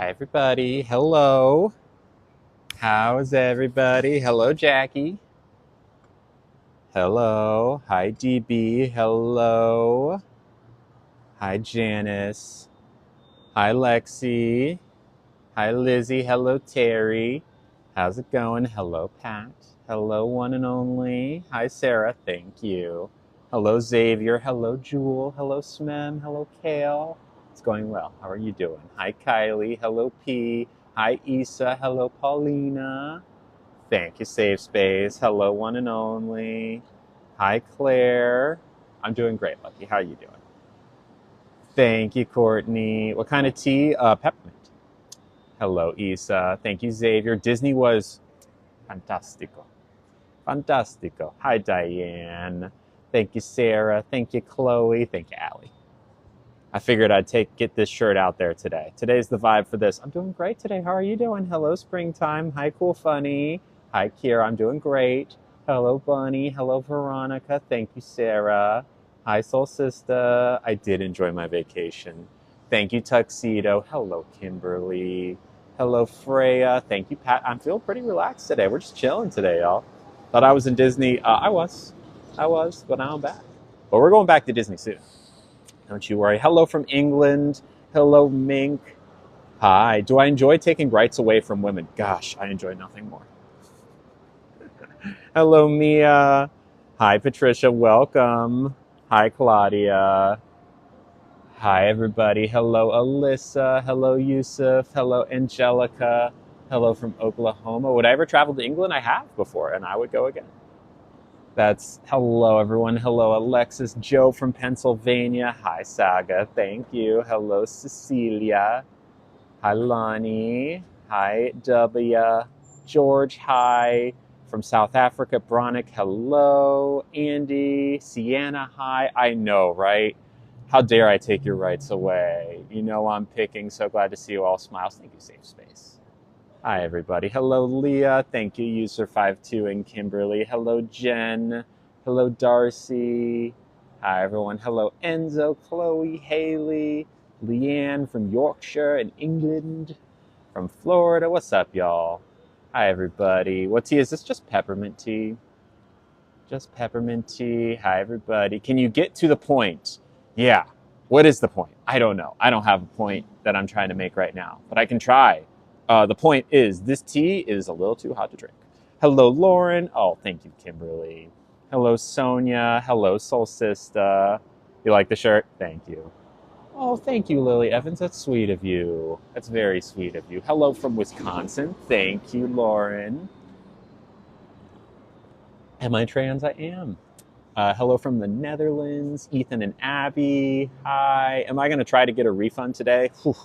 Hi, everybody. Hello. How's everybody? Hello, Jackie. Hello. Hi, DB. Hello. Hi, Janice. Hi, Lexi. Hi, Lizzie. Hello, Terry. How's it going? Hello, Pat. Hello, one and only. Hi, Sarah. Thank you. Hello, Xavier. Hello, Jewel. Hello, Smem. Hello, Kale. It's going well. How are you doing? Hi, Kylie. Hello, P. Hi, Issa. Hello, Paulina. Thank you, Safe Space. Hello, one and only. Hi, Claire. I'm doing great, Lucky. How are you doing? Thank you, Courtney. What kind of tea? Peppermint. Hello, Issa. Thank you, Xavier. Disney was fantastico. Fantastico. Hi, Diane. Thank you, Sarah. Thank you, Chloe. Thank you, Allie. I figured I'd get this shirt out there today. Today's the vibe for this. I'm doing great today. How are you doing? Hello, Springtime. Hi, Cool Funny. Hi, Kira. I'm doing great. Hello, Bunny. Hello, Veronica. Thank you, Sarah. Hi, Soul Sister. I did enjoy my vacation. Thank you, Tuxedo. Hello, Kimberly. Hello, Freya. Thank you, Pat. I'm feeling pretty relaxed today. We're just chilling today, y'all. Thought I was in Disney. I was, but now I'm back. But we're going back to Disney soon. Don't you worry. Hello from England. Hello, Mink. Hi. Do I enjoy taking rights away from women? Gosh, I enjoy nothing more. Hello, Mia. Hi, Patricia. Welcome. Hi, Claudia. Hi, everybody. Hello, Alyssa. Hello, Yusuf. Hello, Angelica. Hello from Oklahoma. Would I ever travel to England? I have before, and I would go again. That's hello, everyone. Hello, Alexis. Joe from Pennsylvania. Hi, Saga. Thank you. Hello, Cecilia. Hi, Lonnie. Hi, W. George. Hi. From South Africa, Bronick. Hello. Andy. Sienna. Hi. I know, right? How dare I take your rights away? You know I'm picking. So glad to see you all. Smiles. Thank you, Safe Space. Hi, everybody. Hello, Leah. Thank you, User52 and Kimberly. Hello, Jen. Hello, Darcy. Hi, everyone. Hello, Enzo, Chloe, Haley, Leanne from Yorkshire in England, from Florida. What's up, y'all? Hi, everybody. What tea is this? Just peppermint tea. Just peppermint tea. Hi, everybody. Can you get to the point? Yeah. What is the point? I don't know. I don't have a point that I'm trying to make right now, but I can try. The point is, this tea is a little too hot to drink. Hello, Lauren. Oh, thank you, Kimberly. Hello, Sonia. Hello, Soul Sister. You like the shirt? Thank you. Oh, thank you, Lily Evans. That's sweet of you. That's very sweet of you. Hello from Wisconsin. Thank you, Lauren. Am I trans? I am. Hello from the Netherlands. Ethan and Abby. Hi. Am I going to try to get a refund today? Whew,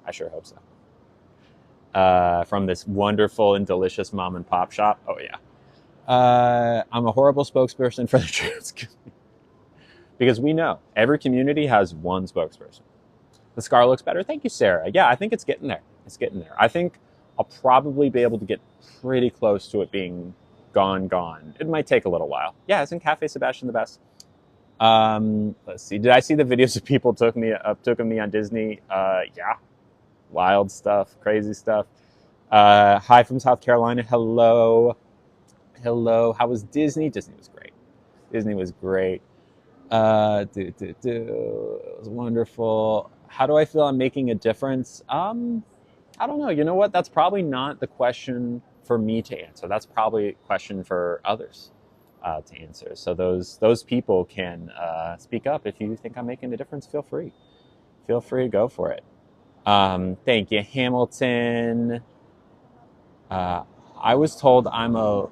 I sure hope so. From this wonderful and delicious mom and pop shop. Oh, yeah. I'm a horrible spokesperson for the trans community. Because we know every community has one spokesperson. The scar looks better. Thank you, Sarah. Yeah, I think it's getting there. It's getting there. I think I'll probably be able to get pretty close to it being gone. It might take a little while. Yeah, isn't Cafe Sebastian the best? Let's see. Did I see the videos of people took me on Disney? Yeah. Wild stuff, crazy stuff. Hi from South Carolina. Hello. How was Disney? Disney was great. It was wonderful. How do I feel I'm making a difference? I don't know. You know what? That's probably not the question for me to answer. That's probably a question for others to answer. So those people can speak up. If you think I'm making a difference, feel free. Feel free to go for it. Thank you, Hamilton. I was told I'm a...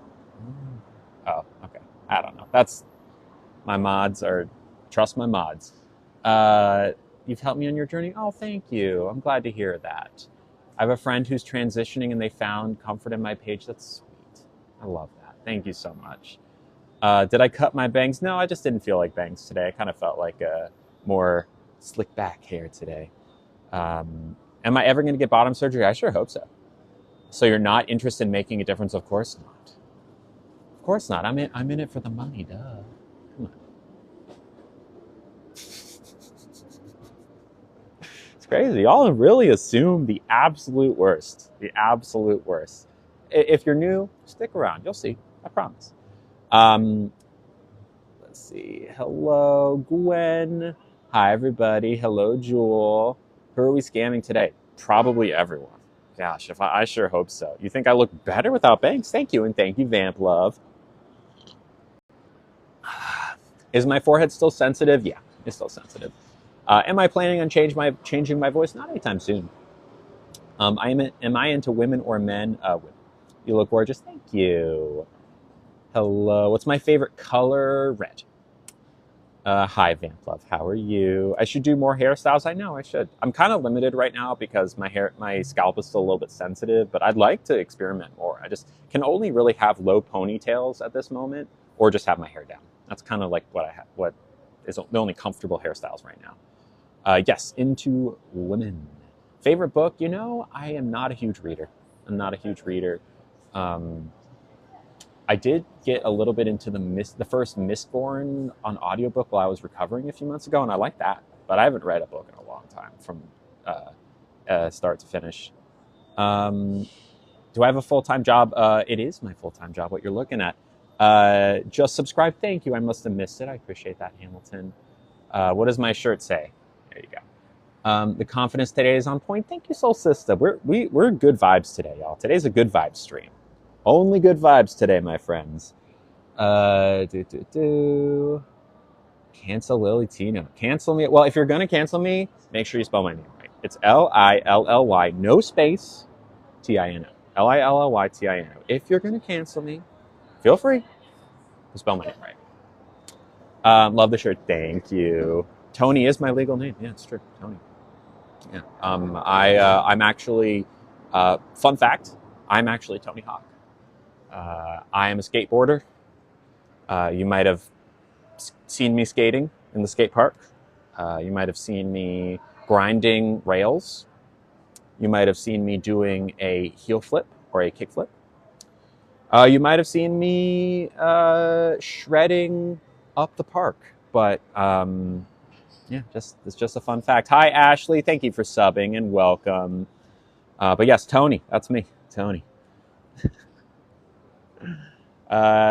Oh, okay. I don't know. That's... My mods are... Trust my mods. You've helped me on your journey? Oh, thank you. I'm glad to hear that. I have a friend who's transitioning and they found comfort in my page. That's sweet. I love that. Thank you so much. Did I cut my bangs? No, I just didn't feel like bangs today. I kind of felt like a more slick back hair today. Am I ever going to get bottom surgery? I sure hope so. So you're not interested in making a difference? Of course not. Of course not. I'm in it for the money, duh. Come on. It's crazy. Y'all really assume the absolute worst. The absolute worst. If you're new, stick around. You'll see. I promise. Um, let's see. Hello, Gwen. Hi, everybody. Hello, Jewel. Who are we scamming today? Probably everyone. Gosh, if I sure hope so. You think I look better without bangs? Thank you, and thank you, Vamp Love. Is my forehead still sensitive? Yeah, it's still sensitive. Am I planning on changing my voice? Not anytime soon. Am I into women or men? Women. You look gorgeous. Thank you. Hello. What's my favorite color? Red. Hi, Vamp Love. How are you? I should do more hairstyles. I know I should. I'm kind of limited right now because my scalp is still a little bit sensitive, but I'd like to experiment more. I just can only really have low ponytails at this moment, or just have my hair down. That's kind of like what is the only comfortable hairstyles right now. Yes, into women. Favorite book? I am not a huge reader. I'm not a huge reader. I did get a little bit into the first Mistborn on audiobook while I was recovering a few months ago, and I like that. But I haven't read a book in a long time from start to finish. Do I have a full-time job? It is my full-time job, what you're looking at. Just subscribe. Thank you. I must have missed it. I appreciate that, Hamilton. What does my shirt say? There you go. The confidence today is on point. Thank you, Soul Sister. We're good vibes today, y'all. Today's a good vibes stream. Only good vibes today, my friends. Cancel Lily Tino. Cancel me. Well, if you're gonna cancel me, make sure you spell my name right. It's Lilly, no space, Tino. Lilly Tino. If you're gonna cancel me, feel free to spell my name right. Love the shirt. Thank you. Tony is my legal name. Yeah, it's true. Tony. Yeah. I'm actually. Fun fact. I'm actually Tony Hawk. I am a skateboarder. You might have seen me skating in the skate park. You might have seen me grinding rails. You might have seen me doing a heel flip or a kick flip. You might have seen me shredding up the park. But yeah, it's just a fun fact. Hi, Ashley. Thank you for subbing and welcome. But yes, Tony. That's me, Tony.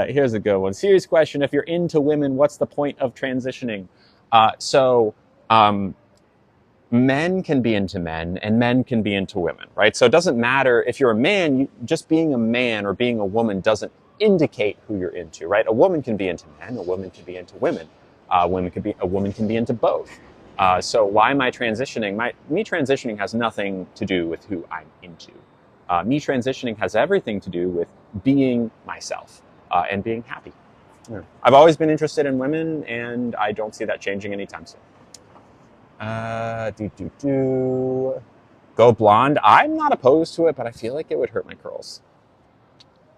Here's a good one. Serious question. If you're into women, what's the point of transitioning? Men can be into men and men can be into women, right? So it doesn't matter if you're a man, just being a man or being a woman doesn't indicate who you're into, right? A woman can be into men, a woman can be into women. A woman can be into both. So why am I transitioning? Me transitioning has nothing to do with who I'm into. Me transitioning has everything to do with being myself and being happy. Yeah. I've always been interested in women, and I don't see that changing anytime soon. Go blonde. I'm not opposed to it, but I feel like it would hurt my curls.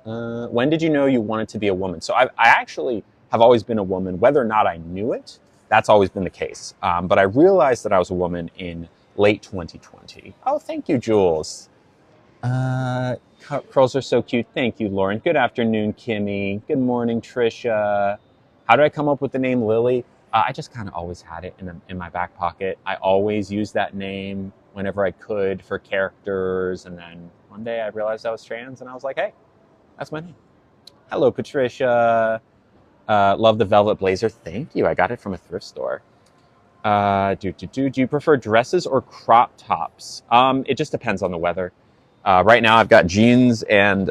When did you know you wanted to be a woman? So I actually have always been a woman, whether or not I knew it. That's always been the case. But I realized that I was a woman in late 2020. Oh, thank you, Jules. Curls are so cute. Thank you, Lauren. Good afternoon, Kimmy. Good morning, Trisha. How did I come up with the name Lily? I just kind of always had it in my back pocket. I always used that name whenever I could for characters. And then one day I realized I was trans and I was like, hey, that's my name. Hello, Patricia. Love the velvet blazer. Thank you. I got it from a thrift store. Do you prefer dresses or crop tops? It just depends on the weather. Right now I've got jeans and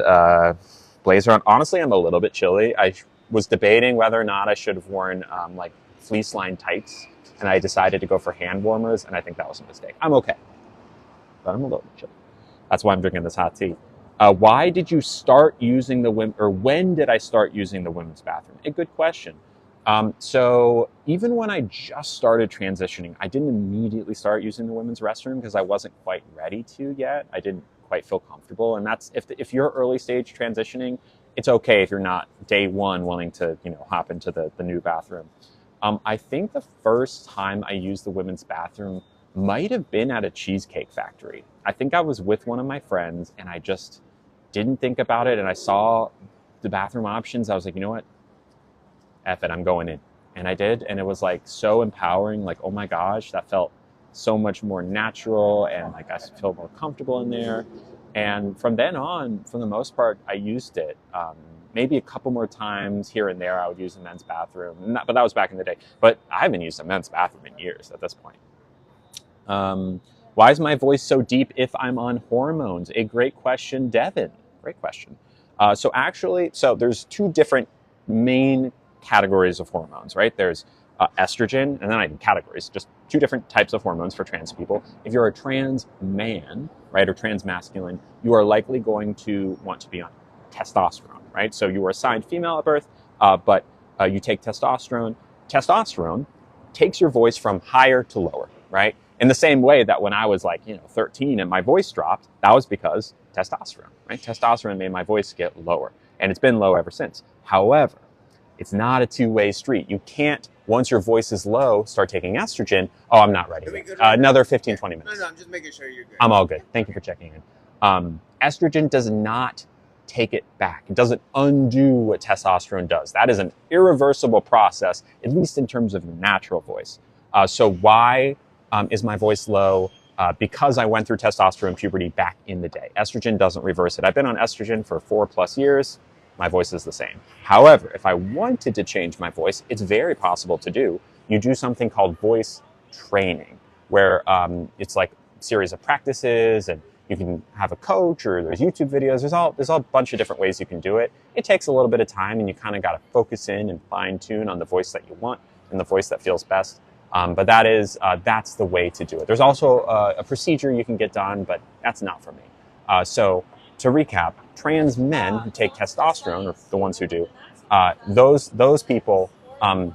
blazer on. Honestly, I'm a little bit chilly. I was debating whether or not I should have worn like fleece line tights, and I decided to go for hand warmers, and I think that was a mistake. I'm okay, but I'm a little bit chilly. That's why I'm drinking this hot tea. Why did you start using when did I start using the women's bathroom? A good question. So even when I just started transitioning, I didn't immediately start using the women's restroom because I wasn't quite ready to yet. I didn't quite feel comfortable. And that's, if you're early stage transitioning, it's okay if you're not day one willing to, hop into the new bathroom. I think the first time I used the women's bathroom might have been at a cheesecake factory. I think I was with one of my friends and I just didn't think about it. And I saw the bathroom options. I was like, you know what? F it, I'm going in. And I did. And it was like so empowering. Like, oh my gosh, that felt so much more natural, and like I feel more comfortable in there. And from then on, for the most part, I used it. Maybe a couple more times here and there I would use the men's bathroom, but that was back in the day. But I haven't used a men's bathroom in years at this point. Why is my voice so deep if I'm on hormones? A great question, Devin. Great question. So there's two different main categories of hormones, right? There's estrogen, and then I do categories, just two different types of hormones for trans people. If you're a trans man, right, or trans masculine, you are likely going to want to be on testosterone, right? So you were assigned female at birth, but you take testosterone. Testosterone takes your voice from higher to lower, right? In the same way that when I was 13 and my voice dropped, that was because testosterone, right? Testosterone made my voice get lower, and it's been low ever since. However, it's not a two-way street. You can't, once your voice is low, start taking estrogen. Oh, I'm not ready. Another 15, 20 minutes. No, I'm just making sure you're good. I'm all good. Thank you for checking in. Estrogen does not take it back. It doesn't undo what testosterone does. That is an irreversible process, at least in terms of your natural voice. So why is my voice low? Because I went through testosterone puberty back in the day. Estrogen doesn't reverse it. I've been on estrogen for 4+ years. My voice is the same. However, if I wanted to change my voice, it's very possible to do. You do something called voice training, where it's like a series of practices, and you can have a coach, or there's YouTube videos. There's a bunch of different ways you can do it. It takes a little bit of time, and you kind of got to focus in and fine tune on the voice that you want and the voice that feels best. But that's the way to do it. There's also a procedure you can get done, but that's not for me. So to recap, trans men who take testosterone, or the ones who do, those people,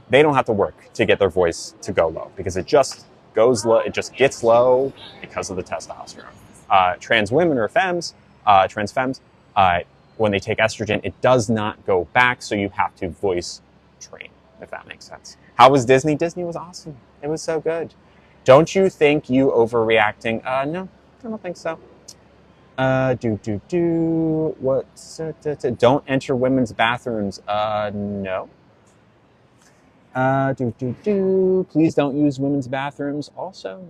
they don't have to work to get their voice to go low, because it just goes low. It just gets low because of the testosterone. Trans women or trans femmes, when they take estrogen, it does not go back. So you have to voice train, if that makes sense. How was Disney? Disney was awesome. It was so good. Don't you think you overreacting? No, I don't think so. Don't enter women's bathrooms. No. Please don't use women's bathrooms. Also,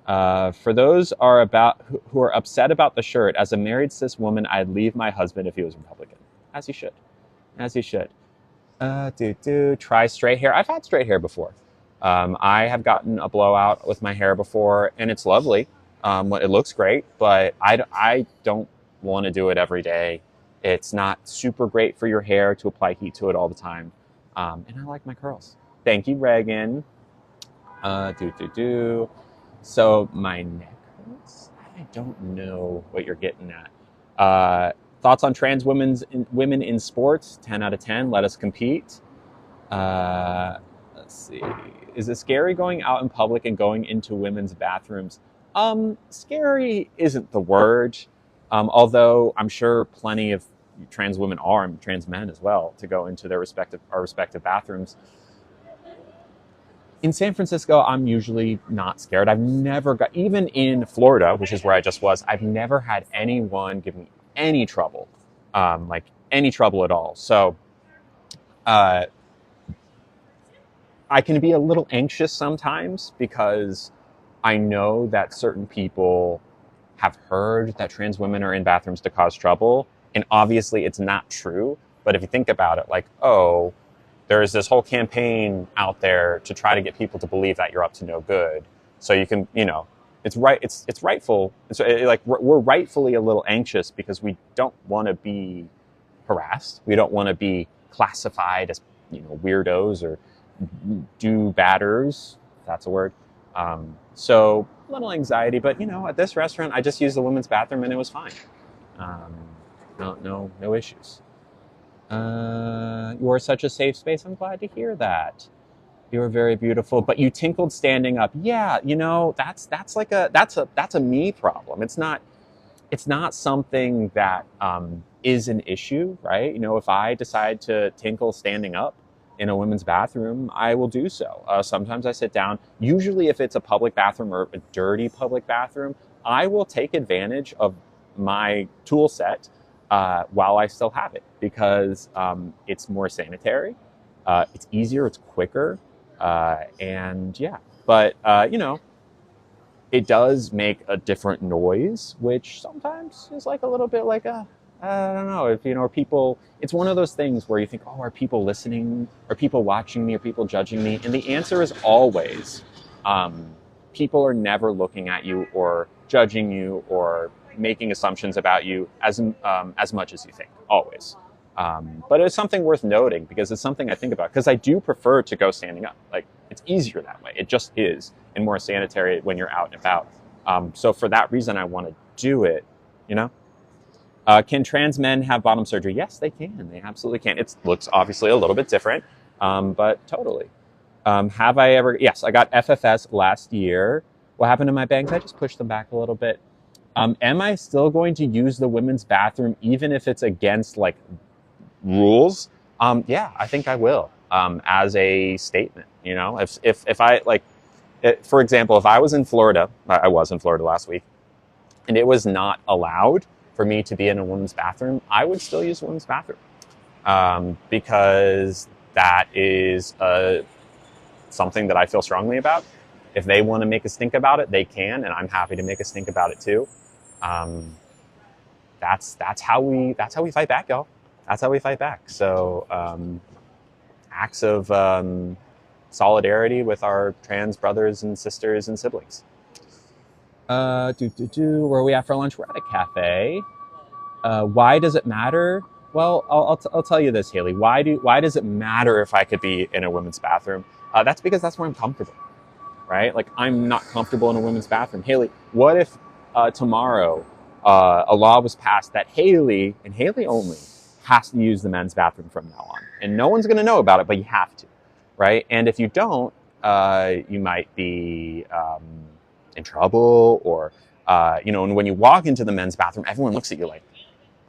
no. For those who are upset about the shirt, as a married cis woman, I'd leave my husband if he was Republican. As you should. As you should. Try straight hair. I've had straight hair before. I have gotten a blowout with my hair before, and it's lovely. It looks great, but I don't want to do it every day. It's not super great for your hair to apply heat to it all the time. And I like my curls. Thank you, Reagan. So my neck hurts. I don't know what you're getting at. Thoughts on trans women in sports? 10 out of 10. Let us compete. Let's see. Is it scary going out in public and going into women's bathrooms? Scary isn't the word. Although I'm sure plenty of trans women are, and trans men as well, to go into our respective bathrooms. In San Francisco, I'm usually not scared. I've never even in Florida, which is where I just was, I've never had anyone give me any trouble, like any trouble at all. So, I can be a little anxious sometimes because I know that certain people have heard that trans women are in bathrooms to cause trouble. And obviously it's not true. But if you think about it, like, oh, there's this whole campaign out there to try to get people to believe that you're up to no good. So you can, it's right. It's rightful. It's like we're rightfully a little anxious because we don't want to be harassed. We don't want to be classified as, weirdos or do-badders. If that's a word. So a little anxiety, but at this restaurant, I just used the women's bathroom and it was fine. No issues. You are such a safe space. I'm glad to hear that. You are very beautiful, but you tinkled standing up. Yeah, that's a me problem. It's not something that is an issue, right? If I decide to tinkle standing up in a women's bathroom, I will do so. Sometimes I sit down. Usually if it's a public bathroom or a dirty public bathroom, I will take advantage of my tool set while I still have it, because it's more sanitary, it's easier, it's quicker, and yeah. But, it does make a different noise, which sometimes is like a little bit like a, I don't know, if are people, it's one of those things where you think, oh, are people listening? Are people watching me? Are people judging me? And the answer is always, um, people are never looking at you or judging you or making assumptions about you as much as you think, always. But it's something worth noting because it's something I think about because I do prefer to go standing up. Like it's easier that way. It just is, and more sanitary when you're out and about. So for that reason, I want to do it. You know, can trans men have bottom surgery? Yes, they can. They absolutely can. It looks obviously a little bit different, but totally. Have I ever? Yes, I got FFS last year. What happened to my bangs? I just pushed them back a little bit. Am I still going to use the women's bathroom even if it's against like rules? Yeah, I think I will. As a statement, if I like, for example, if I was in Florida, I was in Florida last week, and it was not allowed for me to be in a women's bathroom, I would still use a women's bathroom because that is something that I feel strongly about. If they want to make a stink about it, they can, and I'm happy to make a stink about it too. Um, that's how we fight back, y'all. That's how we fight back. So acts of solidarity with our trans brothers and sisters and siblings. Where are we at for lunch? We're at a cafe. Why does it matter? Well, I'll tell you this, Haley. Why does it matter if I could be in a women's bathroom? That's because that's where I'm comfortable, right? Like I'm not comfortable in a women's bathroom. Haley, what if tomorrow a law was passed that Haley and Haley only has to use the men's bathroom from now on, and no one's going to know about it, but you have to, right? And if you don't, you might be in trouble, or and when you walk into the men's bathroom, everyone looks at you like,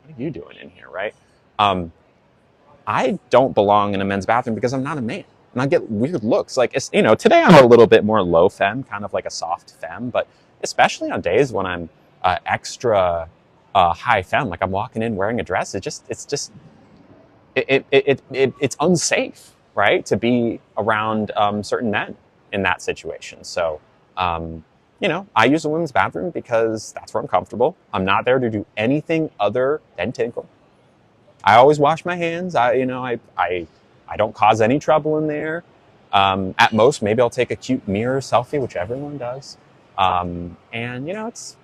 "What are you doing in here?" Right? I don't belong in a men's bathroom because I'm not a man, and I get weird looks. Like today I'm a little bit more low femme, kind of like a soft femme, but especially on days when I'm extra high femme, like I'm walking in wearing a dress, it's unsafe, right, to be around certain men in that situation. So, I use a women's bathroom because that's where I'm comfortable. I'm not there to do anything other than tinkle. I always wash my hands. I don't cause any trouble in there. At most, maybe I'll take a cute mirror selfie, which everyone does. And that's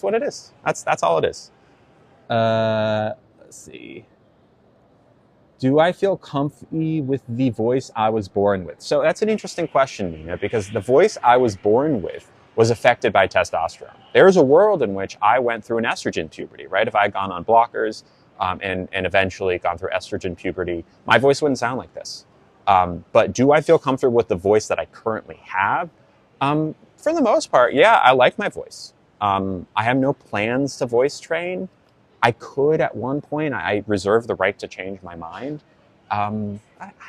what it is. That's all it is. Let's see. Do I feel comfy with the voice I was born with? So that's an interesting question, Nina, because the voice I was born with was affected by testosterone. There's a world in which I went through an estrogen puberty, right? If I had gone on blockers and eventually gone through estrogen puberty, my voice wouldn't sound like this. But do I feel comfortable with the voice that I currently have? For the most part, yeah, I like my voice. I have no plans to voice train. I could at one point. I reserve the right to change my mind. I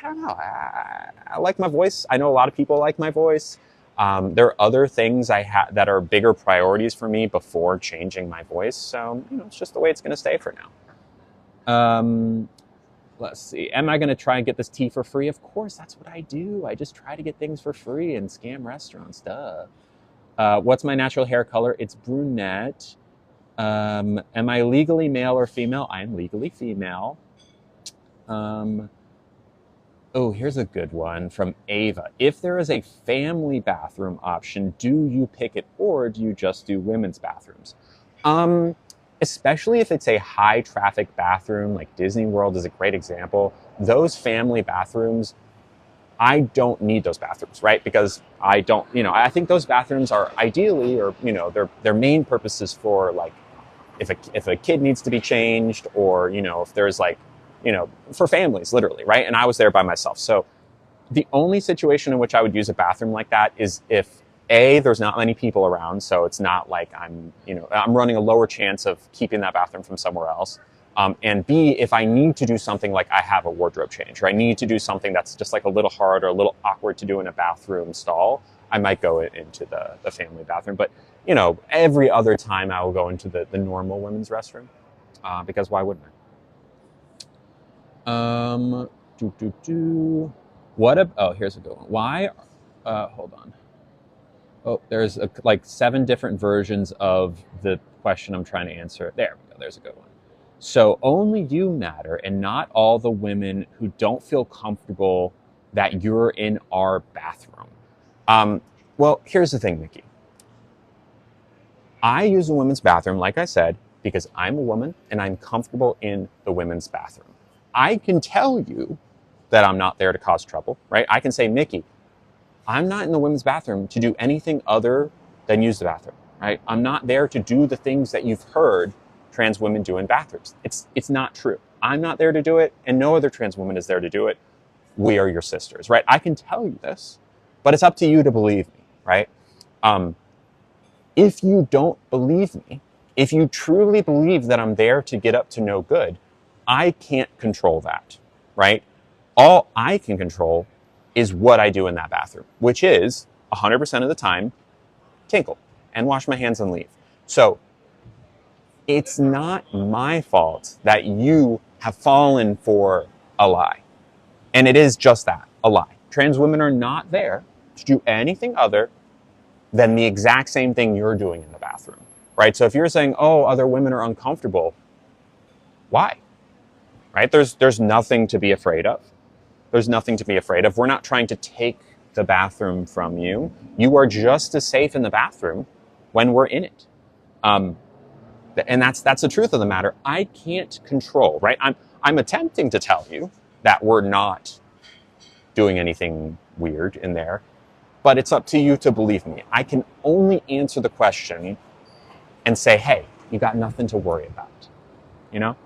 don't know. I like my voice. I know a lot of people like my voice. There are other things that are bigger priorities for me before changing my voice. So it's just the way it's going to stay for now. Let's see. Am I going to try and get this tea for free? Of course, that's what I do. I just try to get things for free and scam restaurants. Duh. What's my natural hair color? It's brunette. Am I legally male or female? I am legally female. Here's a good one from Ava. If there is a family bathroom option, do you pick it or do you just do women's bathrooms? Especially if it's a high traffic bathroom, like Disney World is a great example. Those family bathrooms, I don't need those bathrooms, right? Because I don't, I think those bathrooms are ideally, or, their main purpose is for like, if a kid needs to be changed, or, if there's like, for families, literally, right? And I was there by myself. So the only situation in which I would use a bathroom like that is if there's not many people around. So it's not like I'm running a lower chance of keeping that bathroom from somewhere else. And B, if I need to do something like I have a wardrobe change, or I need to do something that's just like a little hard or a little awkward to do in a bathroom stall, I might go into the family bathroom. But, every other time I will go into the normal women's restroom because why wouldn't I? What? Here's a good one. Why? Hold on. Oh, there's like 7 different versions of the question I'm trying to answer. There we go. There's a good one. So only you matter, and not all the women who don't feel comfortable that you're in our bathroom. Um, well, here's the thing, Nikki. I use the women's bathroom, like I said, because I'm a woman and I'm comfortable in the women's bathroom. I can tell you that I'm not there to cause trouble, right? I can say, Nikki, I'm not in the women's bathroom to do anything other than use the bathroom, right? I'm not there to do the things that you've heard trans women do in bathrooms. It's not true. I'm not there to do it, and no other trans woman is there to do it. We are your sisters, right? I can tell you this, but it's up to you to believe me, right? If you don't believe me, if you truly believe that I'm there to get up to no good, I can't control that, right? All I can control is what I do in that bathroom, which is 100% of the time, tinkle and wash my hands and leave. So it's not my fault that you have fallen for a lie. And it is just that, a lie. Trans women are not there to do anything other than the exact same thing you're doing in the bathroom, right? So if you're saying, oh, other women are uncomfortable, why? Right? There's nothing to be afraid of. There's nothing to be afraid of. We're not trying to take the bathroom from you. You are just as safe in the bathroom when we're in it. And that's the truth of the matter. I can't control, right? I'm attempting to tell you that we're not doing anything weird in there, but it's up to you to believe me. I can only answer the question and say, hey, you got nothing to worry about, you know?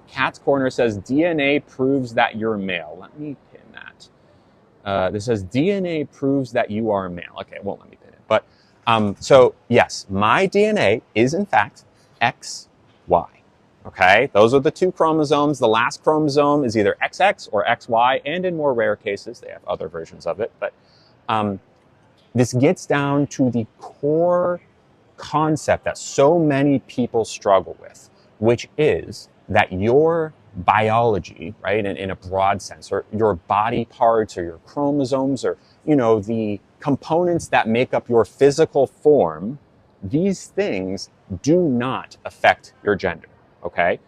Cat's Corner says, DNA proves that you're male. Let me pin that. This says, DNA proves that you are male. Okay, it won't let me pin it. But, so yes, my DNA is in fact XY. Okay, those are the 2 chromosomes. The last chromosome is either XX or XY, and in more rare cases, they have other versions of it. But this gets down to the core concept that so many people struggle with, which is that your biology, right, in a broad sense, or your body parts or your chromosomes, or, you know, the components that make up your physical form, these things do not affect your gender, okay?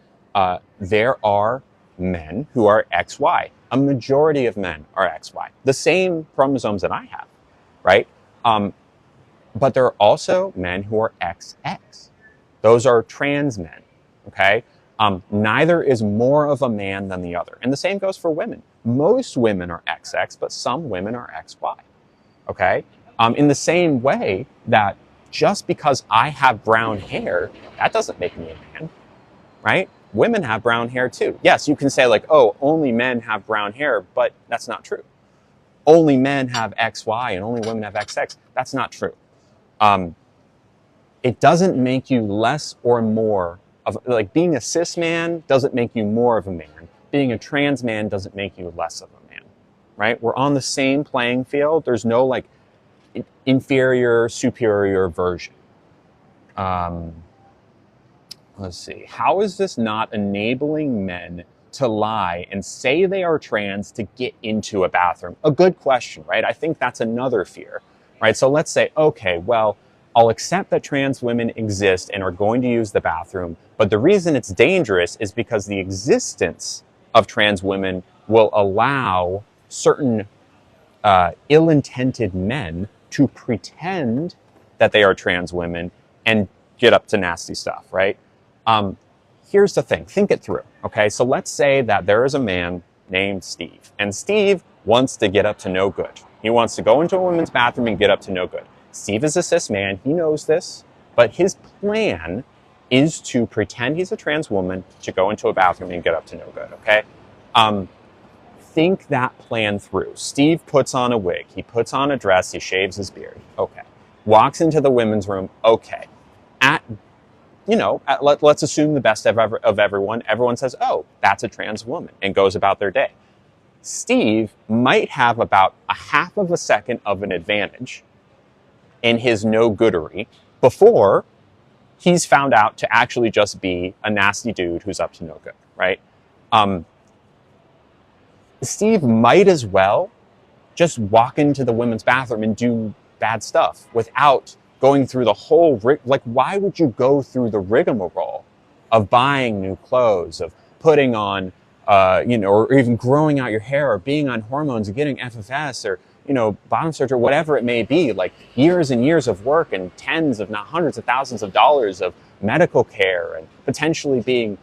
There are men who are XY. A majority of men are XY. The same chromosomes that I have, right? But there are also men who are XX. Those are trans men, okay? Neither is more of a man than the other. And the same goes for women. Most women are XX, but some women are XY, okay? In the same way that just because I have brown hair, that doesn't make me a man, right? Women have brown hair too. Yes, you can say like, oh, only men have brown hair, but that's not true. Only men have XY and only women have XX. That's not true. It doesn't make you less or more of, like, being a cis man doesn't make you more of a man. Being a trans man doesn't make you less of a man, right? We're on the same playing field. There's no like inferior, superior version. Let's see. How is this not enabling men to lie and say they are trans to get into a bathroom? A good question, right? I think that's another fear, right? So let's say, okay, well, I'll accept that trans women exist and are going to use the bathroom, but the reason it's dangerous is because the existence of trans women will allow certain ill-intended men to pretend that they are trans women and get up to nasty stuff, right? Here's the thing, think it through, okay? So let's say that there is a man named Steve, and Steve wants to get up to no good. He wants to go into a women's bathroom and get up to no good. Steve is a cis man, he knows this, but his plan is to pretend he's a trans woman to go into a bathroom and get up to no good, okay? Think that plan through. Steve puts on a wig, he puts on a dress, he shaves his beard, okay. Walks into the women's room, okay. Let's assume the best of everyone. Everyone says, oh, that's a trans woman, and goes about their day. Steve might have about a half of a second of an advantage in his no-goodery before he's found out to actually just be a nasty dude who's up to no good, right? Steve might as well just walk into the women's bathroom and do bad stuff without going through the whole, like, why would you go through the rigmarole of buying new clothes, of putting on, or even growing out your hair, or being on hormones and getting FFS, or, bottom surgery, or whatever it may be, like years and years of work and tens, if not hundreds of thousands of dollars of medical care, and potentially being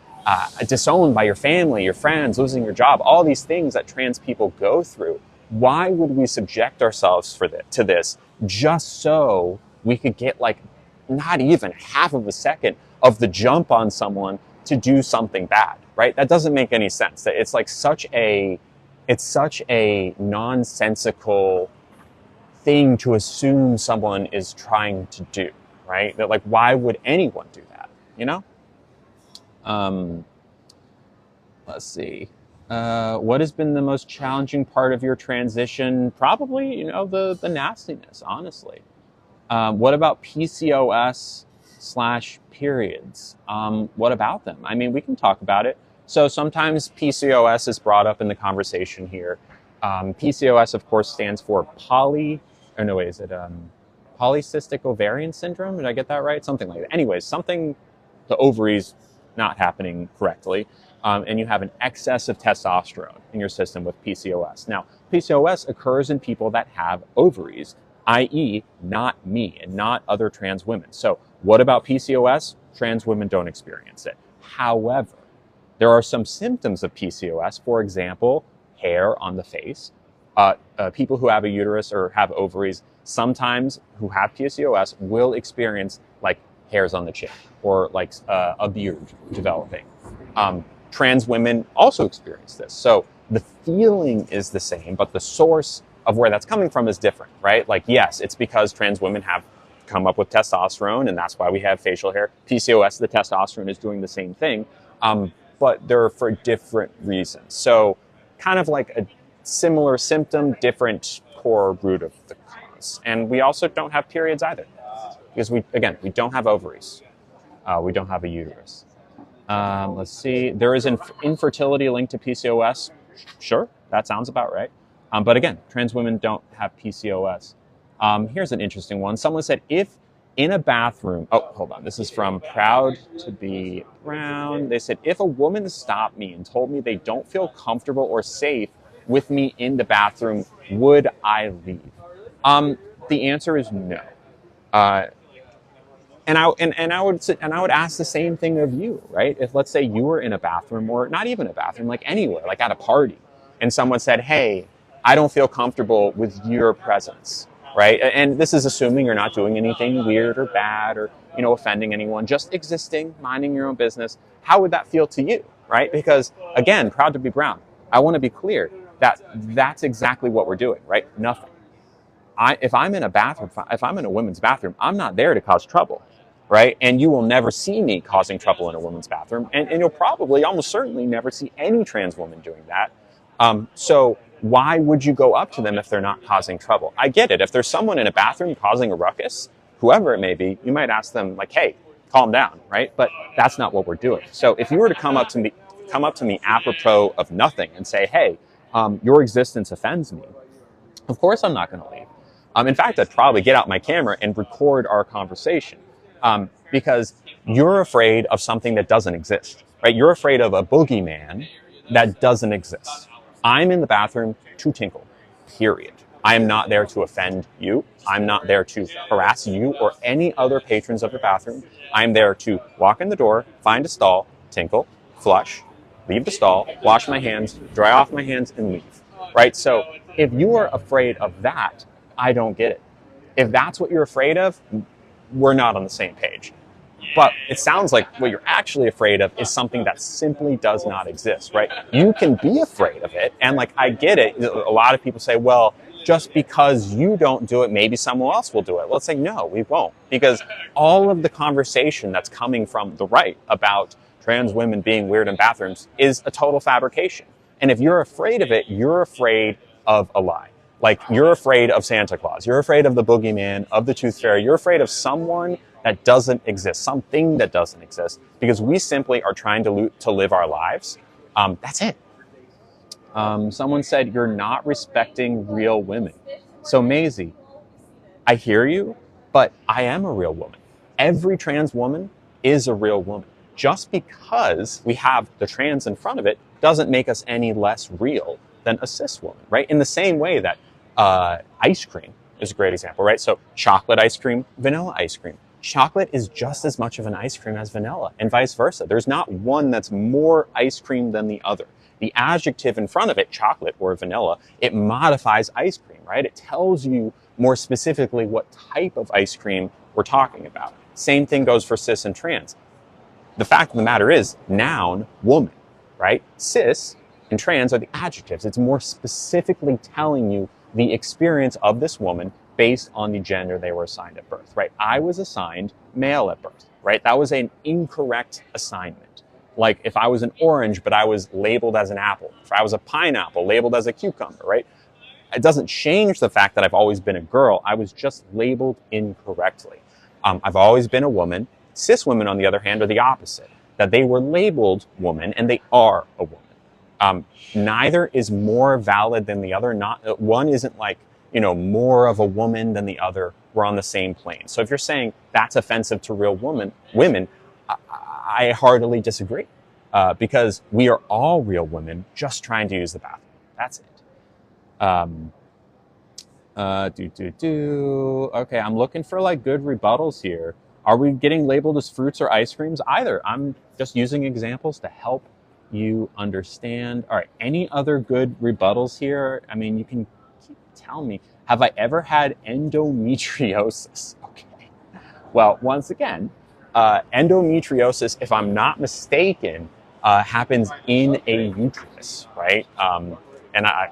disowned by your family, your friends, losing your job, all these things that trans people go through. Why would we subject ourselves to this just so we could get like not even half of a second of the jump on someone to do something bad, right? That doesn't make any sense. It's like such a nonsensical thing to assume someone is trying to do, right? That, like, why would anyone do that, Let's see. What has been the most challenging part of your transition? Probably, the nastiness, honestly. What about PCOS/periods? What about them? I mean, we can talk about it. So sometimes PCOS is brought up in the conversation here. PCOS, of course, stands for polycystic ovarian syndrome? Did I get that right? Something like that. Anyways, the ovaries not happening correctly, and you have an excess of testosterone in your system with PCOS. Now, PCOS occurs in people that have ovaries, i.e. not me and not other trans women. So what about PCOS? Trans women don't experience it. However, there are some symptoms of PCOS, for example, hair on the face. People who have a uterus or have ovaries, sometimes who have PCOS will experience like hairs on the chin or like a beard developing. Trans women also experience this. So the feeling is the same, but the source of where that's coming from is different, right? Like, yes, it's because trans women have come up with testosterone, and that's why we have facial hair. PCOS, the testosterone is doing the same thing, but they're for different reasons. So kind of like a similar symptom, different core root of the cause. And we also don't have periods either, because we don't have ovaries. We don't have a uterus. Let's see. There is an infertility linked to PCOS. Sure, that sounds about right. But again, trans women don't have PCOS. Here's an interesting one. Someone said, if in a bathroom, hold on. This is from Proud to be Brown. They said, if a woman stopped me and told me they don't feel comfortable or safe with me in the bathroom, would I leave? The answer is no. And I would ask the same thing of you, right? If, let's say, you were in a bathroom, or not even a bathroom, like anywhere, like at a party, and someone said, hey, I don't feel comfortable with your presence, right? And this is assuming you're not doing anything weird or bad or, offending anyone, just existing, minding your own business. How would that feel to you, right? Because, again, Proud to be Brown, I want to be clear that that's exactly what we're doing, right? Nothing. If I'm in a bathroom, if I'm in a women's bathroom, I'm not there to cause trouble, right? And you will never see me causing trouble in a women's bathroom. And you'll probably, almost certainly, never see any trans woman doing that. So why would you go up to them if they're not causing trouble? I get it. If there's someone in a bathroom causing a ruckus, whoever it may be, you might ask them, like, hey, calm down, right? But that's not what we're doing. So if you were to come up to me apropos of nothing and say, hey, your existence offends me, of course I'm not going to leave. In fact, I'd probably get out my camera and record our conversation, because you're afraid of something that doesn't exist, right? You're afraid of a boogeyman that doesn't exist. I'm in the bathroom to tinkle, period. I am not there to offend you. I'm not there to harass you or any other patrons of the bathroom. I'm there to walk in the door, find a stall, tinkle, flush, leave the stall, wash my hands, dry off my hands, and leave, right? So if you are afraid of that, I don't get it. If that's what you're afraid of, we're not on the same page. But it sounds like what you're actually afraid of is something that simply does not exist, right? You can be afraid of it. And like, I get it. A lot of people say, well, just because you don't do it, maybe someone else will do it. Let's say, no, we won't. Because all of the conversation that's coming from the right about trans women being weird in bathrooms is a total fabrication. And if you're afraid of it, you're afraid of a lie. Like, you're afraid of Santa Claus. You're afraid of the boogeyman, of the tooth fairy. You're afraid of someone that doesn't exist, something that doesn't exist, because we simply are trying to live our lives. That's it. Someone said, you're not respecting real women. So, Maisie, I hear you, but I am a real woman. Every trans woman is a real woman. Just because we have the trans in front of it doesn't make us any less real than a cis woman, right? In the same way that ice cream is a great example, right? So chocolate ice cream, vanilla ice cream. Chocolate is just as much of an ice cream as vanilla, and vice versa. There's not one that's more ice cream than the other. The adjective in front of it, chocolate or vanilla, it modifies ice cream, right? It tells you more specifically what type of ice cream we're talking about. Same thing goes for cis and trans. The fact of the matter is, noun, woman, right? Cis and trans are the adjectives. It's more specifically telling you the experience of this woman based on the gender they were assigned at birth, right? I was assigned male at birth, right? That was an incorrect assignment. Like if I was an orange, but I was labeled as an apple. If I was a pineapple, labeled as a cucumber, right? It doesn't change the fact that I've always been a girl. I was just labeled incorrectly. I've always been a woman. Cis women, on the other hand, are the opposite, that they were labeled woman and they are a woman. Neither is more valid than the other. Not one isn't like, more of a woman than the other. We're on the same plane. So if you're saying that's offensive to real women, I heartily disagree, because we are all real women just trying to use the bathroom. That's it. Okay, I'm looking for like good rebuttals here. Are we getting labeled as fruits or ice creams? Either. I'm just using examples to help you understand. All right, any other good rebuttals here? I mean, you can tell me, have I ever had endometriosis? Okay. Well, once again, endometriosis, if I'm not mistaken, happens in a uterus, right? And I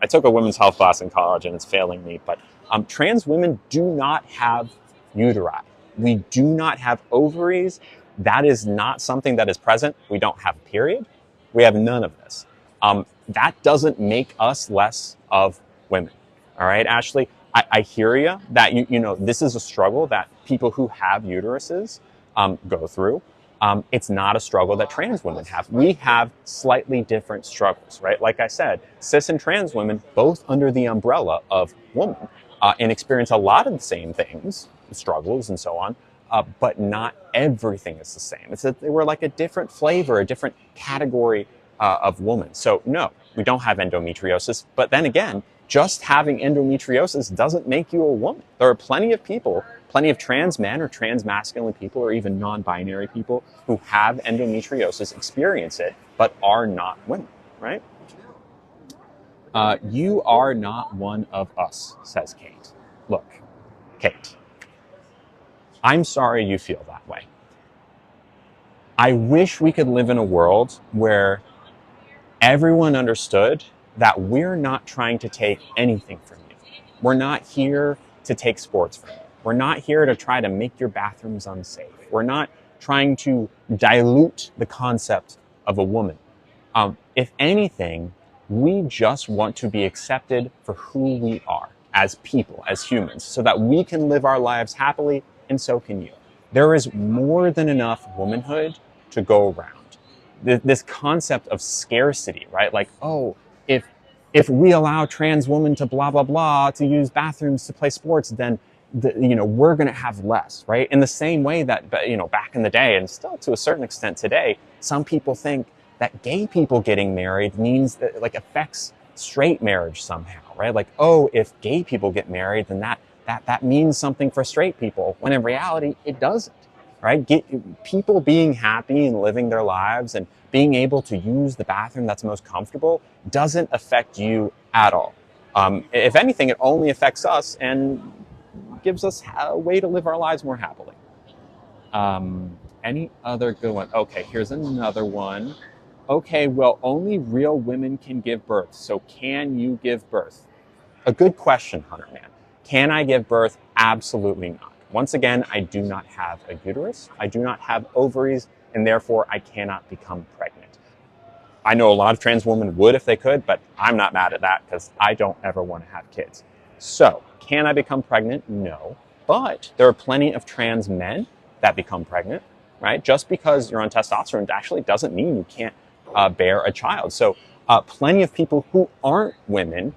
took a women's health class in college and it's failing me, but trans women do not have uteri. We do not have ovaries. That is not something that is present. We don't have a period. We have none of this. That doesn't make us less of women. All right, Ashley, I hear you that this is a struggle that people who have uteruses go through. It's not a struggle that trans women have. We have slightly different struggles, right? Like I said, cis and trans women, both under the umbrella of woman, and experience a lot of the same things, struggles and so on, but not everything is the same. We're like a different flavor, a different category of woman. So no, we don't have endometriosis. But then again, just having endometriosis doesn't make you a woman. There are plenty of people, plenty of trans men or trans masculine people or even non-binary people who have endometriosis, experience it, but are not women, right? You are not one of us, says Kate. Look, Kate, I'm sorry you feel that way. I wish we could live in a world where everyone understood that we're not trying to take anything from you. We're not here to take sports from you. We're not here to try to make your bathrooms unsafe. We're not trying to dilute the concept of a woman. If anything, we just want to be accepted for who we are as people, as humans, so that we can live our lives happily, and so can you. There is more than enough womanhood to go around. This concept of scarcity, right? Like, oh, if we allow trans women to blah, blah, blah, to use bathrooms to play sports, then we're going to have less, right? In the same way that, back in the day, and still to a certain extent today, some people think that gay people getting married means that affects straight marriage somehow, right? Like, oh, if gay people get married, then that means something for straight people, when in reality, it doesn't, right? People being happy and living their lives and being able to use the bathroom that's most comfortable doesn't affect you at all. If anything, it only affects us and gives us a way to live our lives more happily. Any other good one? Okay, here's another one. Okay, well, only real women can give birth. So can you give birth? A good question, Hunter Man. Can I give birth? Absolutely not. Once again, I do not have a uterus. I do not have ovaries, and therefore I cannot become pregnant. I know a lot of trans women would if they could, but I'm not mad at that because I don't ever want to have kids. So, can I become pregnant? No. But there are plenty of trans men that become pregnant, right? Just because you're on testosterone actually doesn't mean you can't bear a child. So, plenty of people who aren't women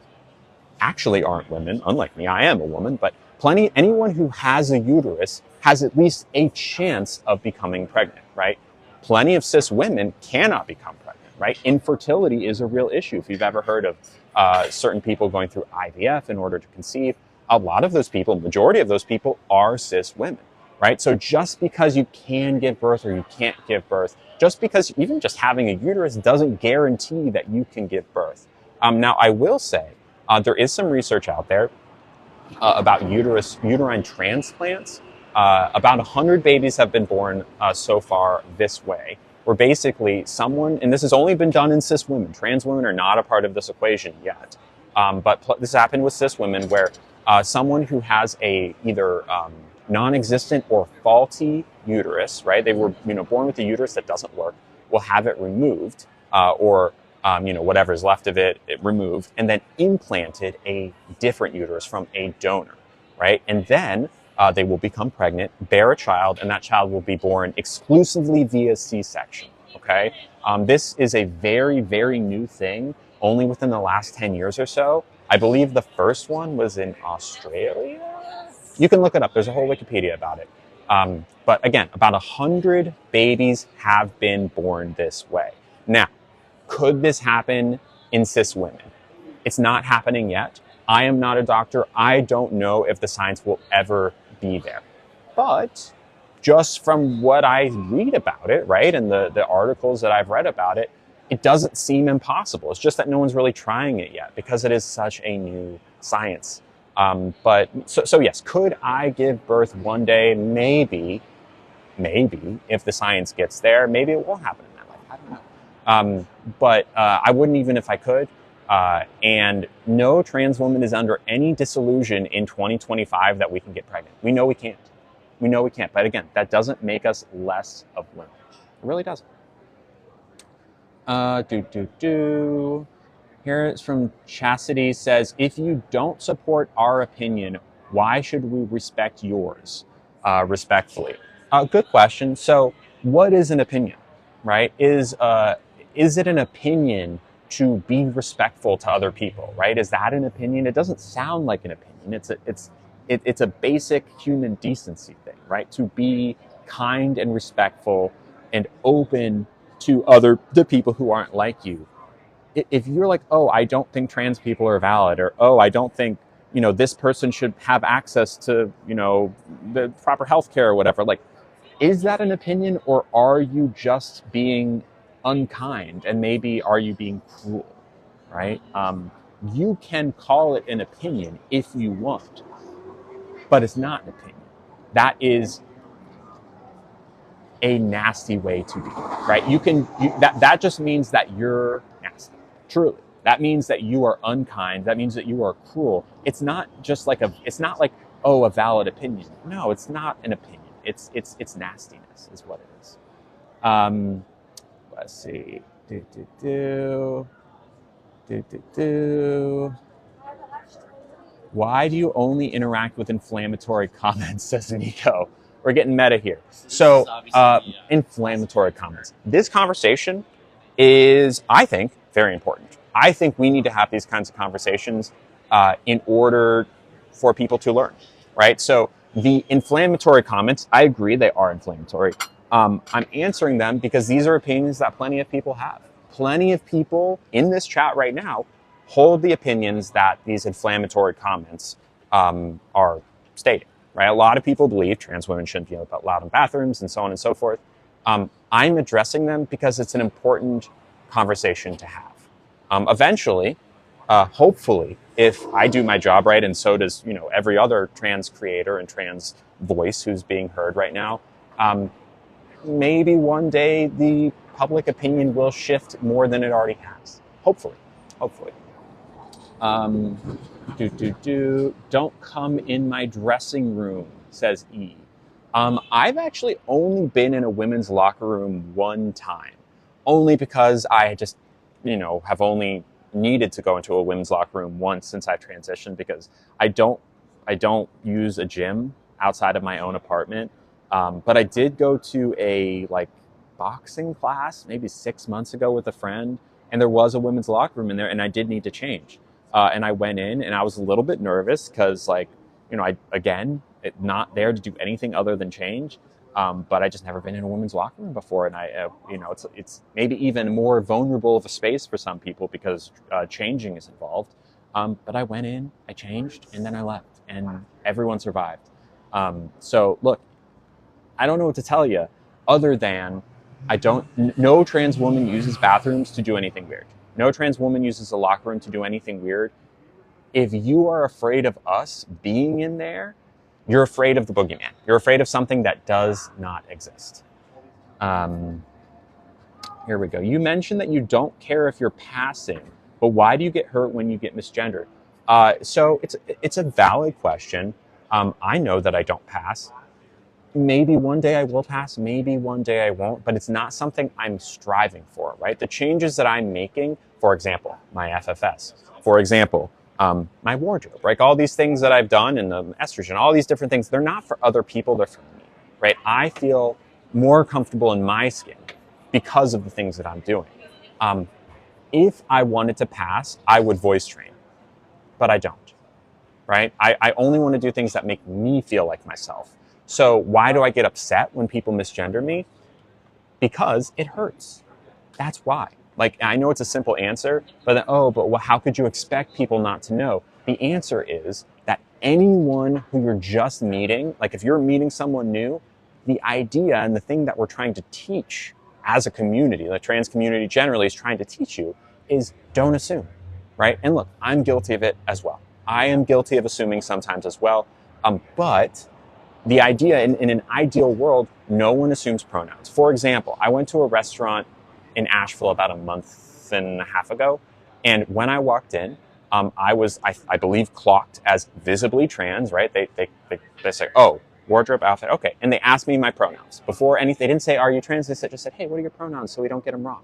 actually aren't women. Unlike me, I am a woman, but anyone who has a uterus has at least a chance of becoming pregnant, right? Plenty of cis women cannot become pregnant, right? Infertility is a real issue. If you've ever heard of certain people going through IVF in order to conceive, a lot of those people, majority of those people, are cis women, right? So just because you can give birth or you can't give birth, just because even just having a uterus doesn't guarantee that you can give birth. Now, I will say there is some research out there about uterine transplants. About 100 babies have been born so far this way, where basically someone, and this has only been done in cis women, trans women are not a part of this equation yet, but this happened with cis women where someone who has a either non-existent or faulty uterus, right? They were born with a uterus that doesn't work, will have it removed or whatever's left of it removed, and then implanted a different uterus from a donor, right? And then they will become pregnant, bear a child, and that child will be born exclusively via C-section, okay? This is a very, very new thing, only within the last 10 years or so. I believe the first one was in Australia. You can look it up. There's a whole Wikipedia about it. But again, about 100 babies have been born this way. Now, could this happen in cis women? It's not happening yet. I am not a doctor. I don't know if the science will ever be there. But just from what I read about it, right, and the articles that I've read about it, it doesn't seem impossible. It's just that no one's really trying it yet because it is such a new science. But yes, could I give birth one day? Maybe, if the science gets there, maybe it will happen in that life. I don't know. But I wouldn't even if I could. And no trans woman is under any disillusion in 2025 that we can get pregnant. We know we can't. We know we can't. But again, that doesn't make us less of women. It really doesn't. Here it's from Chastity says, if you don't support our opinion, why should we respect yours? Respectfully. Good question. So what is an opinion, right? Is it an opinion to be respectful to other people, right? Is that an opinion? It doesn't sound like an opinion. It's a basic human decency thing, right? To be kind and respectful and open to the people who aren't like you. If you're like, oh, I don't think trans people are valid, or oh, I don't think this person should have access to the proper health care or whatever, like, is that an opinion, or are you just being unkind, and maybe are you being cruel, right? You can call it an opinion if you want, but it's not an opinion. That is a nasty way to be, right? That just means that you're nasty, truly. That means that you are unkind. That means that you are cruel. It's not like, oh, a valid opinion. No, it's not an opinion. It's nastiness is what it is. Let's see. Why do you only interact with inflammatory comments, says Nico? We're getting meta here. So, inflammatory comments. This conversation is, I think, very important. I think we need to have these kinds of conversations in order for people to learn, right? So the inflammatory comments, I agree they are inflammatory. I'm answering them because these are opinions that plenty of people have. Plenty of people in this chat right now hold the opinions that these inflammatory comments are stating, right? A lot of people believe trans women shouldn't be allowed in bathrooms and so on and so forth. I'm addressing them because it's an important conversation to have. Eventually, hopefully, if I do my job right, and so does every other trans creator and trans voice who's being heard right now, maybe one day the public opinion will shift more than it already has. Hopefully. Don't come in my dressing room, says E. I've actually only been in a women's locker room one time, only because I just, have only needed to go into a women's locker room once since I transitioned, because I don't use a gym outside of my own apartment. But I did go to a boxing class maybe 6 months ago with a friend, and there was a women's locker room in there, and I did need to change. And I went in and I was a little bit nervous because, like, not there to do anything other than change. But I just never been in a women's locker room before, and it's maybe even more vulnerable of a space for some people because changing is involved. But I went in, I changed, and then I left, and everyone survived. So look, I don't know what to tell you other than no trans woman uses bathrooms to do anything weird. No trans woman uses a locker room to do anything weird. If you are afraid of us being in there, you're afraid of the boogeyman. You're afraid of something that does not exist. Here we go. You mentioned that you don't care if you're passing, but why do you get hurt when you get misgendered? So it's a valid question. I know that I don't pass. Maybe one day I will pass, maybe one day I won't, but it's not something I'm striving for, right? The changes that I'm making, for example, my FFS, for example, my wardrobe, right? All these things that I've done and the estrogen, all these different things, they're not for other people, they're for me, right? I feel more comfortable in my skin because of the things that I'm doing. If I wanted to pass, I would voice train, but I don't, right? I only want to do things that make me feel like myself. So why do I get upset when people misgender me? Because it hurts. That's why. Like, I know it's a simple answer, but then, how could you expect people not to know? The answer is that anyone who you're just meeting, like if you're meeting someone new, the idea and the thing that we're trying to teach as a community, the trans community generally is trying to teach you, is don't assume, right? And look, I'm guilty of it as well. I am guilty of assuming sometimes as well, but the idea in an ideal world, no one assumes pronouns. For example, I went to a restaurant in Asheville about a month and a half ago, and when I walked in, I was, I believe, clocked as visibly trans, right? They say, oh, wardrobe, outfit, okay. And they asked me my pronouns. Before anything, they didn't say, are you trans? They just said, hey, what are your pronouns so we don't get them wrong,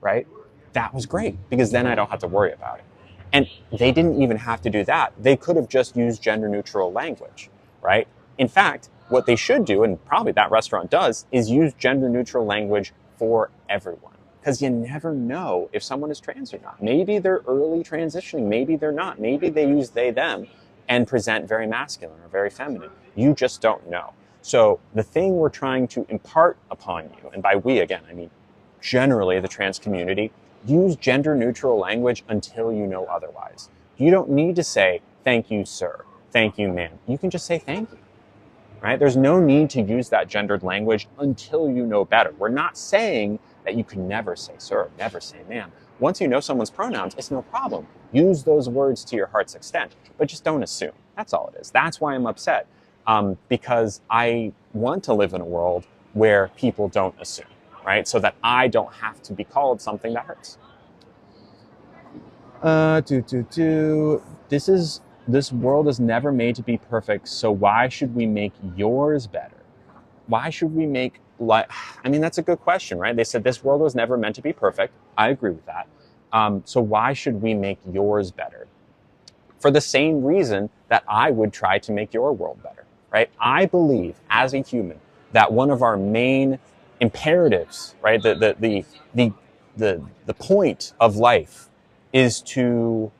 right? That was great, because then I don't have to worry about it. And they didn't even have to do that. They could have just used gender-neutral language, right? In fact, what they should do, and probably that restaurant does, is use gender-neutral language for everyone. Because you never know if someone is trans or not. Maybe they're early transitioning. Maybe they're not. Maybe they use they, them and present very masculine or very feminine. You just don't know. So the thing we're trying to impart upon you, and by we, again, I mean generally the trans community, use gender-neutral language until you know otherwise. You don't need to say, thank you, sir. Thank you, ma'am. You can just say thank you. Right? There's no need to use that gendered language until you know better. We're not saying that you can never say sir, never say ma'am. Once you know someone's pronouns, it's no problem. Use those words to your heart's extent, but just don't assume. That's all it is. That's why I'm upset, because I want to live in a world where people don't assume, right? So that I don't have to be called something that hurts. This world is never made to be perfect, so why should we make yours better? Why should we make that's a good question, right? They said this world was never meant to be perfect. I agree with that. So why should we make yours better? For the same reason that I would try to make your world better, right? I believe as a human that one of our main imperatives, right? The point of life is to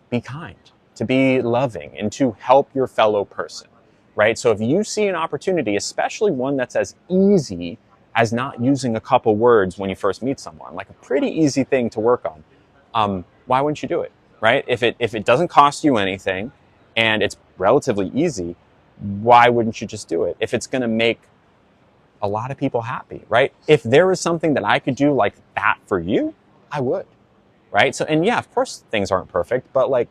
be kind, to be loving, and to help your fellow person, right? So if you see an opportunity, especially one that's as easy as not using a couple words when you first meet someone, like a pretty easy thing to work on, why wouldn't you do it, right? If it doesn't cost you anything and it's relatively easy, why wouldn't you just do it? If it's going to make a lot of people happy, right? If there was something that I could do like that for you, I would, right? So, and yeah, of course things aren't perfect, but like,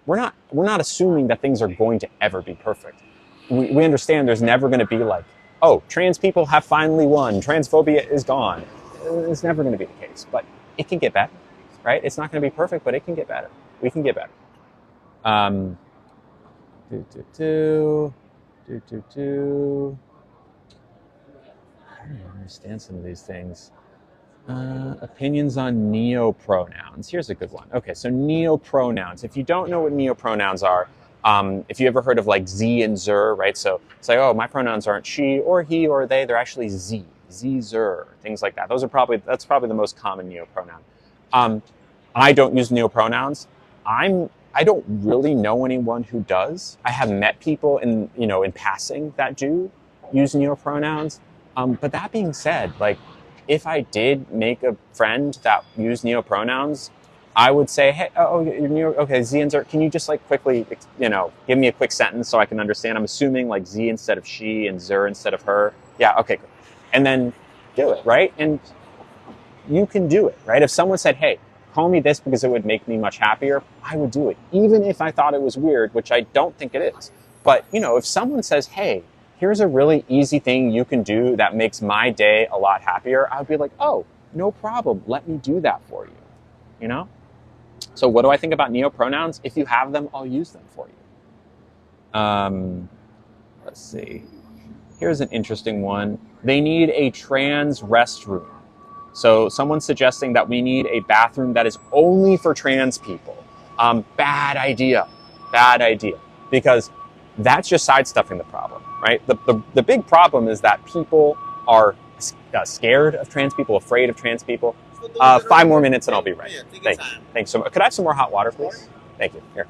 we're not assuming that things are going to ever be perfect. We understand there's never going to be like, oh, trans people have finally won, transphobia is gone. It's never going to be the case, but it can get better, right? It's not going to be perfect, but it can get better. We can get better. I don't understand some of these things. Opinions on neopronouns. Here's a good one. Okay, so neopronouns. If you don't know what neopronouns are, if you ever heard of like Z and Zer, right? So it's like, oh, my pronouns aren't she or he or they. They're actually Z, Zer, things like that. That's probably the most common neopronoun. I don't use neopronouns. I don't really know anyone who does. I have met people in passing that do use neopronouns. But that being said, like, if I did make a friend that used neopronouns, I would say, hey, you're okay, Z and Zer, can you just like quickly, give me a quick sentence so I can understand? I'm assuming like Z instead of she and Zer instead of her. Yeah, okay, good. And then do it, right? And you can do it, right? If someone said, hey, call me this because it would make me much happier, I would do it, even if I thought it was weird, which I don't think it is. But, if someone says, hey, here's a really easy thing you can do that makes my day a lot happier, I would be like, oh, no problem. Let me do that for you, So what do I think about neopronouns? If you have them, I'll use them for you. Let's see. Here's an interesting one. They need a trans restroom. So someone's suggesting that we need a bathroom that is only for trans people. Bad idea. Because that's just sidestepping the problem, right? The big problem is that people are scared of trans people, afraid of trans people. 5 more minutes and I'll be ready. Thanks so much. Could I have some more hot water, please? Thank you. Here.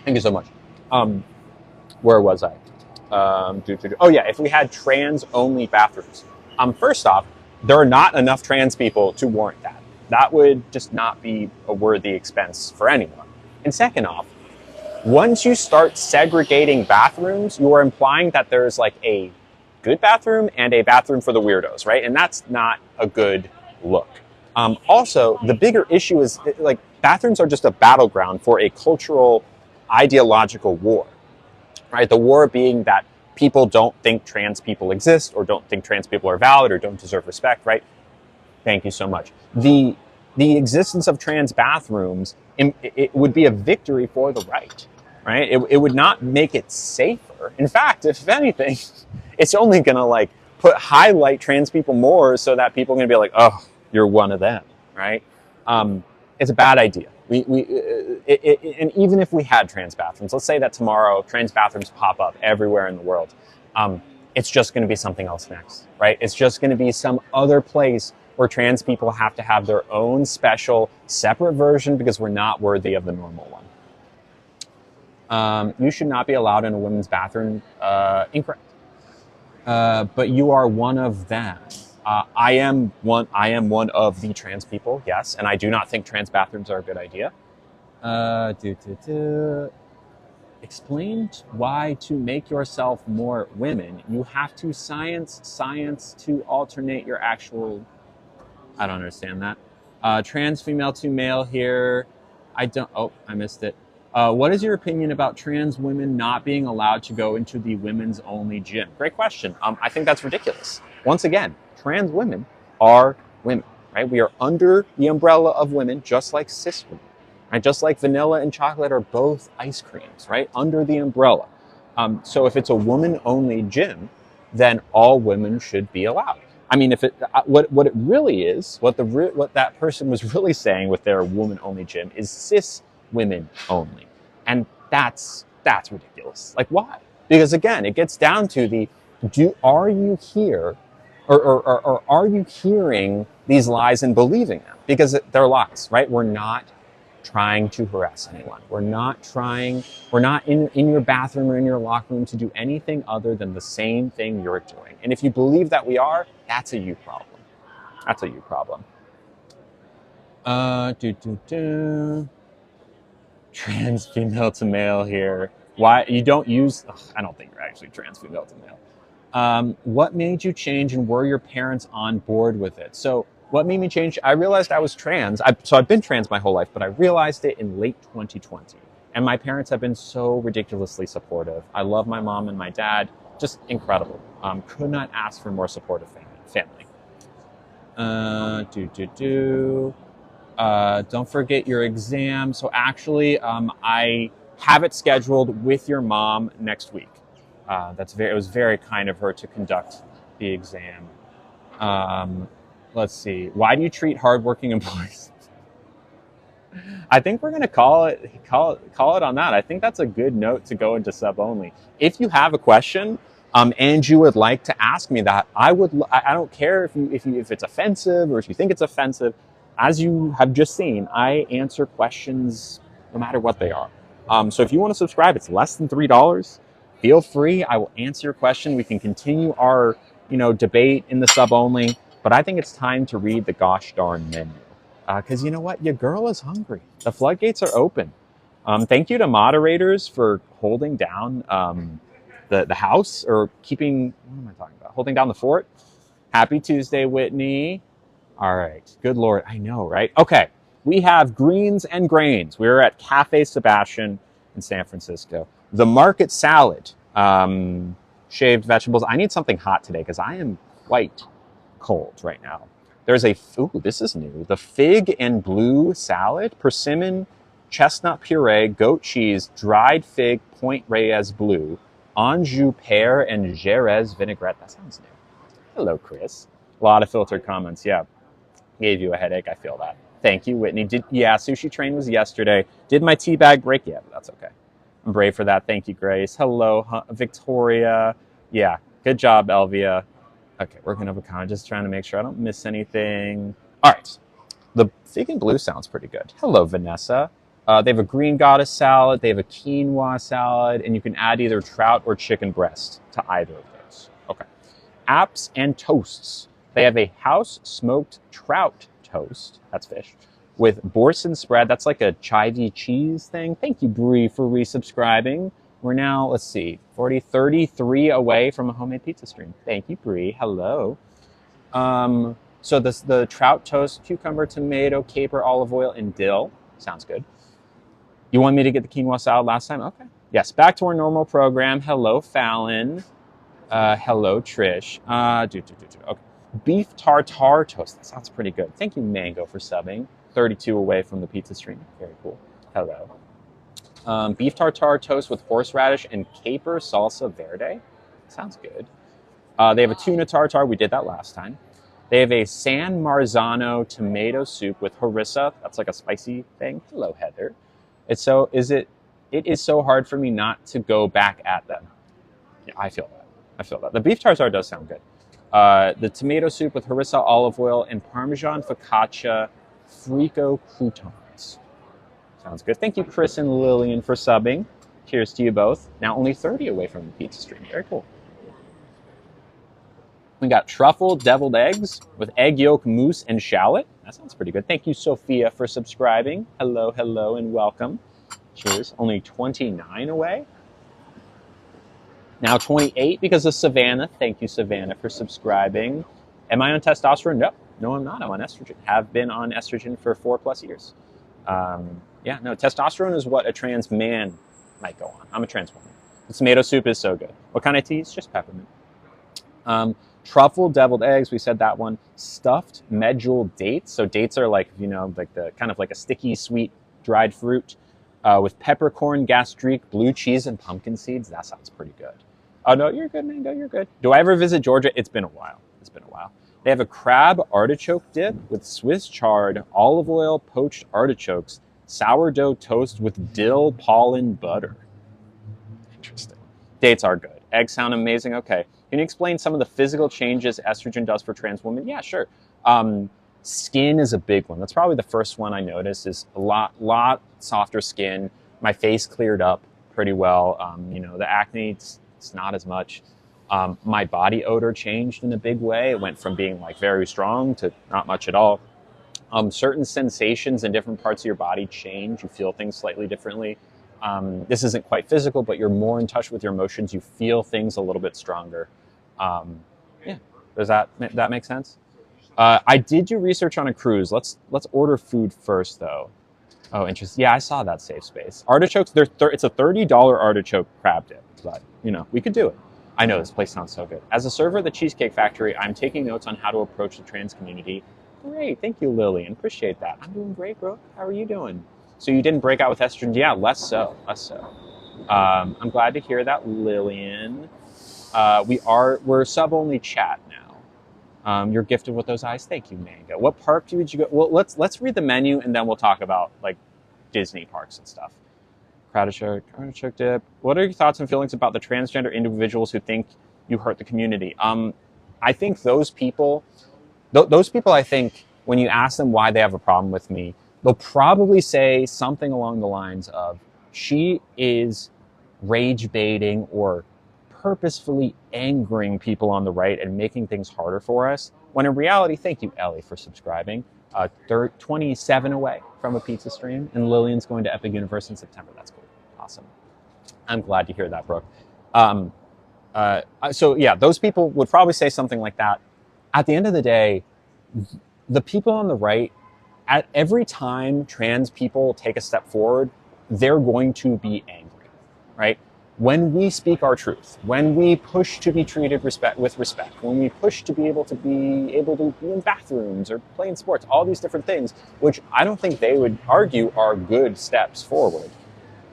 Thank you so much. Where was I? Oh yeah, if we had trans-only bathrooms. First off, there are not enough trans people to warrant that. That would just not be a worthy expense for anyone. And second off, once you start segregating bathrooms, you are implying that there's like a good bathroom and a bathroom for the weirdos, right? And that's not a good look. Also, the bigger issue is like bathrooms are just a battleground for a cultural, ideological war, right? The war being that people don't think trans people exist or don't think trans people are valid or don't deserve respect, right? Thank you so much. The existence of trans bathrooms, it would be a victory for the right? It would not make it safer. In fact, if anything, it's only going to highlight trans people more so that people are going to be like, oh, you're one of them, right? It's a bad idea. And even if we had trans bathrooms, let's say that tomorrow trans bathrooms pop up everywhere in the world, it's just going to be something else next, right? It's just going to be some other place where trans people have to have their own special, separate version because we're not worthy of the normal one. You should not be allowed in a women's bathroom. Incorrect. But you are one of them. I am one of the trans people, yes, and I do not think trans bathrooms are a good idea. Explained why to make yourself more women, you have to science to alternate your actual... I don't understand that. Trans female to male here. I missed it. What is your opinion about trans women not being allowed to go into the women's only gym? Great question. I think that's ridiculous. Once again, trans women are women, right? We are under the umbrella of women, just like cis women, right? Just like vanilla and chocolate are both ice creams, right? Under the umbrella. So if it's a woman-only gym, then all women should be allowed. I mean, if what it really is, what that person was really saying with their woman-only gym is cis women only, and that's ridiculous. Like, why? Because again, it gets down to are you here, or are you hearing these lies and believing them? Because they're lies, right? We're not trying to harass anyone. We're not in your bathroom or in your locker room to do anything other than the same thing you're doing. And if you believe that we are, that's a you problem. That's a you problem. Trans female to male here. Why you don't use... I don't think you're actually trans female to male. What made you change, and were your parents on board with it? So what made me change? I realized I was trans. So I've been trans my whole life, but I realized it in late 2020. And my parents have been so ridiculously supportive. I love my mom and my dad. Just incredible. Could not ask for more supportive family. Don't forget your exam. So actually, I have it scheduled with your mom next week. It was very kind of her to conduct the exam. Let's see. Why do you treat hardworking employees? I think we're going to call it on that. I think that's a good note to go into sub only. If you have a question, and you would like to ask me that, I don't care if it's offensive or if you think it's offensive. as you have just seen, I answer questions no matter what they are. So if you want to subscribe, it's less than $3. Feel free. I will answer your question. We can continue our, debate in the sub only. But I think it's time to read the gosh darn menu. Because you know what? Your girl is hungry. The floodgates are open. Thank you to moderators for holding down the house or keeping, what am I talking about? Holding down the fort. Happy Tuesday, Whitney. All right. Good Lord. I know, right? Okay. We have greens and grains. We're at Cafe Sebastian in San Francisco. The market salad, shaved vegetables. I need something hot today because I am quite cold right now. There's this is new. The fig and blue salad, persimmon, chestnut puree, goat cheese, dried fig, Point Reyes blue, Anjou pear, and Jerez vinaigrette. That sounds new. Hello, Chris. A lot of filtered comments. Yeah. Gave you a headache. I feel that. Thank you, Whitney. Sushi train was yesterday. Did my tea bag break? Yeah, but that's okay. I'm brave for that. Thank you, Grace. Hello, Victoria. Yeah, good job, Elvia. Okay, working up a comment, just trying to make sure I don't miss anything. All right, the fig and blue sounds pretty good. Hello, Vanessa. They have a green goddess salad. They have a quinoa salad, and you can add either trout or chicken breast to either of those. Okay. Apps and toasts. They have a house smoked trout toast. That's fish. With Borson spread. That's like a chive cheese thing. Thank you, Brie, for resubscribing. We're now, let's see, 33 away from a homemade pizza stream. Thank you, Brie. Hello. So the trout toast, cucumber, tomato, caper, olive oil, and dill. Sounds good. You want me to get the quinoa salad last time? Okay. Yes, back to our normal program. Hello, Fallon. Hello, Trish. Okay. Beef tartare toast. That sounds pretty good. Thank you, Mango, for subbing. 32 away from the pizza stream. Very cool. Hello. Beef tartare toast with horseradish and caper salsa verde. Sounds good. They have a tuna tartare. We did that last time. They have a San Marzano tomato soup with harissa. That's like a spicy thing. Hello, Heather. It is so hard for me not to go back at them. Yeah, I feel that. The beef tartare does sound good. The tomato soup with harissa, olive oil, and Parmesan focaccia frico croutons. Sounds good. Thank you, Chris and Lillian, for subbing. Cheers to you both. Now only 30 away from the pizza stream. Very cool. We got truffle deviled eggs with egg yolk, mousse, and shallot. That sounds pretty good. Thank you, Sophia, for subscribing. Hello, and welcome. Cheers. Only 29 away. Now 28 because of Savannah. Thank you, Savannah, for subscribing. Am I on testosterone? No, I'm not. I'm on estrogen. Have been on estrogen for 4+ years. Testosterone is what a trans man might go on. I'm a trans woman. The tomato soup is so good. What kind of tea? It's just peppermint. Truffle deviled eggs. We said that one. Stuffed medjool dates. So dates are like, like the kind of like a sticky, sweet, dried fruit with peppercorn, gastrique, blue cheese, and pumpkin seeds. That sounds pretty good. Oh, no, you're good, Mango. You're good. Do I ever visit Georgia? It's been a while. They have a crab artichoke dip with Swiss chard, olive oil, poached artichokes, sourdough toast with dill pollen butter. Interesting. Dates are good. Eggs sound amazing. Okay. Can you explain some of the physical changes estrogen does for trans women? Yeah, sure. Skin is a big one. That's probably the first one I noticed is a lot softer skin. My face cleared up pretty well. The acne, it's not as much. My body odor changed in a big way. It went from being like very strong to not much at all. Certain sensations in different parts of your body change. You feel things slightly differently. This isn't quite physical, but you're more in touch with your emotions. You feel things a little bit stronger. Does that make sense? I did do research on a cruise. Let's order food first, though. Oh, interesting. Yeah, I saw that safe space. Artichokes. It's a $30 artichoke crab dip, but we could do it. I know this place sounds so good. As a server at the Cheesecake Factory, I'm taking notes on how to approach the trans community. Great, thank you, Lillian. Appreciate that. I'm doing great, bro. How are you doing? So you didn't break out with estrogen? Yeah, less so. I'm glad to hear that, Lillian. We're sub-only chat now. You're gifted with those eyes. Thank you, Mango. What park would you go? Well, let's read the menu and then we'll talk about like Disney parks and stuff. Artichoke dip. What are your thoughts and feelings about the transgender individuals who think you hurt the community? I think those people I think when you ask them why they have a problem with me, they'll probably say something along the lines of, she is rage baiting or purposefully angering people on the right and making things harder for us. When in reality, thank you, Ellie, for subscribing. 27 away from a pizza stream, and Lillian's going to Epic Universe in September. That's cool. Awesome. I'm glad to hear that, Brooke. So yeah, those people would probably say something like that. At the end of the day, the people on the right, at every time trans people take a step forward, they're going to be angry, right? When we speak our truth, when we push to be treated with respect, when we push to be able to be in bathrooms or play in sports, all these different things, which I don't think they would argue are good steps forward,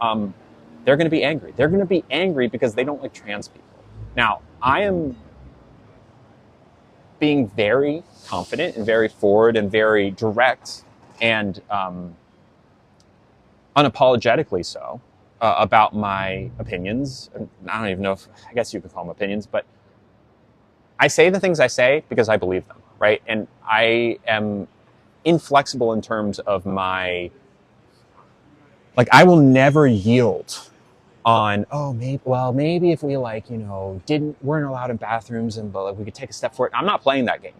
they're going to be angry. They're going to be angry because they don't like trans people. Now, I am being very confident and very forward and very direct and unapologetically so about my opinions. I don't even know if, I guess you could call them opinions, but I say the things I say because I believe them, right? And I am inflexible in terms of my, like, I will never yield on, oh, maybe if we weren't allowed in bathrooms and but like, we could take a step forward. I'm not playing that game,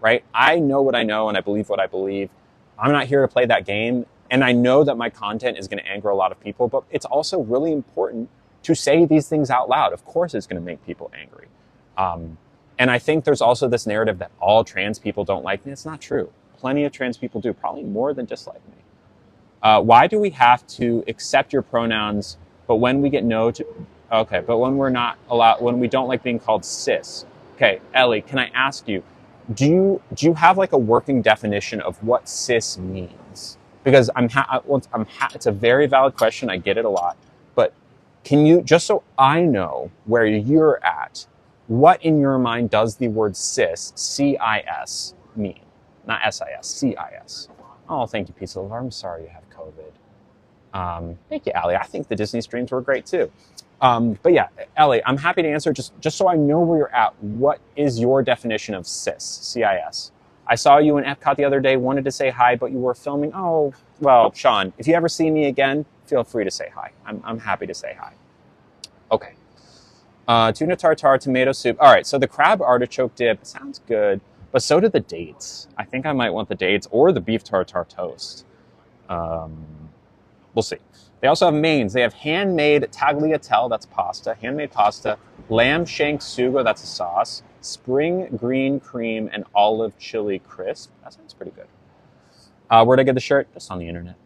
right? I know what I know and I believe what I believe. I'm not here to play that game. And I know that my content is going to anger a lot of people, but it's also really important to say these things out loud. Of course, it's going to make people angry. And I think there's also this narrative that all trans people don't like me. It's not true. Plenty of trans people do, probably more than dislike me. Why do we have to accept your pronouns, but when we get but when we're not allowed, when we don't like being called cis? Okay, Ellie, can I ask you, do you have like a working definition of what cis means? Because it's a very valid question. I get it a lot. But can you, just so I know where you're at, what in your mind does the word cis, C-I-S, mean? Not S-I-S, C-I-S. Oh, thank you, Pizza Lover. I'm sorry you have COVID. Thank you, Allie. I think the Disney streams were great too. But yeah, Ellie, I'm happy to answer just so I know where you're at. What is your definition of cis, C-I-S? I saw you in Epcot the other day, wanted to say hi, but you were filming. Oh, well, Sean, if you ever see me again, feel free to say hi. I'm happy to say hi. Okay. Tuna tartare, tomato soup. All right, so the crab artichoke dip sounds good, but so do the dates. I think I might want the dates or the beef tartare toast. We'll see. They also have mains. They have handmade tagliatelle, that's pasta, handmade pasta, lamb shank sugo, that's a sauce, spring green cream, and olive chili crisp. That sounds pretty good. Where'd I get the shirt? Just on the internet.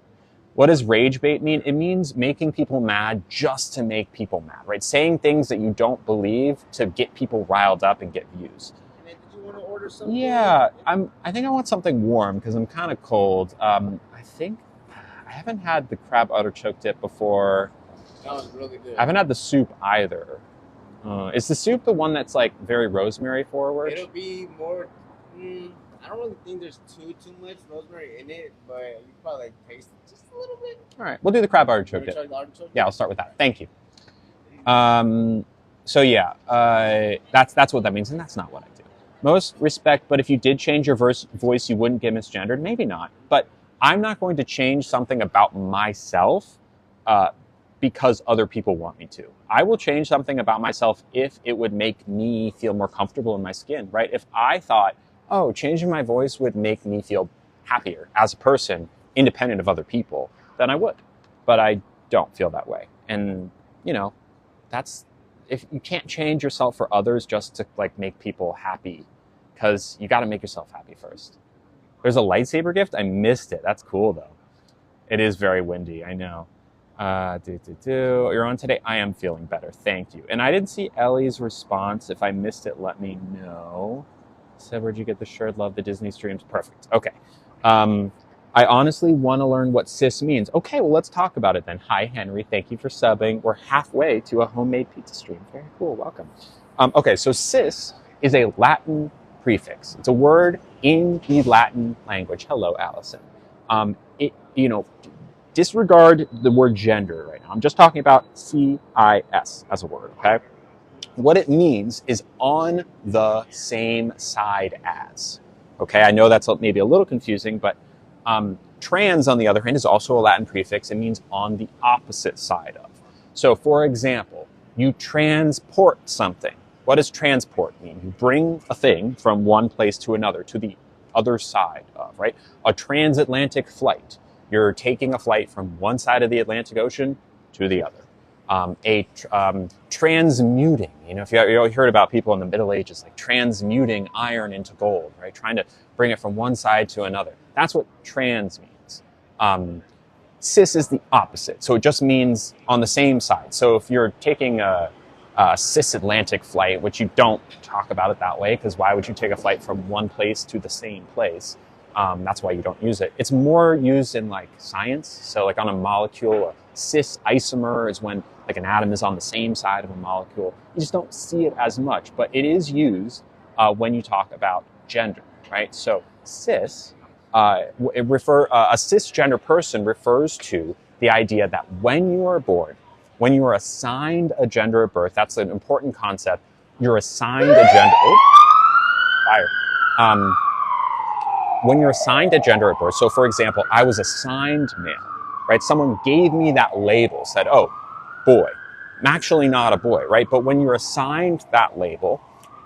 What does rage bait mean? It means making people mad just to make people mad, right? Saying things that you don't believe to get people riled up and get views. And then did you want to order something? Yeah, I think I want something warm because I'm kind of cold. I haven't had the crab artichoke dip before. That was really good. I haven't had the soup either. Is the soup the one that's like very rosemary forward? It'll be more. I don't really think there's too much rosemary in it, but you probably like taste it just a little bit. All right, we'll do the crab artichoke dip. Yeah, I'll start with that. Thank you. So yeah, that's what that means, and that's not what I do. Most respect, but if you did change your voice, you wouldn't get misgendered. Maybe not, but I'm not going to change something about myself because other people want me to. I will change something about myself if it would make me feel more comfortable in my skin, right? If I thought, oh, changing my voice would make me feel happier as a person, independent of other people, then I would. But I don't feel that way. And, if you can't change yourself for others just to like make people happy, because you got to make yourself happy first. There's a lightsaber gift. I missed it. That's cool though. It is very windy. I know. You're on today. I am feeling better. Thank you. And I didn't see Ellie's response. If I missed it, let me know. Said, where'd you get the shirt? Love the Disney streams. Perfect. Okay. I honestly want to learn what cis means. Okay, well, let's talk about it then. Hi, Henry. Thank you for subbing. We're halfway to a homemade pizza stream. Very cool. Welcome. Okay, so cis is a Latin prefix. It's a word in the Latin language. Hello, Allison. Disregard the word gender right now. I'm just talking about CIS as a word, okay? What it means is on the same side as. Okay, I know that's maybe a little confusing, but trans, on the other hand, is also a Latin prefix. It means on the opposite side of. So, for example, you transport something. What does transport mean? You bring a thing from one place to another, to the other side of, right? A transatlantic flight. You're taking a flight from one side of the Atlantic Ocean to the other. Transmuting. You know, if you heard about people in the Middle Ages, like transmuting iron into gold, right? Trying to bring it from one side to another. That's what trans means. Cis is the opposite. So it just means on the same side. So if you're taking a cisatlantic flight, which you don't talk about it that way, because why would you take a flight from one place to the same place? That's why you don't use it. It's more used in like science. So like on a molecule, a cis isomer is when like an atom is on the same side of a molecule. You just don't see it as much, but it is used when you talk about gender, right? So cis, a cisgender person refers to the idea that when you are born, when you are assigned a gender at birth, that's an important concept. You're assigned a gender. Fire. When you're assigned a gender at birth, so for example, I was assigned male, right? Someone gave me that label, said, oh, boy. I'm actually not a boy, right? But when you're assigned that label,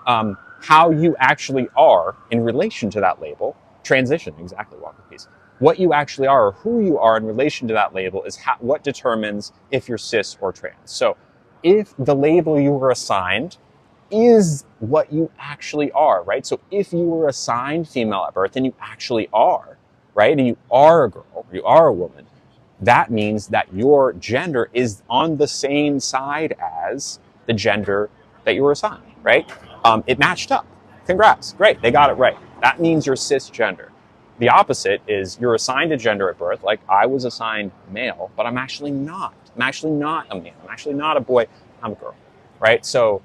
how you actually are in relation to that label, transition, exactly, Walker Peace. What you actually are or who you are in relation to that label is what determines if you're cis or trans. So if the label you were assigned is what you actually are, right? So if you were assigned female at birth and you actually are, right? And you are a girl, you are a woman, that means that your gender is on the same side as the gender that you were assigned, right? It matched up. Congrats. Great. They got it right. That means you're cisgender. The opposite is you're assigned a gender at birth, like I was assigned male, but I'm actually not. I'm actually not a man. I'm actually not a boy. I'm a girl, right? So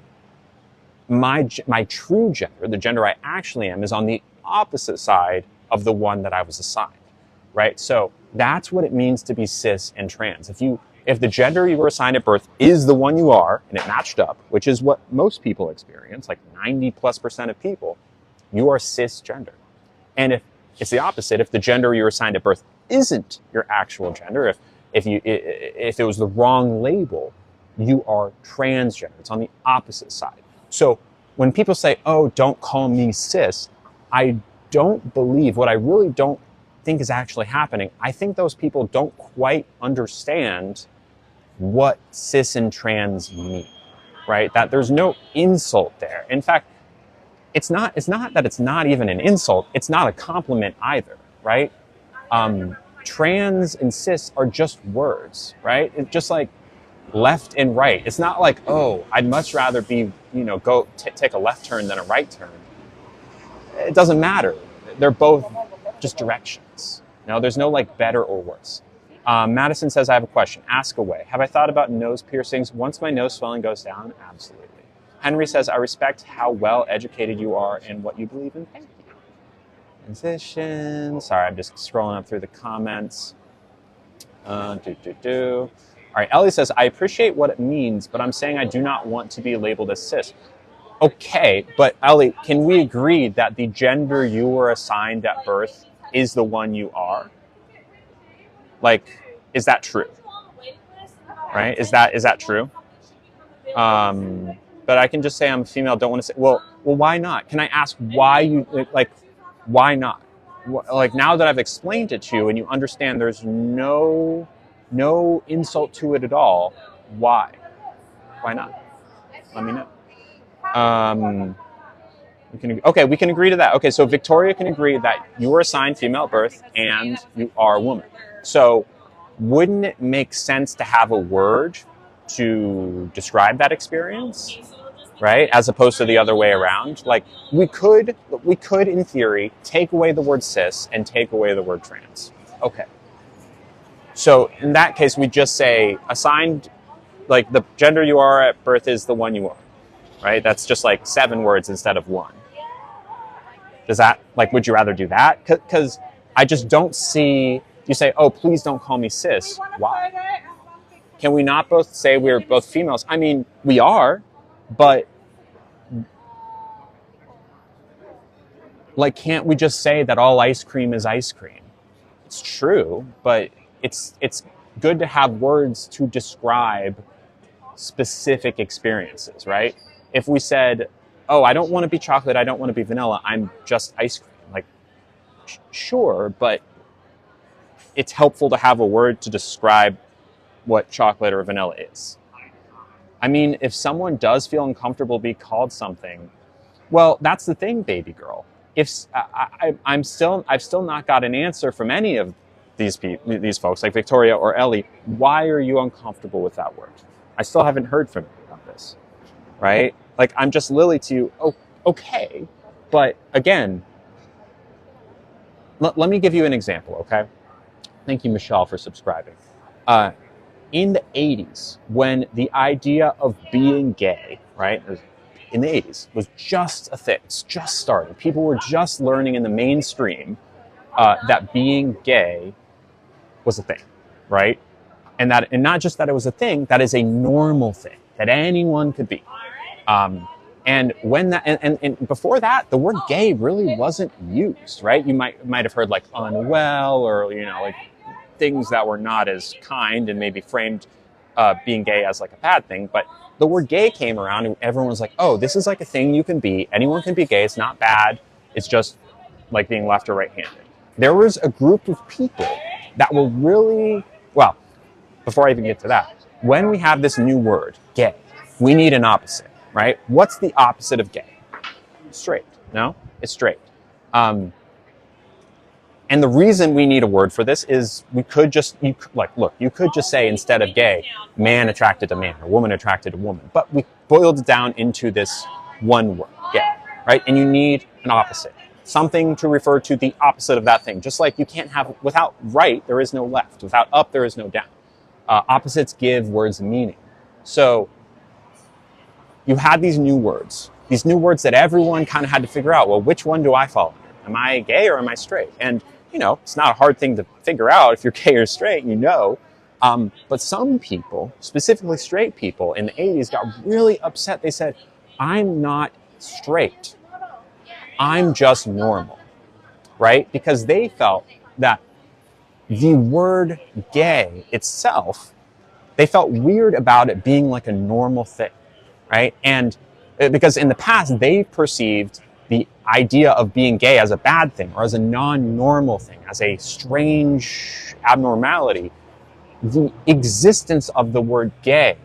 my true gender, the gender I actually am, is on the opposite side of the one that I was assigned, right? So that's what it means to be cis and trans. If the gender you were assigned at birth is the one you are, and it matched up, which is what most people experience, like 90+% of people, you are cisgender. And if it's the opposite, if the gender you were assigned at birth isn't your actual gender, if it was the wrong label, you are transgender. It's on the opposite side. So when people say, oh, don't call me cis, I don't believe, what I really don't think is actually happening, I think those people don't quite understand what cis and trans mean, right? That there's no insult there. In fact, it's not that it's not even an insult, it's not a compliment either, right? Trans and cis are just words, right? It's just like left and right. It's not like, oh, I'd much rather be, go take a left turn than a right turn. It doesn't matter. They're both just directions. There's no like better or worse. Madison says, I have a question. Ask away. Have I thought about nose piercings? Once my nose swelling goes down, absolutely. Henry says, I respect how well educated you are and what you believe in. Thank you. Transition. Sorry, I'm just scrolling up through the comments. All right, Ellie says, I appreciate what it means, but I'm saying I do not want to be labeled as cis. Okay, but Ellie, can we agree that the gender you were assigned at birth is the one you are? Like, is that true? Right? Is that true? But I can just say I'm female. Don't want to say. Well, why not? Can I ask why you why not? Like now that I've explained it to you and you understand, there's no insult to it at all. Why? Why not? Let me know. We can agree to that. Okay, so Victoria can agree that you were assigned female at birth and you are a woman. So wouldn't it make sense to have a word to describe that experience, right? As opposed to the other way around. Like we could in theory take away the word cis and take away the word trans. Okay. So in that case, we just say assigned, like the gender you are at birth is the one you are, right? That's just like 7 words instead of 1. Does that, like, would you rather do that? Because I just don't see, you say, oh, please don't call me cis. Why? Can we not both say we're both females? I mean, we are, but Like, can't we just say that all ice cream is ice cream? It's true, but it's good to have words to describe specific experiences, right? If we said, oh, I don't want to be chocolate, I don't want to be vanilla, I'm just ice cream. Like, sure, but it's helpful to have a word to describe what chocolate or vanilla is. I mean, if someone does feel uncomfortable being called something, well, that's the thing, baby girl. If I've still not got an answer from any of these folks, like Victoria or Ellie. Why are you uncomfortable with that word? I still haven't heard from you about this, right? Like, I'm just Lily to you. Oh, okay, but again, let me give you an example, okay? Thank you, Michelle, for subscribing. In the 80s, when the idea of being gay, right, in the 80s, was just a thing, it's just starting. People were just learning in the mainstream that being gay was a thing, right? And not just that it was a thing, that is a normal thing that anyone could be. And when that and before that, the word gay really wasn't used, right? You might have heard like unwell, or like things that were not as kind and maybe framed being gay as like a bad thing. But the word gay came around and everyone was like, oh, this is like a thing you can be. Anyone can be gay. It's not bad. It's just like being left or right-handed. There was a group of people that were really, well, before I even get to that, when we have this new word, gay, we need an opposite, right? What's the opposite of gay? Straight. No? It's straight. And the reason we need a word for this is you could just say, instead of gay, man attracted to man or woman attracted to woman. But we boiled it down into this one word, gay, right? And you need an opposite, something to refer to the opposite of that thing. Just like you can't have, without right, there is no left. Without up, there is no down. Opposites give words meaning. So you had these new words that everyone kind of had to figure out, well, which one do I fall under? Am I gay or am I straight? And it's not a hard thing to figure out if you're gay or straight, but some people, specifically straight people in the 80s, got really upset. They said, I'm not straight. I'm just normal, right? Because they felt that the word gay itself, they felt weird about it being like a normal thing, right? And because in the past, they perceived the idea of being gay as a bad thing or as a non-normal thing, as a strange abnormality. The existence of the word gay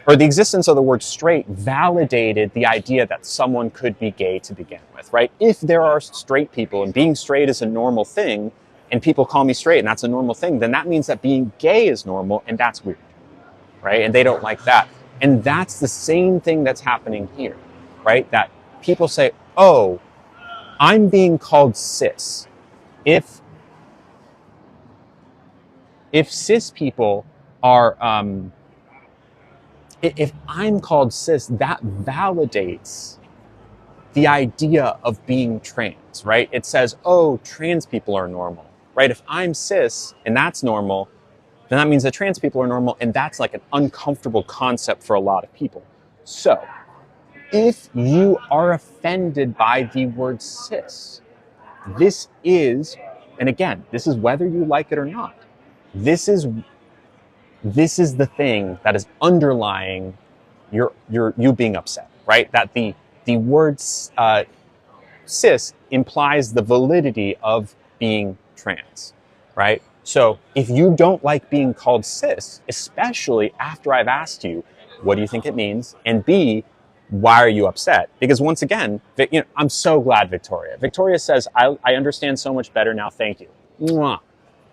or the existence of the word straight validated the idea that someone could be gay to begin with, right? If there are straight people and being straight is a normal thing and people call me straight and that's a normal thing, then that means that being gay is normal and that's weird, right? And they don't like that. And that's the same thing that's happening here, right? That people say, oh, I'm being called cis. If cis people are, if I'm called cis, that validates the idea of being trans, right? It says, oh, trans people are normal, right? If I'm cis and that's normal, then that means that trans people are normal, and that's like an uncomfortable concept for a lot of people. So, if you are offended by the word cis, this is, and again, this is whether you like it or not, this is the thing that is underlying you being upset, right? That the word cis implies the validity of being trans, right? So if you don't like being called cis, especially after I've asked you, what do you think it means? And B, why are you upset? Because once again, I'm so glad Victoria says, I understand so much better now. Thank you. Mwah.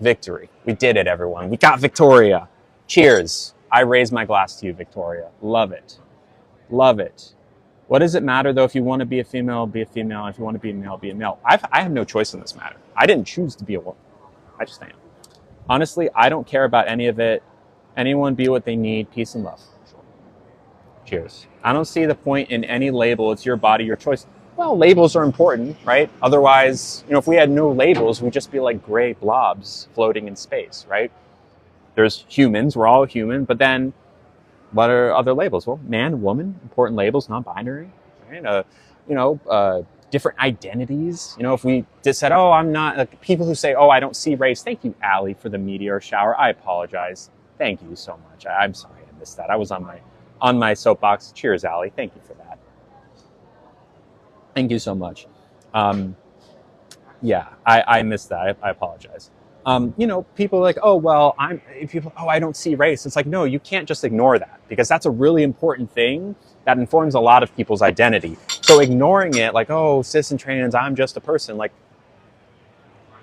Victory. We did it, everyone. We got Victoria. Cheers. I raise my glass to you, Victoria. Love it. Love it. What does it matter, though? If you want to be a female, be a female. If you want to be a male, be a male. I have no choice in this matter. I didn't choose to be a woman. I just am. Honestly, I don't care about any of it. Anyone be what they need. Peace and love. Cheers. I don't see the point in any label. It's your body, your choice. Well, labels are important, right? Otherwise, if we had no labels, we'd just be like gray blobs floating in space, right? There's humans. We're all human. But then what are other labels? Well, man, woman, important labels, non-binary, right? different identities. You know, if we just said, oh, I'm not, like, people who say, oh, I don't see race. Thank you, Allie, for the meteor shower. I apologize. Thank you so much. I'm sorry I missed that. I was on my soapbox. Cheers, Allie. Thank you for that. Thank you so much. Yeah, I missed that. I apologize. You know, people are like, oh, well, I don't see race. It's like, no, you can't just ignore that, because that's a really important thing that informs a lot of people's identity. So ignoring it, like, oh, cis and trans, I'm just a person, like,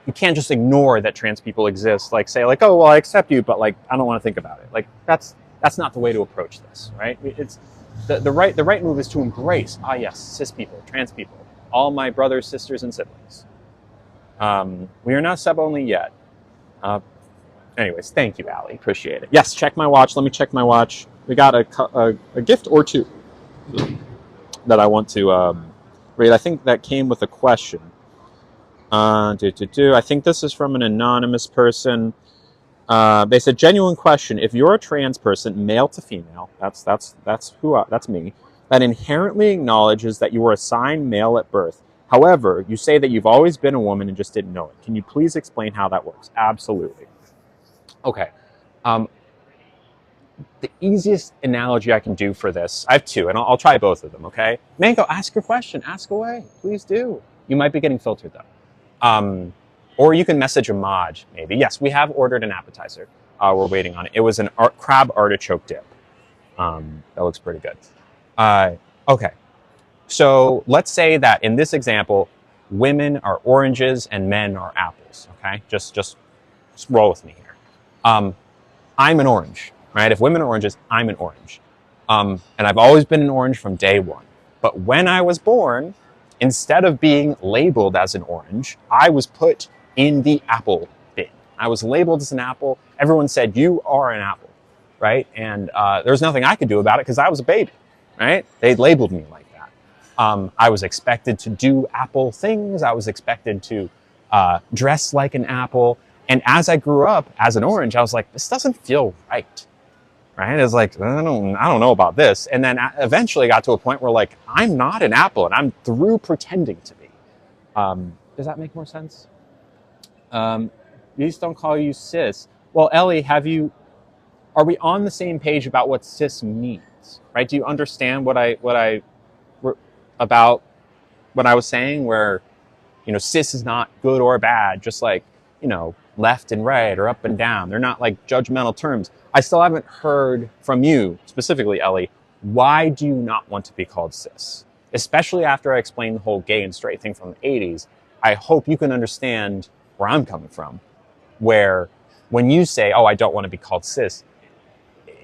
you can't just ignore that trans people exist. Like, say, like, oh, well, I accept you, but like, I don't want to think about it. Like, that's not the way to approach this, right? It's the right move is to embrace, yes, cis people, trans people, all my brothers, sisters, and siblings. We are not sub only yet. Anyways, thank you, Allie. Appreciate it. Yes, check my watch. Let me check my watch. We got a gift or two that I want to read. I think that came with a question. I think this is from an anonymous person. They said, genuine question. If you're a trans person, male to female, that's me, that inherently acknowledges that you were assigned male at birth. However, you say that you've always been a woman and just didn't know it. Can you please explain how that works? Absolutely. Okay. The easiest analogy I can do for this, I have two, and I'll try both of them, okay? Mango, ask your question. Ask away. Please do. You might be getting filtered, though. Or you can message a mod, maybe. Yes, we have ordered an appetizer. We're waiting on it. It was an crab artichoke dip. That looks pretty good. Okay. So let's say that in this example, women are oranges and men are apples, okay? Just roll with me here. I'm an orange, right? If women are oranges, I'm an orange. And I've always been an orange from day one. But when I was born, instead of being labeled as an orange, I was put in the apple bin. I was labeled as an apple. Everyone said, you are an apple, right? And there was nothing I could do about it because I was a baby, right? They labeled me like that. I was expected to do apple things. I was expected to dress like an apple. And as I grew up as an orange, I was like, this doesn't feel right. Right? It's like, I don't know about this. And then eventually got to a point where, like, I'm not an apple and I'm through pretending to be. Does that make more sense? These don't call you cis. Well, Ellie, are we on the same page about what cis means? Right? Do you understand about what I was saying, where, you know, cis is not good or bad, just like, you know, left and right or up and down. They're not like judgmental terms. I still haven't heard from you, specifically, Ellie, why do you not want to be called cis? Especially after I explained the whole gay and straight thing from the 80s, I hope you can understand where I'm coming from, where when you say, oh, I don't want to be called cis,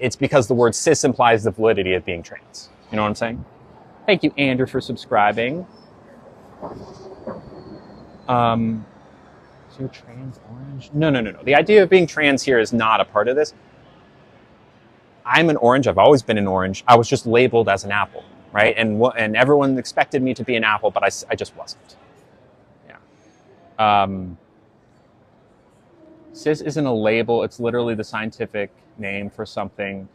it's because the word cis implies the validity of being trans. You know what I'm saying? Thank you, Andrew, for subscribing. So trans orange? No. The idea of being trans here is not a part of this. I'm an orange. I've always been an orange. I was just labeled as an apple, right? And everyone expected me to be an apple, but I just wasn't. Yeah. Cis isn't a label. It's literally the scientific name for something.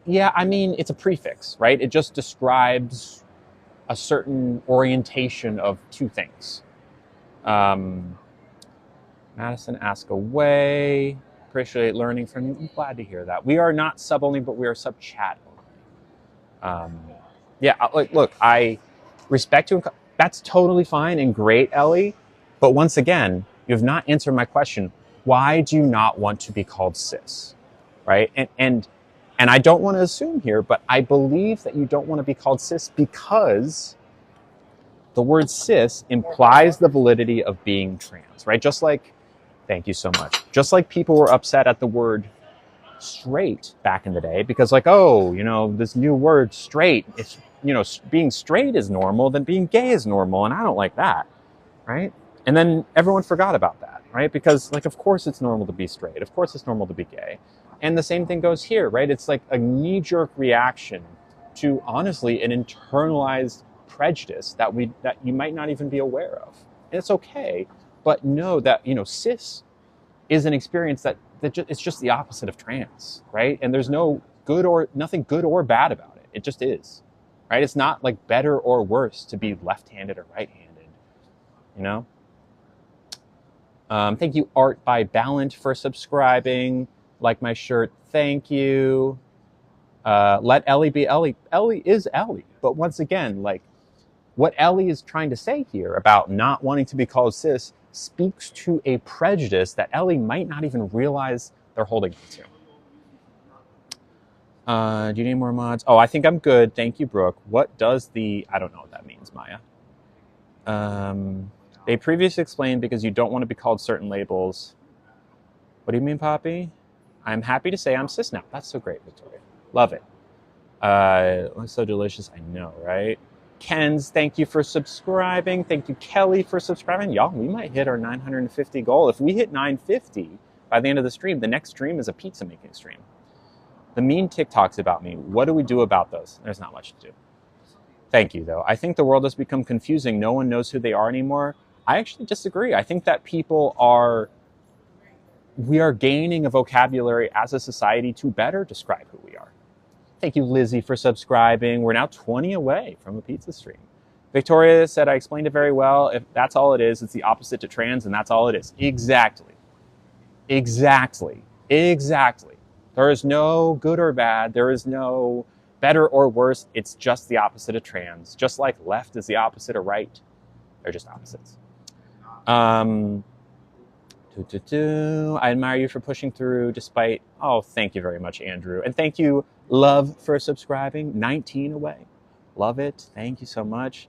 Yeah. I mean, it's a prefix, right? It just describes a certain orientation of two things. Madison, ask away. Appreciate learning from you. I'm glad to hear that. We are not sub only, but we are sub chat only. Look, I respect you. That's totally fine and great, Ellie. But once again, you have not answered my question. Why do you not want to be called cis, right? And I don't want to assume here, but I believe that you don't want to be called cis because the word cis implies the validity of being trans, right? Just like, thank you so much. Just like people were upset at the word straight back in the day because, like, oh, you know, this new word straight, it's, you know, being straight is normal, then being gay is normal, and I don't like that, right? And then everyone forgot about that, right? Because, like, of course it's normal to be straight. Of course it's normal to be gay. And the same thing goes here, right? It's like a knee-jerk reaction to, honestly, an internalized prejudice that you might not even be aware of. And it's okay, but know that, you know, cis is an experience that it's just the opposite of trans, right? And there's nothing good or bad about it. It just is, right? It's not like better or worse to be left-handed or right-handed. you know? Thank you, Art by Ballant, for subscribing. Like my shirt, thank you. Let Ellie be Ellie. Ellie is Ellie. But once again, like, what Ellie is trying to say here about not wanting to be called cis speaks to a prejudice that Ellie might not even realize they're holding on to. Do you need more mods? Oh, I think I'm good. Thank you, Brooke. What does the... I don't know what that means, Maya. They previously explained because you don't want to be called certain labels. What do you mean, Poppy? I'm happy to say I'm cis now. That's so great, Victoria. Love it. Looks so delicious. I know, right? Ken's, thank you for subscribing. Thank you, Kelly, for subscribing. Y'all, we might hit our 950 goal. If we hit 950 by the end of the stream, the next stream is a pizza making stream. The mean TikToks about me. What do we do about those? There's not much to do. Thank you, though. I think the world has become confusing. No one knows who they are anymore. I actually disagree. I think that we are gaining a vocabulary as a society to better describe who we are. Thank you, Lizzie, for subscribing. We're now 20 away from a pizza stream. Victoria said, I explained it very well. If that's all it is, it's the opposite to trans, and that's all it is. Exactly. Exactly. Exactly. There is no good or bad. There is no better or worse. It's just the opposite of trans. Just like left is the opposite of right. They're just opposites. I admire you for pushing through despite... Oh, thank you very much, Andrew. And thank you, Love, for subscribing. 19 away. Love it. Thank you so much.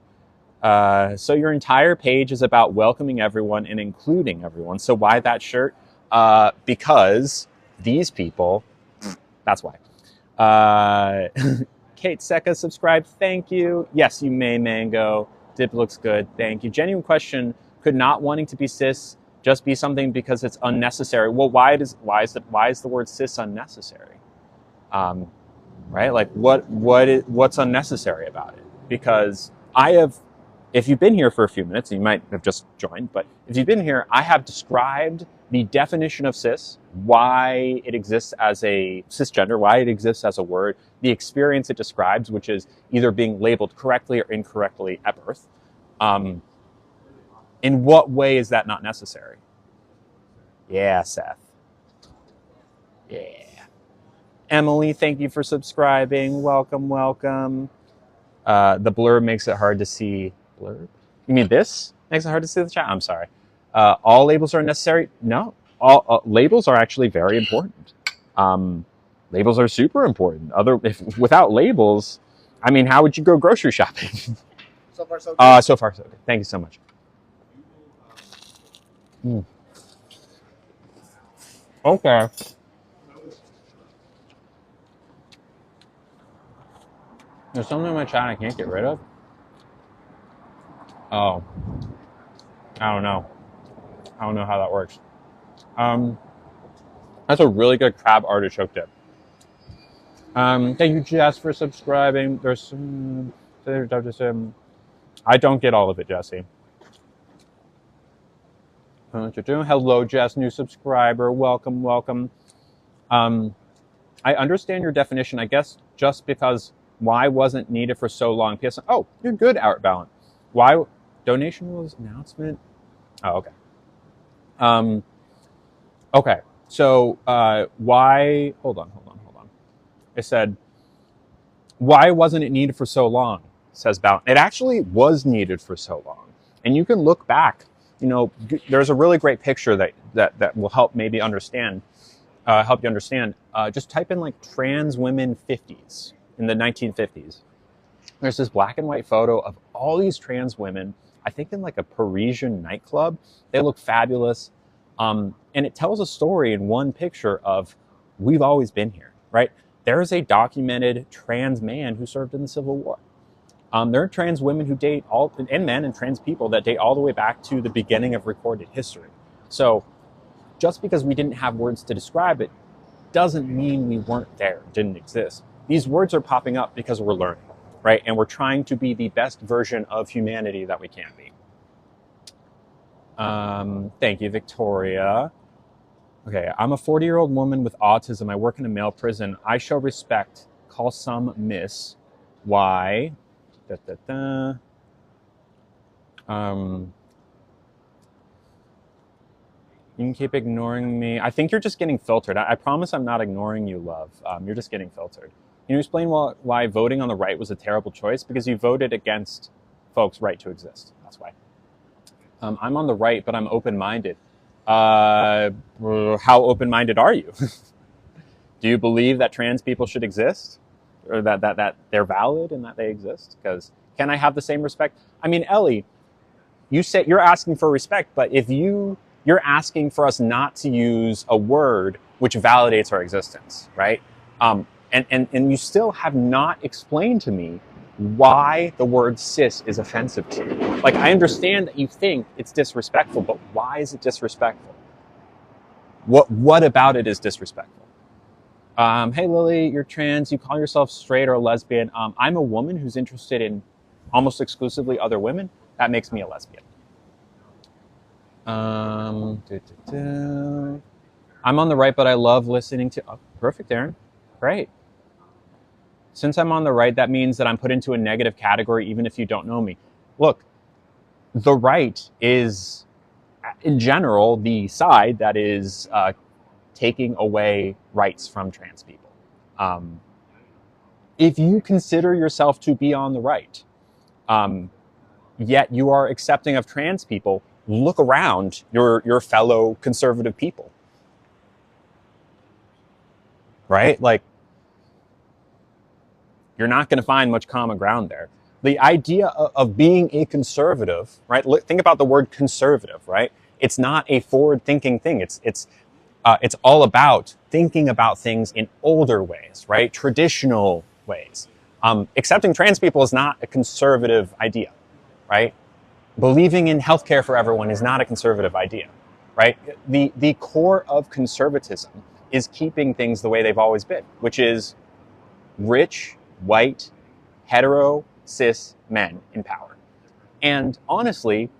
So your entire page is about welcoming everyone and including everyone. So why that shirt? Because these people... That's why. Kate Seca subscribed. Thank you. Yes, you may, Mango. Dip looks good. Thank you. Genuine question. Could not wanting to be cis just be something because it's unnecessary? Well, why is the word cis unnecessary? Right? Like what's unnecessary about it? Because if you've been here for a few minutes, you might have just joined, but if you've been here, I have described the definition of cis, why it exists as a cisgender, why it exists as a word, the experience it describes, which is either being labeled correctly or incorrectly at birth. In what way is that not necessary? Yeah, Seth. Yeah. Emily, thank you for subscribing. Welcome, welcome. The blur makes it hard to see. Blur? You mean this makes it hard to see the chat? I'm sorry. All labels are necessary? No. All labels are actually very important. Labels are super important. Without labels, I mean, how would you go grocery shopping? So far, so good. So far, so good. Thank you so much. Okay. There's something in my chat I can't get rid of. Oh. I don't know. I don't know how that works. That's a really good crab artichoke dip. Thank you, Jess, for subscribing. I don't get all of it, Jesse. Hello, Jess, new subscriber. Welcome, welcome. I understand your definition, I guess, just because why wasn't needed for so long. PS. Oh, you're good, Outbalance. Why? Donation was announcement. Oh, okay. Okay. So why? Hold on. It said, why wasn't it needed for so long? Says Balance. It actually was needed for so long, and you can look back. You know, there's a really great picture that will help maybe understand. Help you understand. Just type in like trans women 50s in the 1950s. There's this black and white photo of all these trans women, I think in like a Parisian nightclub. They look fabulous. And it tells a story in one picture of we've always been here, right? There is a documented trans man who served in the Civil War. There are trans women who date and men and trans people that date all the way back to the beginning of recorded history. So just because we didn't have words to describe it doesn't mean we weren't there, didn't exist. These words are popping up because we're learning, right? And we're trying to be the best version of humanity that we can be. Thank you, Victoria. Okay, I'm a 40-year-old woman with autism. I work in a male prison. I show respect. Call some miss. Why? You can keep ignoring me. I think you're just getting filtered. I promise I'm not ignoring you, love. You're just getting filtered. Can you explain why voting on the right was a terrible choice? Because you voted against folks' right to exist. That's why. I'm on the right, but I'm open-minded. How open-minded are you? Do you believe that trans people should exist? Or that they're valid and that they exist? Because can I have the same respect? I mean, Ellie, you say you're asking for respect, but if you're asking for us not to use a word which validates our existence, right? And you still have not explained to me why the word cis is offensive to you. Like, I understand that you think it's disrespectful, but why is it disrespectful? What about it is disrespectful? Hey, Lily, you're trans. You call yourself straight or lesbian. I'm a woman who's interested in almost exclusively other women. That makes me a lesbian. I'm on the right, but I love listening to... Oh, perfect, Aaron. Great. Since I'm on the right, that means that I'm put into a negative category even if you don't know me. Look, the right is, in general, the side that is taking away rights from trans people. If you consider yourself to be on the right, yet you are accepting of trans people, look around your fellow conservative people. Right? Like, you're not going to find much common ground there. The idea of being a conservative, right? Think about the word conservative, right? It's not a forward-thinking thing. It's all about thinking about things in older ways, right? Traditional ways. Accepting trans people is not a conservative idea, right? Believing in healthcare for everyone is not a conservative idea, right? The core of conservatism is keeping things the way they've always been, which is rich, white, hetero, cis men in power. And honestly,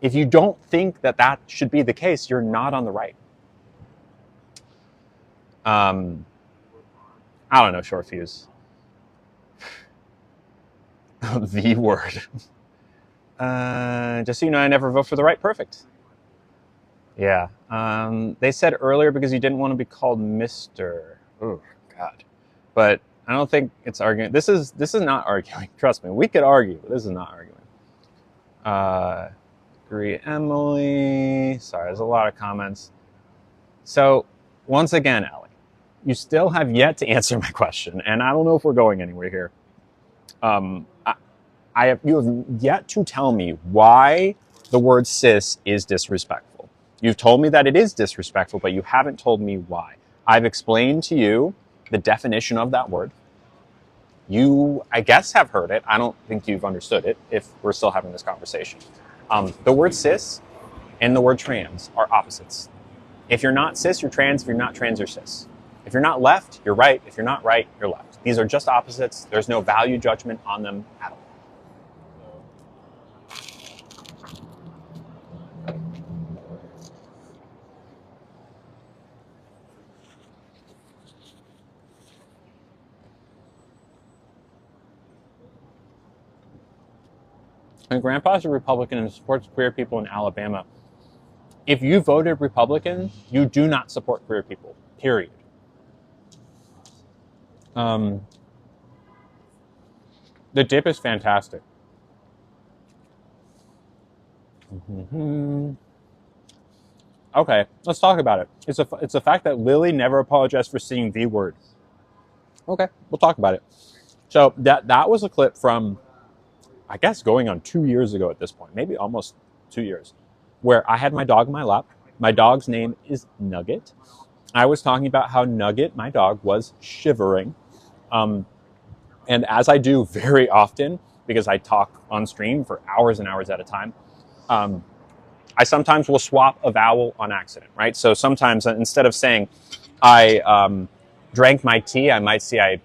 if you don't think that that should be the case, you're not on the right. I don't know, short fuse. The word. Just so you know, I never vote for the right. Perfect. Yeah. They said earlier because you didn't want to be called Mr. Oh, God. But I don't think it's arguing. This is not arguing. Trust me. We could argue, but this is not arguing. Agree, Emily. Sorry, there's a lot of comments. So, once again, Ellie, you still have yet to answer my question, and I don't know if we're going anywhere here. You have yet to tell me why the word cis is disrespectful. You've told me that it is disrespectful, but you haven't told me why. I've explained to you the definition of that word. You, I guess, have heard it. I don't think you've understood it if we're still having this conversation. The word cis and the word trans are opposites. If you're not cis, you're trans. If you're not trans, you're cis. If you're not left, you're right. If you're not right, you're left. These are just opposites. There's no value judgment on them at all. My grandpa's a Republican and supports queer people in Alabama. If you voted Republican, you do not support queer people, period. The dip is fantastic. Okay, let's talk about it. It's a fact that Lily never apologized for seeing the word. Okay, we'll talk about it. So that was a clip from, I guess, going on 2 years ago at this point, maybe almost 2 years, where I had my dog in my lap. My dog's name is Nugget. I was talking about how Nugget, my dog, was shivering. And as I do very often, because I talk on stream for hours and hours at a time, I sometimes will swap a vowel on accident, right? So sometimes instead of saying I drank my tea, I might say I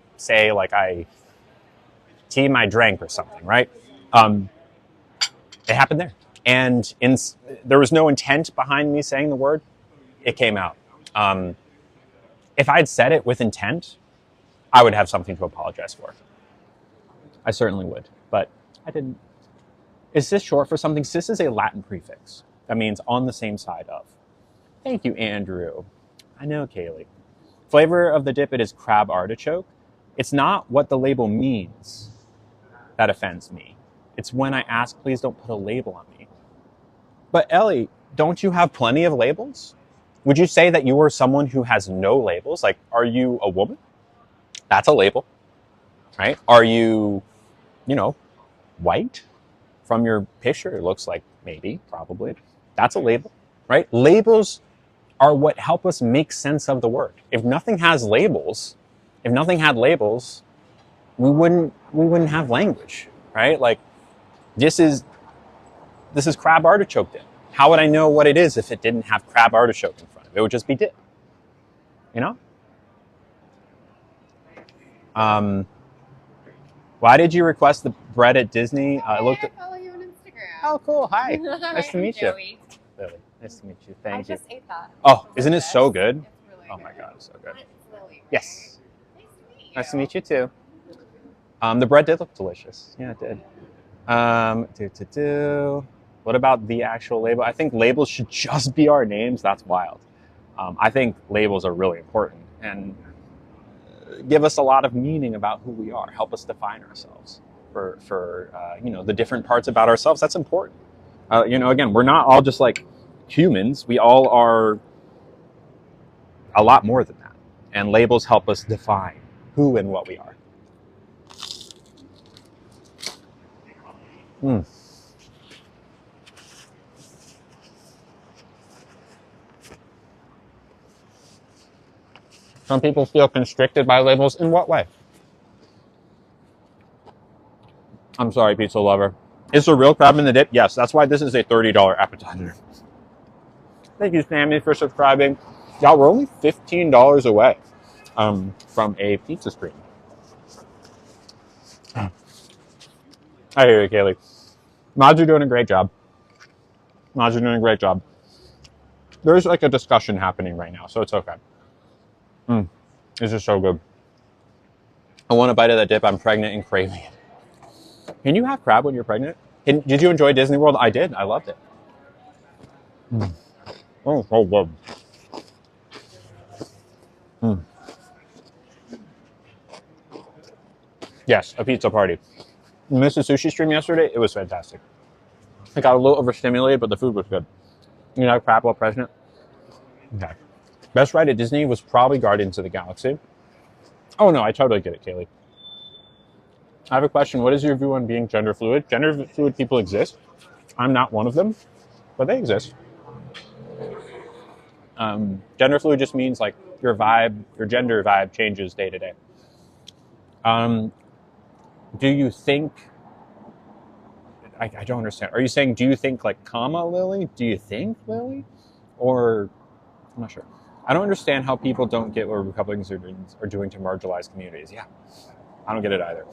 tea my drank or something, right? It happened there. And there was no intent behind me saying the word. It came out. If I had said it with intent, I would have something to apologize for. I certainly would, but I didn't. Is cis short for something? Cis is a Latin prefix. That means on the same side of. Thank you, Andrew. I know, Kaylee. Flavor of the dip, it is crab artichoke. It's not what the label means that offends me. It's when I ask, please don't put a label on me. But Ellie, don't you have plenty of labels? Would you say that you are someone who has no labels? Like, are you a woman? That's a label, right? Are you, white? From your picture, it looks like maybe, probably. That's a label, right? Labels are what help us make sense of the word. If nothing has labels, if nothing had labels, we wouldn't have language, right? Like this is crab artichoke dip. How would I know what it is if it didn't have crab artichoke in front of it? It would just be dip, you know? Why did you request the bread at Disney? I follow you on Instagram. Oh, cool. Hi. Nice to meet you. Joey. Lily, nice to meet you. Thank you. I just ate that. Oh, isn't it so good? It's really Oh good. my God, it's so good. It's Lily. Yes. Nice to meet you. Nice to meet you too. The bread did look delicious. Yeah, it did. What about the actual label? I think labels should just be our names. That's wild. I think labels are really important and give us a lot of meaning about who we are. Help us define ourselves for the different parts about ourselves. That's important. Again, we're not all just like humans. We all are a lot more than that. And labels help us define who and what we are. Some people feel constricted by labels. In what way? I'm sorry, pizza lover. Is there real crab in the dip? Yes, that's why this is a $30 appetizer. Thank you, Sammy, for subscribing. Y'all, we're only $15 away from a pizza stream. I hear you, Kaylee. Mods are doing a great job. There's like a discussion happening right now, so it's okay. This is so good. I want a bite of that dip. I'm pregnant and craving it. Can you have crab when you're pregnant? Did you enjoy Disney World? I did. I loved it. Oh, so good. Yes, a pizza party. Missed the sushi stream yesterday. It was fantastic. I got a little overstimulated, but the food was good. You know, crab while pregnant. Okay. Best ride at Disney was probably Guardians of the Galaxy. Oh no, I totally get it, Kaylee. I have a question. What is your view on being gender fluid? Gender fluid people exist. I'm not one of them, but they exist. Gender fluid just means like your gender vibe changes day to day. Do you think, I don't understand. Are you saying, do you think like comma Lily? Do you think Lily? Or, I'm not sure. I don't understand how people don't get what Republicans are doing to marginalized communities. Yeah, I don't get it either.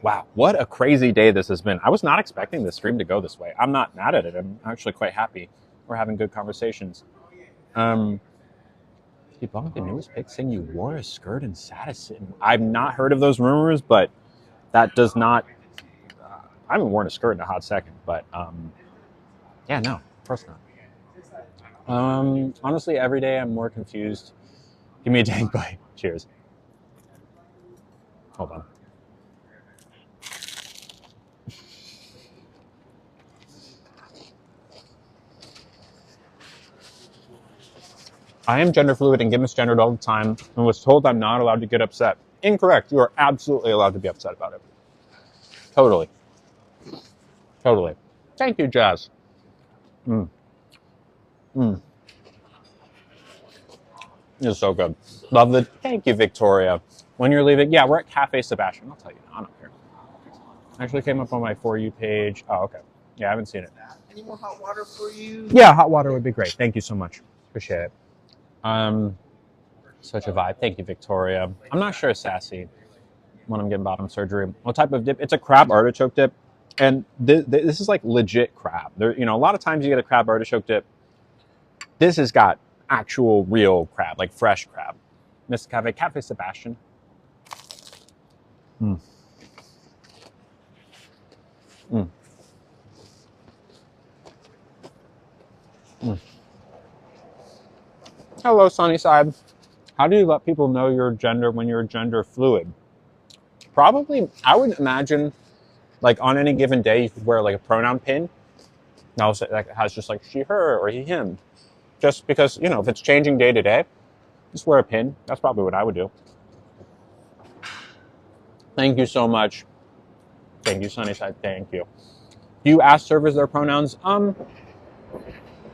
Wow, what a crazy day this has been. I was not expecting this stream to go this way. I'm not mad at it. I'm actually quite happy. We're having good conversations. You bumped the newest pic saying you wore a skirt and sat a sit. I've not heard of those rumors, but that does not. I haven't worn a skirt in a hot second, but yeah, no, of course not. Honestly, every day I'm more confused. Give me a dang bite. Cheers. Hold on. I am gender fluid and get misgendered all the time and was told I'm not allowed to get upset. Incorrect. You are absolutely allowed to be upset about it. Totally. Thank you, Jazz. It's so good. Love the. Thank you, Victoria. When you're leaving, yeah, we're at Cafe Sebastian. I'll tell you now. I don't care. Actually came up on my For You page. Oh, okay. Yeah, I haven't seen it. Any more hot water for you? Yeah, hot water would be great. Thank you so much. Appreciate it. Such a vibe. Thank you, Victoria. I'm not sure, Sassy, when I'm getting bottom surgery. What type of dip? It's a crab artichoke dip. And this is like legit crab. There, a lot of times you get a crab artichoke dip. This has got actual real crab, like fresh crab. Miss Cafe Sebastian. Mm. Hello, Sunnyside. How do you let people know your gender when you're gender fluid? Probably, I would imagine, like on any given day, you could wear like a pronoun pin. Now that has just like she, her, or he, him. Just because, you know, if it's changing day to day, just wear a pin. That's probably what I would do. Thank you so much. Thank you, Sunnyside. Thank you. Do you ask servers their pronouns?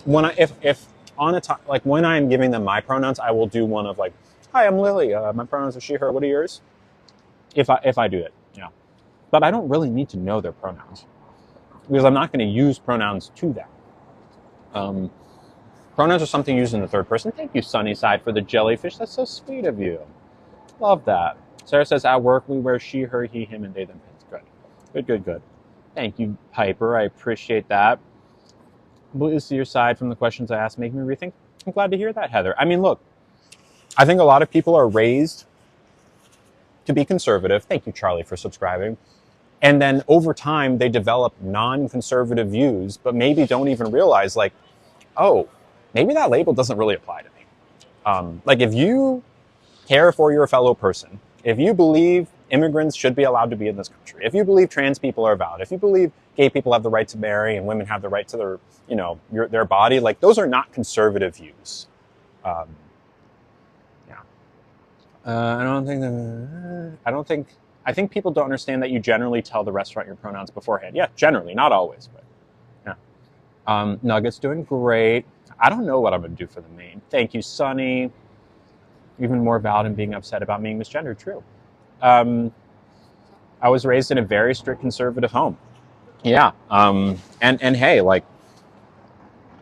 When I if on a time like when I am giving them my pronouns, I will do one of like, "Hi, I'm Lily. My pronouns are she, her. What are yours?" If I do it, yeah. But I don't really need to know their pronouns because I'm not going to use pronouns to them. Pronouns are something used in the third person. Thank you, Sunnyside, for the jellyfish. That's so sweet of you. Love that. Sarah says, at work, we wear she, her, he, him, and they, them pins. Good. Good, good, good. Thank you, Piper. I appreciate that. Completely see your side from the questions I asked, making me rethink. I'm glad to hear that, Heather. I mean, look, I think a lot of people are raised to be conservative. Thank you, Charlie, for subscribing. And then over time, they develop non-conservative views, but maybe don't even realize, like, oh, maybe that label doesn't really apply to me. Like, if you care for your fellow person, if you believe immigrants should be allowed to be in this country, if you believe trans people are valid, if you beve gay people have the right to marry and women have the right to their, you know, their body, like those are not conservative views. Yeah. I think people don't understand that you generally tell the restaurant your pronouns beforehand. Yeah, generally, not always, but yeah. Nugget's doing great. I don't know what I'm going to do for the main. Thank you, Sunny. Even more valid in being upset about being misgendered. True. I was raised in a very strict conservative home. Yeah. And hey, like,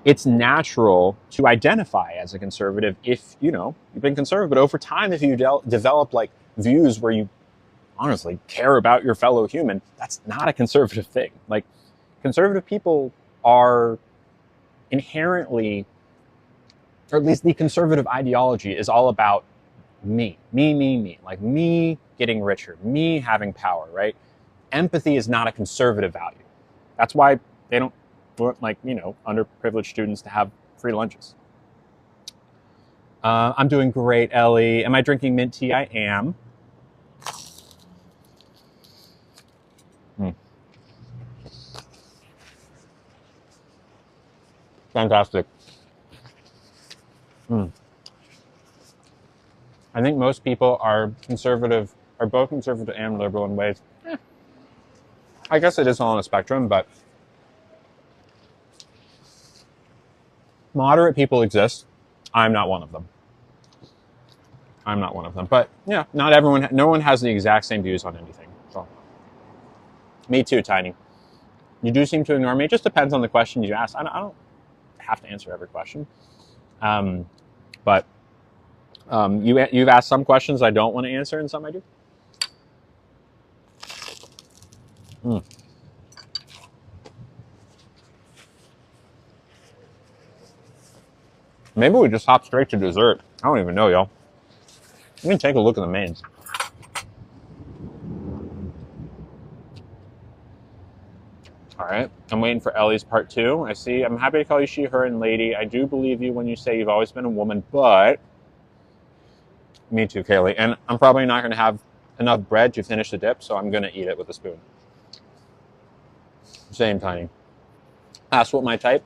it's natural to identify as a conservative if, you know, you've been conservative. But over time, if you develop like views where you honestly care about your fellow human, that's not a conservative thing. Like, conservative people are inherently, or at least the conservative ideology is all about me, like me getting richer, me having power, right? Empathy is not a conservative value. That's why they don't want, like, you know, underprivileged students to have free lunches. I'm doing great, Ellie. Am I drinking mint tea? I am. Fantastic. I think most people are conservative, are both conservative and liberal in ways. I guess it is all on a spectrum, but moderate people exist. I'm not one of them. But yeah, not everyone, no one has the exact same views on anything. So, me too, Tiny. You do seem to ignore me. It just depends on the question you ask. I don't have to answer every question. But you've asked some questions I don't want to answer, and some I do. Maybe we just hop straight to dessert. I don't even know, y'all. Let me take a look at the mains. All right, I'm waiting for Ellie's part 2. I see. I'm happy to call you she, her, and lady. I do believe you when you say you've always been a woman, but... Me too, Kaylee. And I'm probably not going to have enough bread to finish the dip, so I'm going to eat it with a spoon. Same, Tiny. Ask what my type.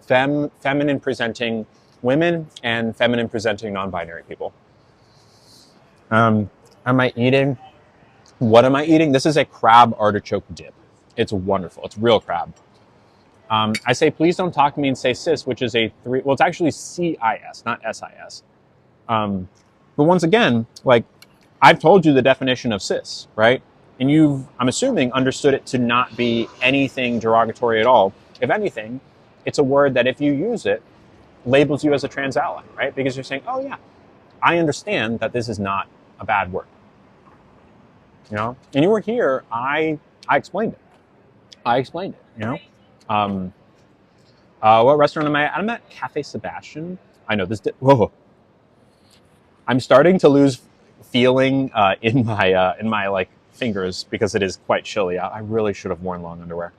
Feminine presenting women and feminine presenting non-binary people. Am I eating? What am I eating? This is a crab artichoke dip. It's wonderful. It's real crab. I say, please don't talk to me and say cis, which is a 3. Well, it's actually CIS, not SIS. But once again, like, I've told you the definition of cis, right? And you've, I'm assuming, understood it to not be anything derogatory at all. If anything, it's a word that if you use it, labels you as a trans ally, right? Because you're saying, oh yeah, I understand that this is not a bad word. You know? And you were here, I explained it. You know? What restaurant am I at? I'm at Cafe Sebastian. I know this. Whoa. I'm starting to lose feeling in my like fingers because it is quite chilly out. I really should have worn long underwear.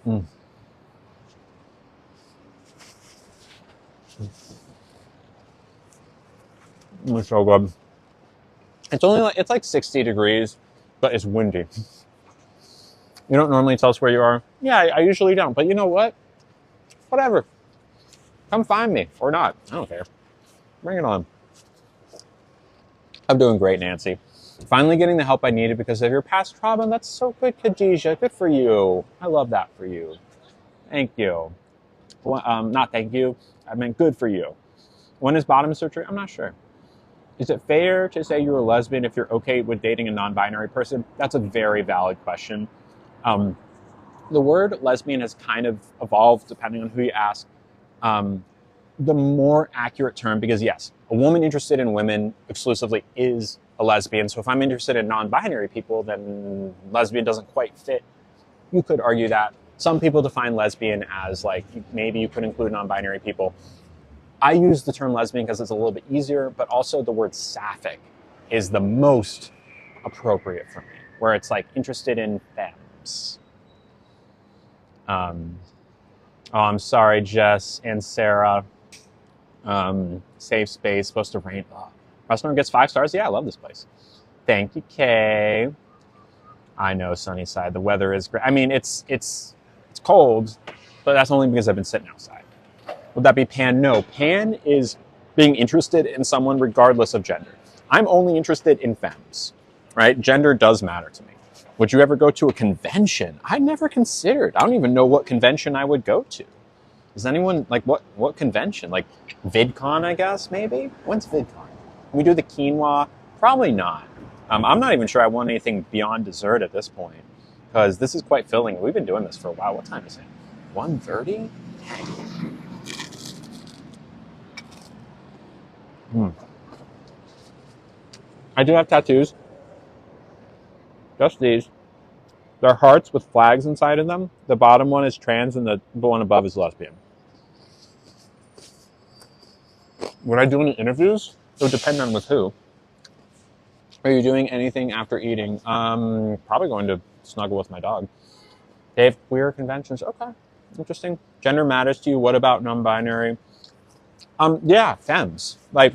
Mm. It's so good. It's only like, it's like 60 degrees, but it's windy. You don't normally tell us where you are. Yeah, I usually don't. But you know what? Whatever. Come find me or not. I don't care. Bring it on. I'm doing great, Nancy. Finally getting the help I needed because of your past trauma. That's so good, Khadijah. Good for you. I love that for you. Thank you. Well, not thank you. I meant good for you. When is bottom surgery? I'm not sure. Is it fair to say you're a lesbian if you're okay with dating a non-binary person? That's a very valid question. The word lesbian has kind of evolved depending on who you ask. The more accurate term, because yes, a woman interested in women exclusively is a lesbian. So if I'm interested in non-binary people, then lesbian doesn't quite fit. You could argue that. Some people define lesbian as like, maybe you could include non-binary people. I use the term lesbian because it's a little bit easier, but also the word sapphic is the most appropriate for me, where it's like interested in femmes. Oh, I'm sorry, Jess and Sarah. Safe space, supposed to rain. Oh. Restaurant gets 5 stars. Yeah, I love this place. Thank you, Kay. I know, Sunnyside. The weather is great. I mean, it's cold, but that's only because I've been sitting outside. Would that be pan? No. Pan is being interested in someone regardless of gender. I'm only interested in femmes, right? Gender does matter to me. Would you ever go to a convention? I never considered. I don't even know what convention I would go to. Is anyone, like, what convention? Like, VidCon, I guess, maybe? When's VidCon? Can we do the quinoa? Probably not. I'm not even sure I want anything beyond dessert at this point, because this is quite filling. We've been doing this for a while. What time is it? 1:30? I do have tattoos. Just these. They're hearts with flags inside of them. The bottom one is trans and the one above is lesbian. Would I do any interviews? It would depend on with who. Are you doing anything after eating? Probably going to snuggle with my dog. Dave, queer conventions. Okay, interesting. Gender matters to you. What about non-binary? Yeah, femmes. Like,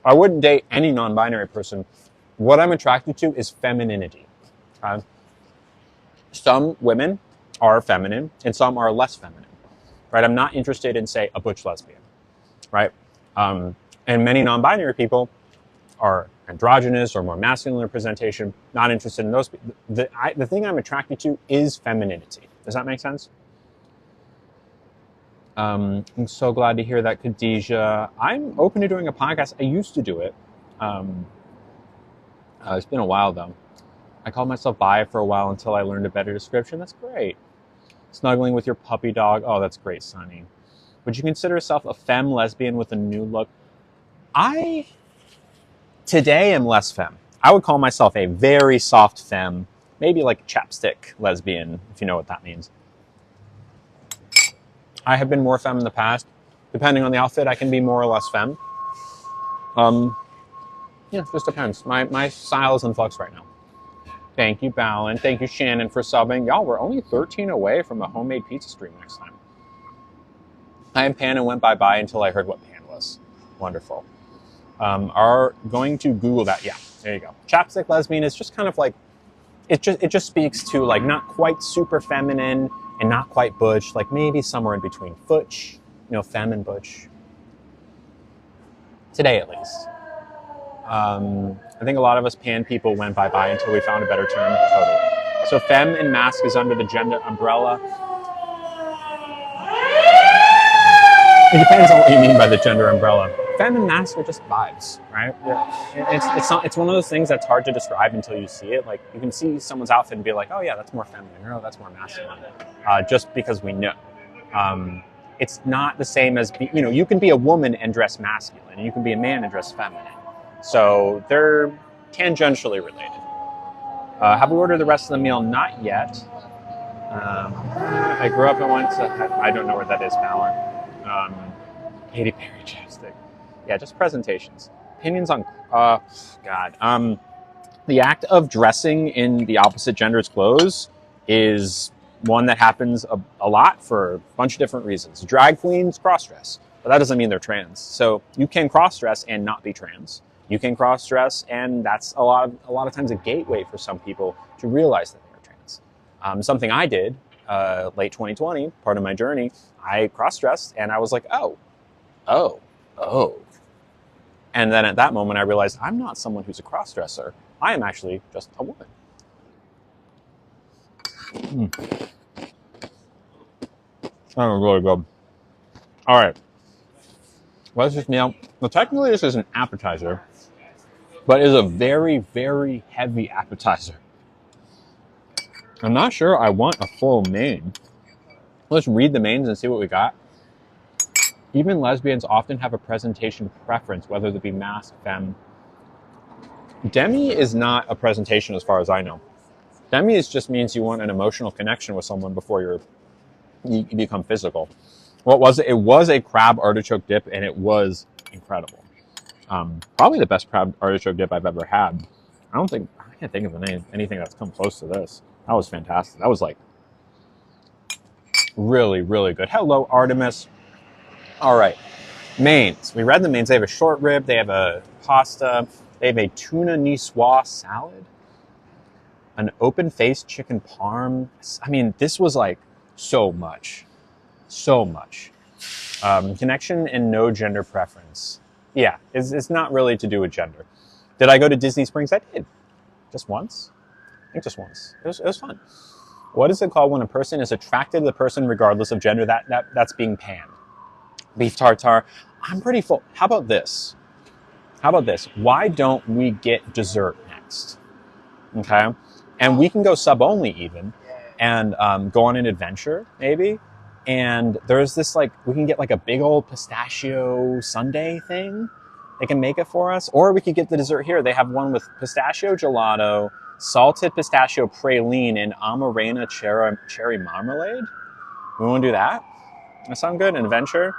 I wouldn't date any non-binary person. What I'm attracted to is femininity. Some women are feminine and some are less feminine, right? I'm not interested in, say, a butch lesbian, right? And many non-binary people are androgynous or more masculine representation, not interested in those. The thing I'm attracted to is femininity. Does that make sense? I'm so glad to hear that, Khadijah. I'm open to doing a podcast. I used to do it. It's been a while, though. I called myself bi for a while until I learned a better description. That's great. Snuggling with your puppy dog. Oh, that's great, Sonny. Would you consider yourself a femme lesbian with a new look? I, today, am less femme. I would call myself a very soft femme, maybe like a chapstick lesbian, if you know what that means. I have been more femme in the past. Depending on the outfit, I can be more or less femme. Yeah, just depends. My style is in flux right now. Thank you, Balin. Thank you, Shannon, for subbing. Y'all, we're only 13 away from a homemade pizza stream next time. I am Pan and went bye-bye until I heard what Pan was. Wonderful. Are going to Google that. Yeah, there you go. Chapstick lesbian is just kind of like, it just speaks to like not quite super feminine and not quite butch, like maybe somewhere in between butch, femme and butch. Today, at least. I think a lot of us pan people went bye-bye until we found a better term. Totally. So femme and mask is under the gender umbrella. It depends on what you mean by the gender umbrella. Femme and mask are just vibes, right? Yeah. It's one of those things that's hard to describe until you see it. Like, you can see someone's outfit and be like, oh yeah, that's more feminine, or oh, that's more masculine. Just because we know. It's not the same as, you can be a woman and dress masculine, and you can be a man and dress feminine. So they're tangentially related. Have we ordered the rest of the meal? Not yet. I grew up and went to, I don't know where that is, Fallon. Katy Perry chapstick. Yeah, just presentations. Opinions on, God. The act of dressing in the opposite gender's clothes is one that happens a lot for a bunch of different reasons. Drag queens cross-dress, but that doesn't mean they're trans. So you can cross-dress and not be trans. You can cross-dress, and that's a lot of times a gateway for some people to realize that they're trans. Something I did late 2020, part of my journey, I cross-dressed, and I was like, oh. And then at that moment, I realized I'm not someone who's a cross-dresser. I am actually just a woman. That was really good. All right. Let's just now. Well, technically, this is an appetizer, but it's a very, very heavy appetizer. I'm not sure I want a full main. Let's read the mains and see what we got. Even lesbians often have a presentation preference, whether it be masc, femme. Demi is not a presentation as far as I know. Demi just means you want an emotional connection with someone before you become physical. What was it? It was a crab artichoke dip, and it was incredible. Probably the best crab artichoke dip I've ever had. I can't think of anything that's come close to this. That was fantastic. That was like really, really good. Hello, Artemis. All right, mains. We read the mains. They have a short rib. They have a pasta. They have a tuna niçoise salad. An open-faced chicken parm. I mean, this was like so much. So much. Connection and no gender preference. Yeah, it's not really to do with gender. Did I go to Disney Springs? I did. Just once. I think just once. It was fun. What is it called when a person is attracted to the person regardless of gender? That's being panned. Beef tartare. I'm pretty full. How about this? Why don't we get dessert next? Okay? And we can go sub only even and go on an adventure maybe. And there's this we can get like a big old pistachio sundae thing. They can make it for us. Or we could get the dessert here. They have one with pistachio gelato, salted pistachio praline, and amarena cherry marmalade. We want to do that? That sound good? An adventure?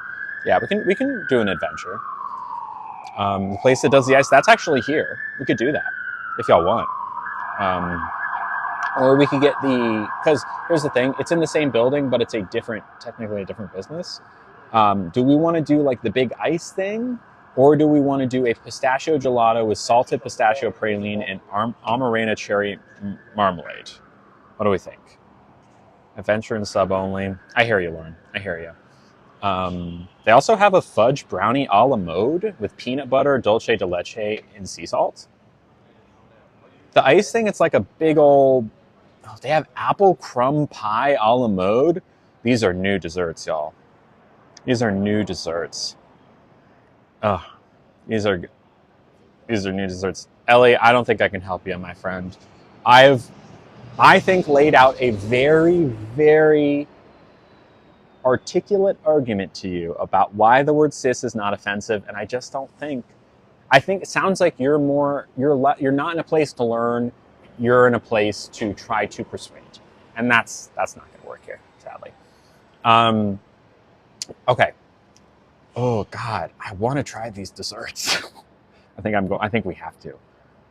Yeah, we can do an adventure. The place that does the ice, that's actually here. We could do that if y'all want. Or we could get because here's the thing, it's in the same building, but it's technically a different business. Do we want to do like the big ice thing? Or do we want to do a pistachio gelato with salted pistachio praline and amarena cherry marmalade? What do we think? Adventure and sub only. I hear you, Lauren. I hear you. They also have a fudge brownie a la mode with peanut butter, dulce de leche, and sea salt. The ice thing, it's like a big old... Oh, they have apple crumb pie a la mode. These are new desserts, y'all. These are new desserts. Oh, these are new desserts. Ellie, I don't think I can help you, my friend. I think, laid out a very, very articulate argument to you about why the word cis is not offensive, and I just don't think. I think it sounds like you're not in a place to learn. You're in a place to try to persuade, and that's not going to work here, sadly. Okay. Oh God, I want to try these desserts. I think we have to.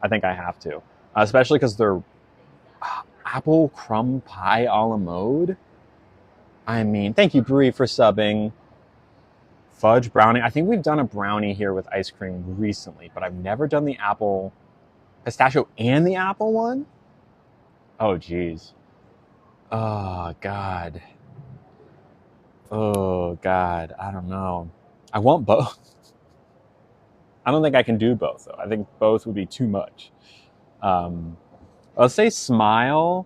I think I have to, especially because they're apple crumb pie a la mode. I mean, thank you, Brie, for subbing. Fudge brownie. I think we've done a brownie here with ice cream recently, but I've never done the apple, pistachio, and the apple one. Oh, geez. Oh, God. Oh, God. I don't know. I want both. I don't think I can do both, though. I think both would be too much. Let's say smile.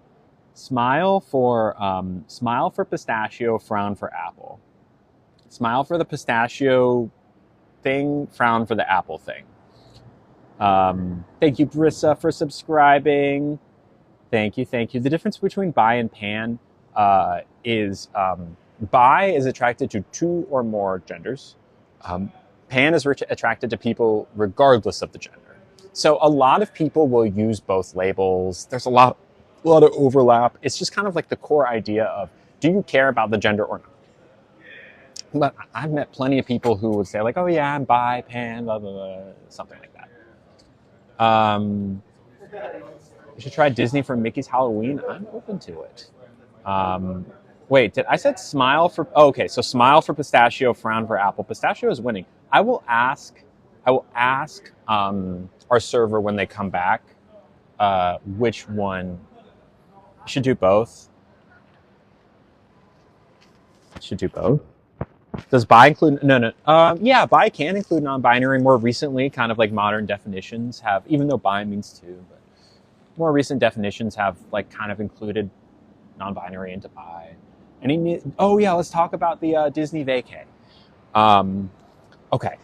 Smile for pistachio, frown for apple. Smile for the pistachio thing, frown for the apple thing. Thank you, Brissa, for subscribing. Thank you. The difference between bi and pan is bi is attracted to two or more genders. Pan is attracted to people regardless of the gender. So a lot of people will use both labels. There's a lot of overlap. It's just kind of like the core idea of, do you care about the gender or not? But I've met plenty of people who would say like, oh yeah, I'm bi, pan, blah, blah, blah, something like that. You should try Disney for Mickey's Halloween. I'm open to it. Wait, I said smile for? Oh, okay, so smile for pistachio, frown for apple. Pistachio is winning. I will ask. Our server when they come back which one. Should do both. Should do both. Does bi include? No, no. Yeah, bi can include non-binary. More recently, kind of like modern definitions have, even though bi means two, but more recent definitions have like kind of included non-binary into bi. Oh yeah, let's talk about the Disney vacay. Okay.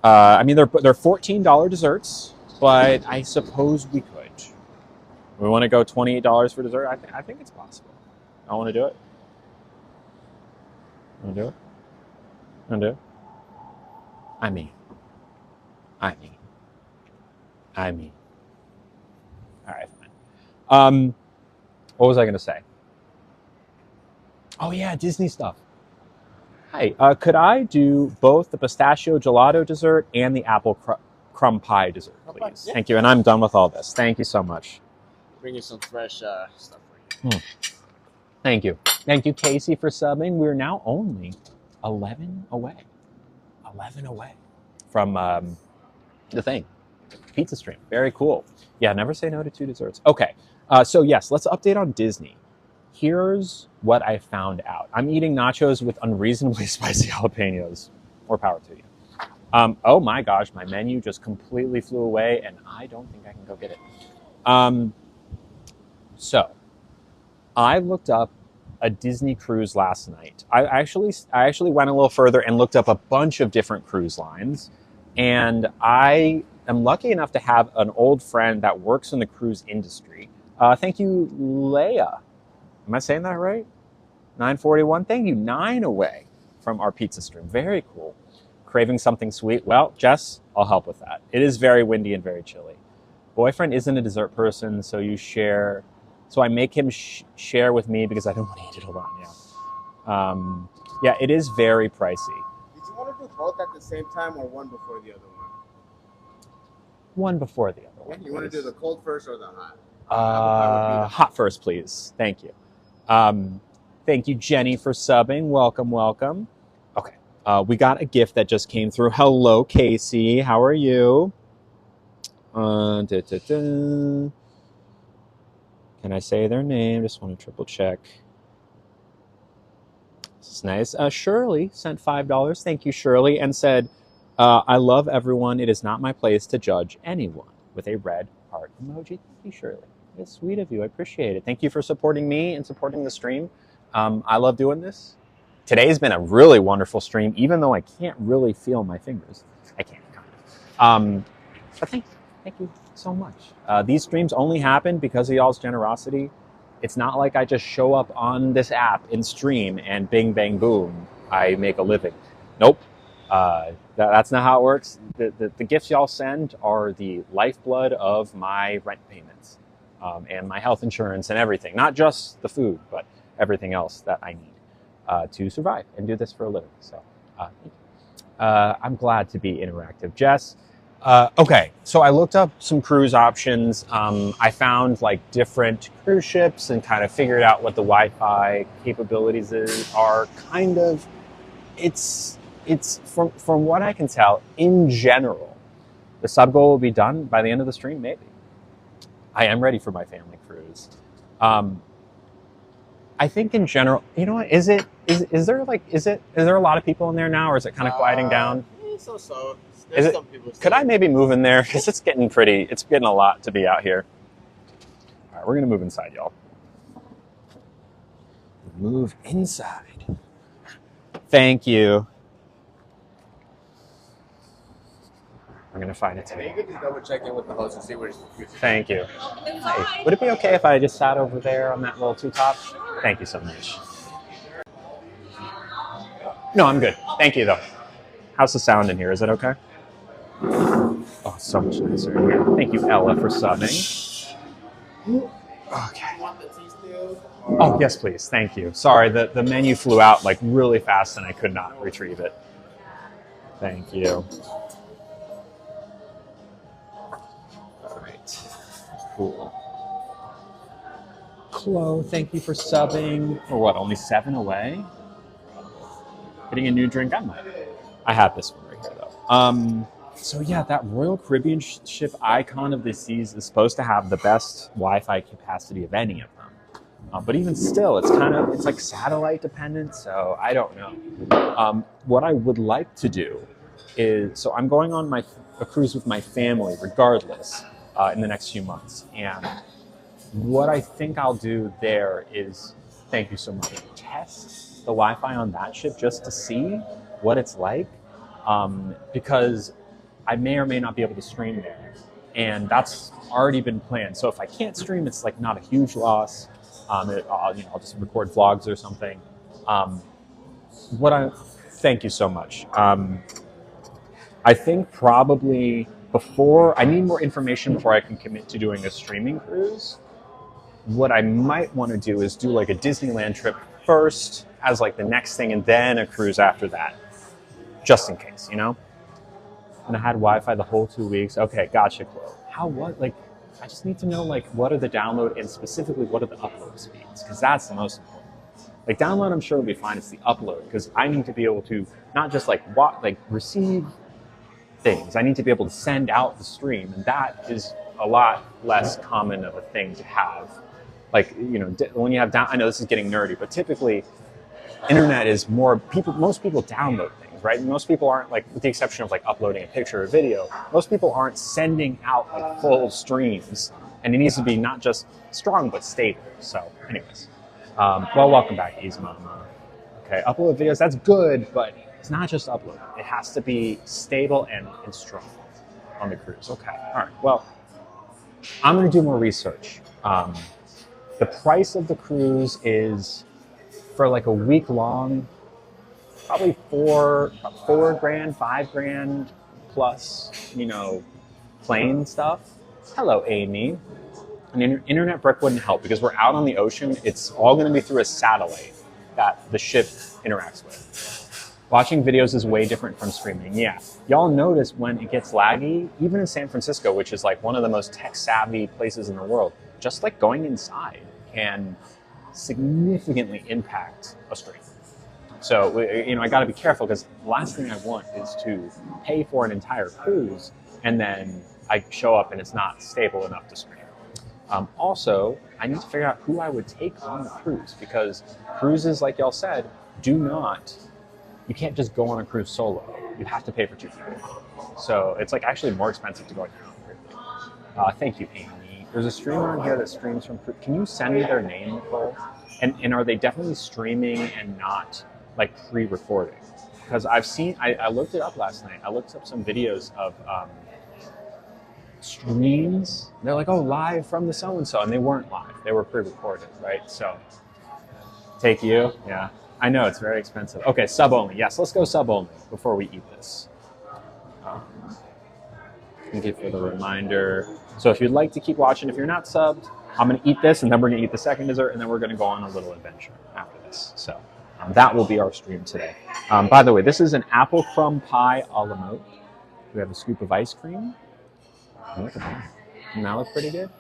I mean, they're $14 desserts, but I suppose we could. We want to go $28 for dessert. I think it's possible. I want to do it. Want to do it? Want to do it? I mean. All right, fine. What was I going to say? Oh yeah, Disney stuff. Hi, could I do both the pistachio gelato dessert and the apple crumb pie dessert, please? Yeah. Thank you, and I'm done with all this. Thank you so much. Bring you some fresh stuff for you. Thank you. Thank you, Casey, for subbing. We're now only 11 away. 11 away from the thing. Pizza stream. Very cool. Yeah, never say no to 2 desserts. Okay, so yes, let's update on Disney. Here's what I found out. I'm eating nachos with unreasonably spicy jalapenos. More power to you. Oh my gosh, my menu just completely flew away, and I don't think I can go get it. So, I looked up a Disney cruise last night. I actually went a little further and looked up a bunch of different cruise lines, and I am lucky enough to have an old friend that works in the cruise industry. Thank you, Leia. Am I saying that right? 941. Thank you. 9 away from our pizza stream. Very cool. Craving something sweet? Well, Jess, I'll help with that. It is very windy and very chilly. Boyfriend isn't a dessert person, so you share. So I make him share with me because I don't want to eat it. Hold on, yeah. Yeah, it is very pricey. Did you want to do both at the same time or one before the other one? One before the other one. You want to do the cold first or the hot? Hot first, please. Thank you. Thank you, Jenny, for subbing. Welcome, welcome. Okay, we got a gift that just came through. Hello, Casey. How are you? Can I say their name? Just want to triple check. This is nice. Shirley sent $5. Thank you, Shirley, and said, I love everyone. It is not my place to judge anyone, with a red heart emoji. Thank you, Shirley. It's sweet of you. I appreciate it. Thank you for supporting me and supporting the stream. I love doing this. Today's been a really wonderful stream, even though I can't really feel my fingers. I can't. But thank you so much. These streams only happen because of y'all's generosity. It's not like I just show up on this app and stream and bing, bang, boom, I make a living. Nope. That's not how it works. The gifts y'all send are the lifeblood of my rent payments and my health insurance and everything. Not just the food, but everything else that I need to survive and do this for a living. So thank you. I'm glad to be interactive. Jess, okay, so I looked up some cruise options. I found like different cruise ships and kind of figured out what the Wi-Fi capabilities are. Kind of, it's from what I can tell, in general, the sub goal will be done by the end of the stream, maybe. I am ready for my family cruise. I think in general, you know what, is there a lot of people in there now, or is it kind of quieting down? So. Is it, could I maybe move in there? Because it's getting a lot to be out here. All right, we're gonna move inside, y'all. Move inside. Thank you. I'm gonna find it today. You can just double check in with the host and see where it's. Thank you. Hey, would it be okay if I just sat over there on that little two-top? Thank you so much. No, I'm good. Thank you, though. How's the sound in here? Is it okay? Oh, so much nicer in here. Thank you, Ella, for subbing. Okay. Oh, yes, please. Thank you. Sorry, the menu flew out like really fast and I could not retrieve it. Thank you. All right. Cool. Chloe, thank you for subbing. We're what, only 7 away? Getting a new drink? I might. I have this one right here, though. So yeah, that Royal Caribbean ship Icon of the Seas is supposed to have the best Wi-Fi capacity of any of them. But even still, it's like satellite dependent, so I don't know. What I would like to do is, so I'm going on a cruise with my family regardless in the next few months. And what I think I'll do there is, thank you so much, test the Wi-Fi on that ship just to see what it's like. Because I may or may not be able to stream there. And that's already been planned. So if I can't stream, it's like not a huge loss. I'll just record vlogs or something. Thank you so much. I think probably I need more information before I can commit to doing a streaming cruise. What I might want to do is do like a Disneyland trip first as like the next thing and then a cruise after that. Just in case, you know? And I had Wi-Fi the whole 2 weeks. Okay, gotcha, Chloe. I just need to know, like, what are the download and specifically what are the upload speeds? Because that's the most important. Like, download, I'm sure will be fine. It's the upload, because I need to be able to not just, receive things. I need to be able to send out the stream, and that is a lot less common of a thing to have. Like, you know, when you have I know this is getting nerdy, but typically, internet is most people download things. Right? Most people aren't, like, with the exception of like uploading a picture or video, most people aren't sending out like full streams, and it needs to be not just strong but stable. So anyways, well, welcome back, Isma. Okay, upload videos, that's good, but it's not just upload. It has to be stable and strong on the cruise. Okay, all right, well, I'm going to do more research. The price of the cruise is, for like a week long, probably $4 grand, $5 grand plus, you know, plane stuff. Hello, Amy. An internet brick wouldn't help because we're out on the ocean. It's all going to be through a satellite that the ship interacts with. Watching videos is way different from streaming. Yeah, y'all notice when it gets laggy, even in San Francisco, which is like one of the most tech-savvy places in the world, just like going inside can significantly impact a stream. So, you know, I got to be careful because the last thing I want is to pay for an entire cruise and then I show up and it's not stable enough to stream. Also, I need to figure out who I would take on the cruise because cruises, like y'all said, you can't just go on a cruise solo. You have to pay for 2 people. So it's like actually more expensive to go on your own. Thank you, Amy. There's a streamer on here that streams from cruise. Can you send me their name, Nicole? And are they definitely streaming and not like pre-recording? Because I looked it up last night. I looked up some videos of streams. They're like, oh, live from the so-and-so, and they weren't live. They were pre-recorded, right? So, take you? Yeah. I know, it's very expensive. Okay, sub only. Yes, let's go sub only before we eat this. Thank you for the reminder. So if you'd like to keep watching, if you're not subbed, I'm going to eat this, and then we're going to eat the second dessert, and then we're going to go on a little adventure after this. So that will be our stream today. By the way, this is an apple crumb pie a la mode. We have a scoop of ice cream. Look at that. Doesn't that look pretty good?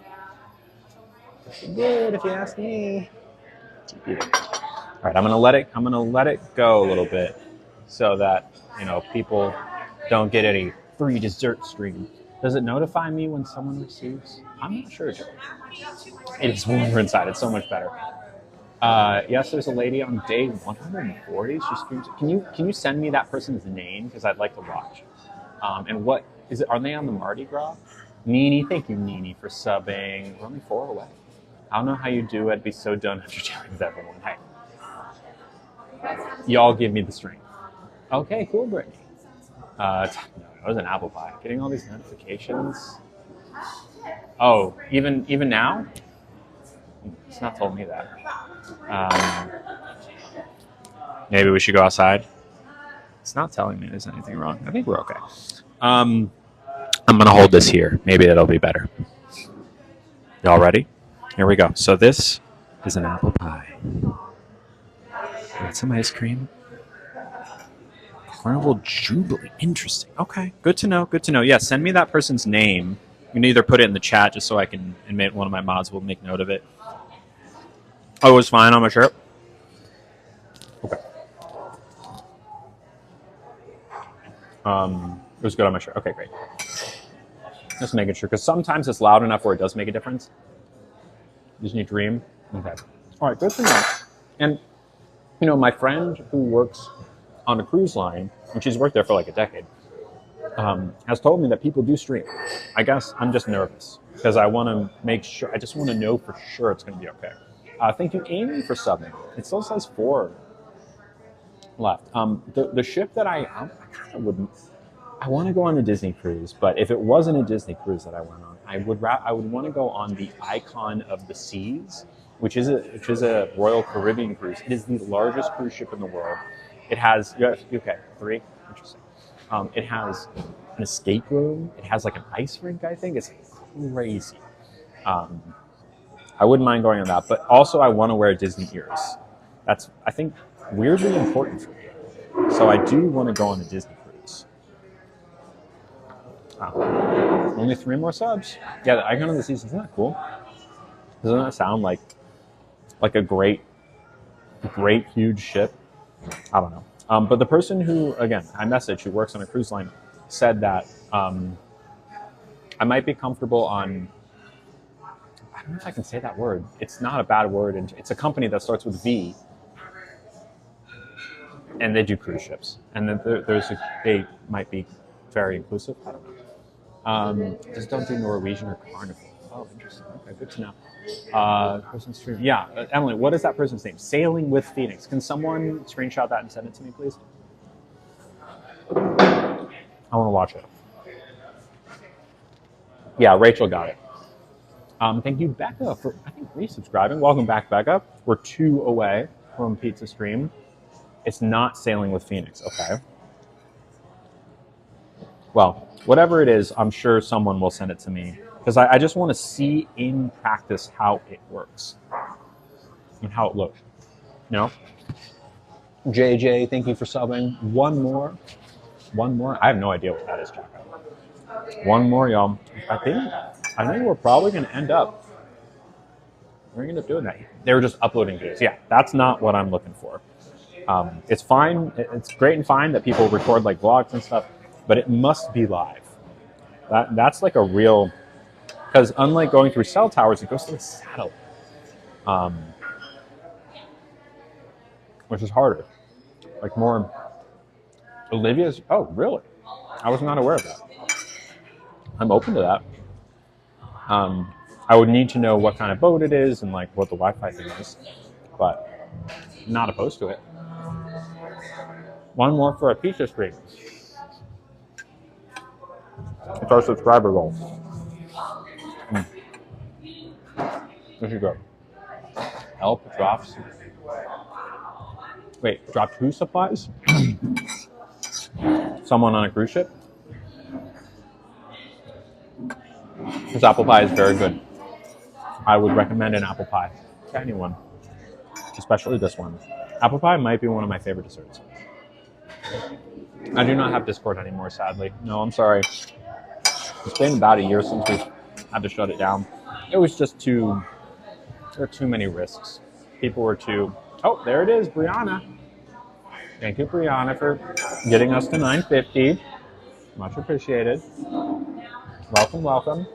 Pretty good, if you ask me. All right, I'm gonna let it go a little bit so that, you know, people don't get any free dessert stream. Does it notify me when someone receives? I'm not sure, Joe. It is warmer inside. It's so much better. Yes, there's a lady on day 140. She streams. Can you send me that person's name because I'd like to watch? And what is it? Are they on the Mardi Gras? Nini, thank you, Nini, for subbing. We're only 4 away. I don't know how you do it. I'd be so done after chatting with everyone. Hey, y'all give me the strength. Okay, cool, Brittany. No, it was an apple pie. Getting all these notifications. Oh, even now? It's not told me that. Maybe we should go outside. It's not telling me there's anything wrong. I think we're okay. I'm going to hold this here. Maybe it'll be better. Y'all ready? Here we go. So this is an apple pie. Got some ice cream. Carnival Jubilee. Interesting. Okay. Good to know. Good to know. Yeah, send me that person's name. You can either put it in the chat just so I can, and one of my mods will make note of it. Oh, it was fine on my shirt? Okay. It was good on my shirt. Okay, great. Just making sure, because sometimes it's loud enough where it does make a difference. Disney Dream. Okay. All right, good to know. And, you know, my friend who works on a cruise line, and she's worked there for like a decade, has told me that people do stream. I guess I'm just nervous because I want to make sure, I just want to know for sure it's going to be okay. Thank you, Amy, for subbing. It still says 4 left. The ship that I kind of wouldn't, I want to go on a Disney cruise, but if it wasn't a Disney cruise that I went on, I would want to go on the Icon of the Seas, which is a Royal Caribbean cruise. It is the largest cruise ship in the world. It has okay 3 interesting. It has an escape room. It has like an ice rink. I think it's crazy. I wouldn't mind going on that, but also I want to wear Disney ears. That's I think weirdly important for me. So I do want to go on a Disney cruise. Only 3 more subs. Yeah, the Icon of the Seas, isn't that cool? Doesn't that sound like a great huge ship? I don't know. But the person who, again, I messaged, who works on a cruise line, said that I might be comfortable on, I don't know if I can say that word. It's not a bad word. And it's a company that starts with V, and they do cruise ships. And then they might be very inclusive. I don't know. Just don't do Norwegian or Carnival. Oh, interesting. Okay, good to know. Person's stream. Yeah, Emily, what is that person's name? Sailing with Phoenix. Can someone screenshot that and send it to me, please? I want to watch it. Yeah, Rachel got it. Thank you, Becca, for, I think, resubscribing. Welcome back, Becca. We're 2 away from Pizza Stream. It's not Sailing with Phoenix, okay? Well, whatever it is, I'm sure someone will send it to me, because I just want to see in practice how it works and how it looks. You know? JJ, thank you for subbing. One more. I have no idea what that is, Jacko. One more, y'all. I think we're probably going to end up. We're going to end up doing that. They were just uploading videos. Yeah, that's not what I'm looking for. It's fine. It's great and fine that people record like vlogs and stuff, but it must be live. That's like a real, because unlike going through cell towers, it goes through a satellite, which is harder. Like more. Olivia's. Oh, really? I was not aware of that. I'm open to that. I would need to know what kind of boat it is and like what the Wi-Fi thing is, but not opposed to it. One more for a pizza stream. It's our subscriber goal. There you go. Help drops. Wait, dropped who supplies? Someone on a cruise ship? This apple pie is very good. I would recommend an apple pie to anyone, especially this one. Apple pie might be one of my favorite desserts. I do not have Discord anymore, sadly. No, I'm sorry. It's been about a year since we've had to shut it down. It was just there were too many risks. People were too, oh, there it is, Brianna. Thank you, Brianna, for getting us to 950. Much appreciated. Welcome, welcome.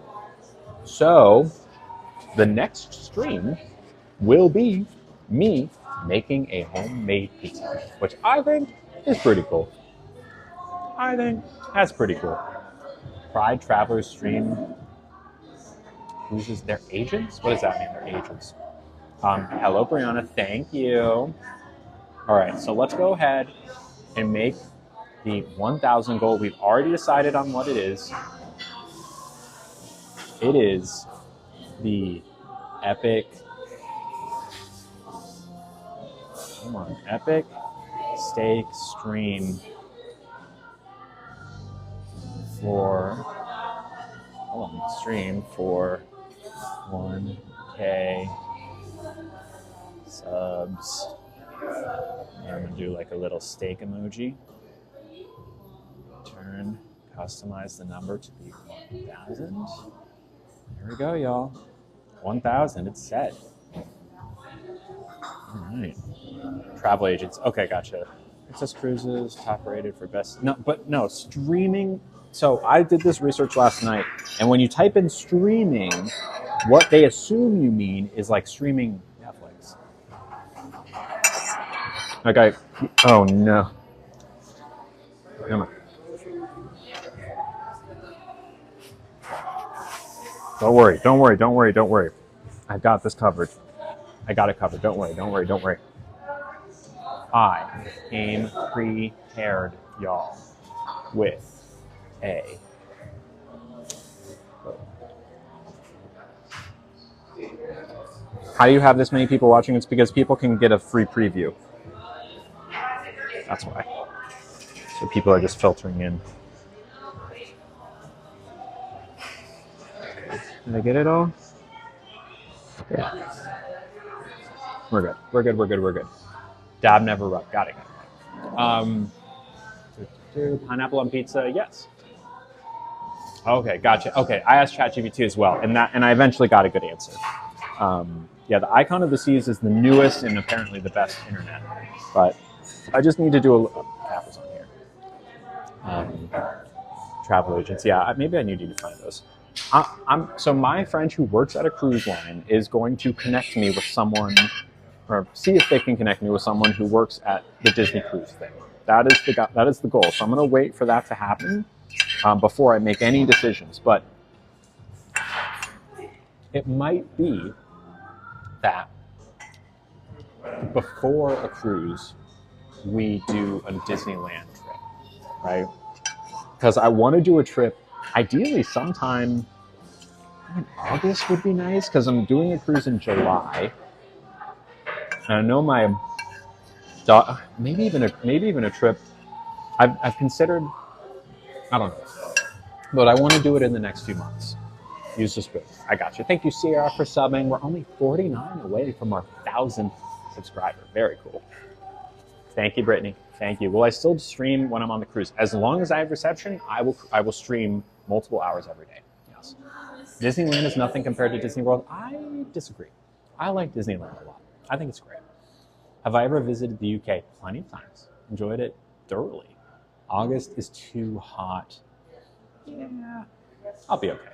So, the next stream will be me making a homemade pizza, which I think is pretty cool. I think that's pretty cool. Pride Travelers stream uses their agents? What does that mean, their agents? Hello, Brianna. Thank you. All right, so let's go ahead and make the 1,000 goal. We've already decided on what it is. It is the epic, come on, epic steak stream for, stream for 1K subs. And I'm gonna do like a little steak emoji. Customize the number to be 1,000. Here we go, y'all. 1,000, it's set. All right. Travel agents. Okay, gotcha. Princess Cruises, top rated for best. No, but no, streaming. So I did this research last night, and when you type in streaming, what they assume you mean is like streaming Netflix. Okay. Oh no. Come on. Don't worry. Don't worry. Don't worry. Don't worry. I've got this covered. I got it covered. Don't worry. Don't worry. Don't worry. I came prepared, y'all, with a. How do you have this many people watching? It's because people can get a free preview. That's why. So people are just filtering in. Did I get it all? Yeah. We're good. We're good. We're good. We're good. Dab never rub. Got it. Pineapple on pizza? Yes. Okay, gotcha. Okay, I asked ChatGPT as well, and I eventually got a good answer. Yeah, the icon of the seas is the newest and apparently the best internet, but I just need to do apples on here. Travel agents, yeah, maybe I need to find those. So my friend who works at a cruise line is going to connect me with someone, or see if they can connect me with someone who works at the Disney cruise thing. That is the goal. So I'm going to wait for that to happen before I make any decisions. But it might be that before a cruise, we do a Disneyland trip, right? Because I want to do a trip, ideally sometime in August would be nice, because I'm doing a cruise in July. And I know my maybe even a trip. I've considered. I don't know, but I want to do it in the next few months. Use the spoon. I got you. Thank you, Sierra, for subbing. We're only 49 away from our 1,000th subscriber. Very cool. Thank you, Brittany. Thank you. Will I still stream when I'm on the cruise? As long as I have reception, I will stream multiple hours every day. Yes. Disneyland is nothing compared to Disney World. I disagree. I like Disneyland a lot. I think it's great. Have I ever visited the UK? Plenty of times. Enjoyed it thoroughly. August is too hot. Yeah, I'll be okay.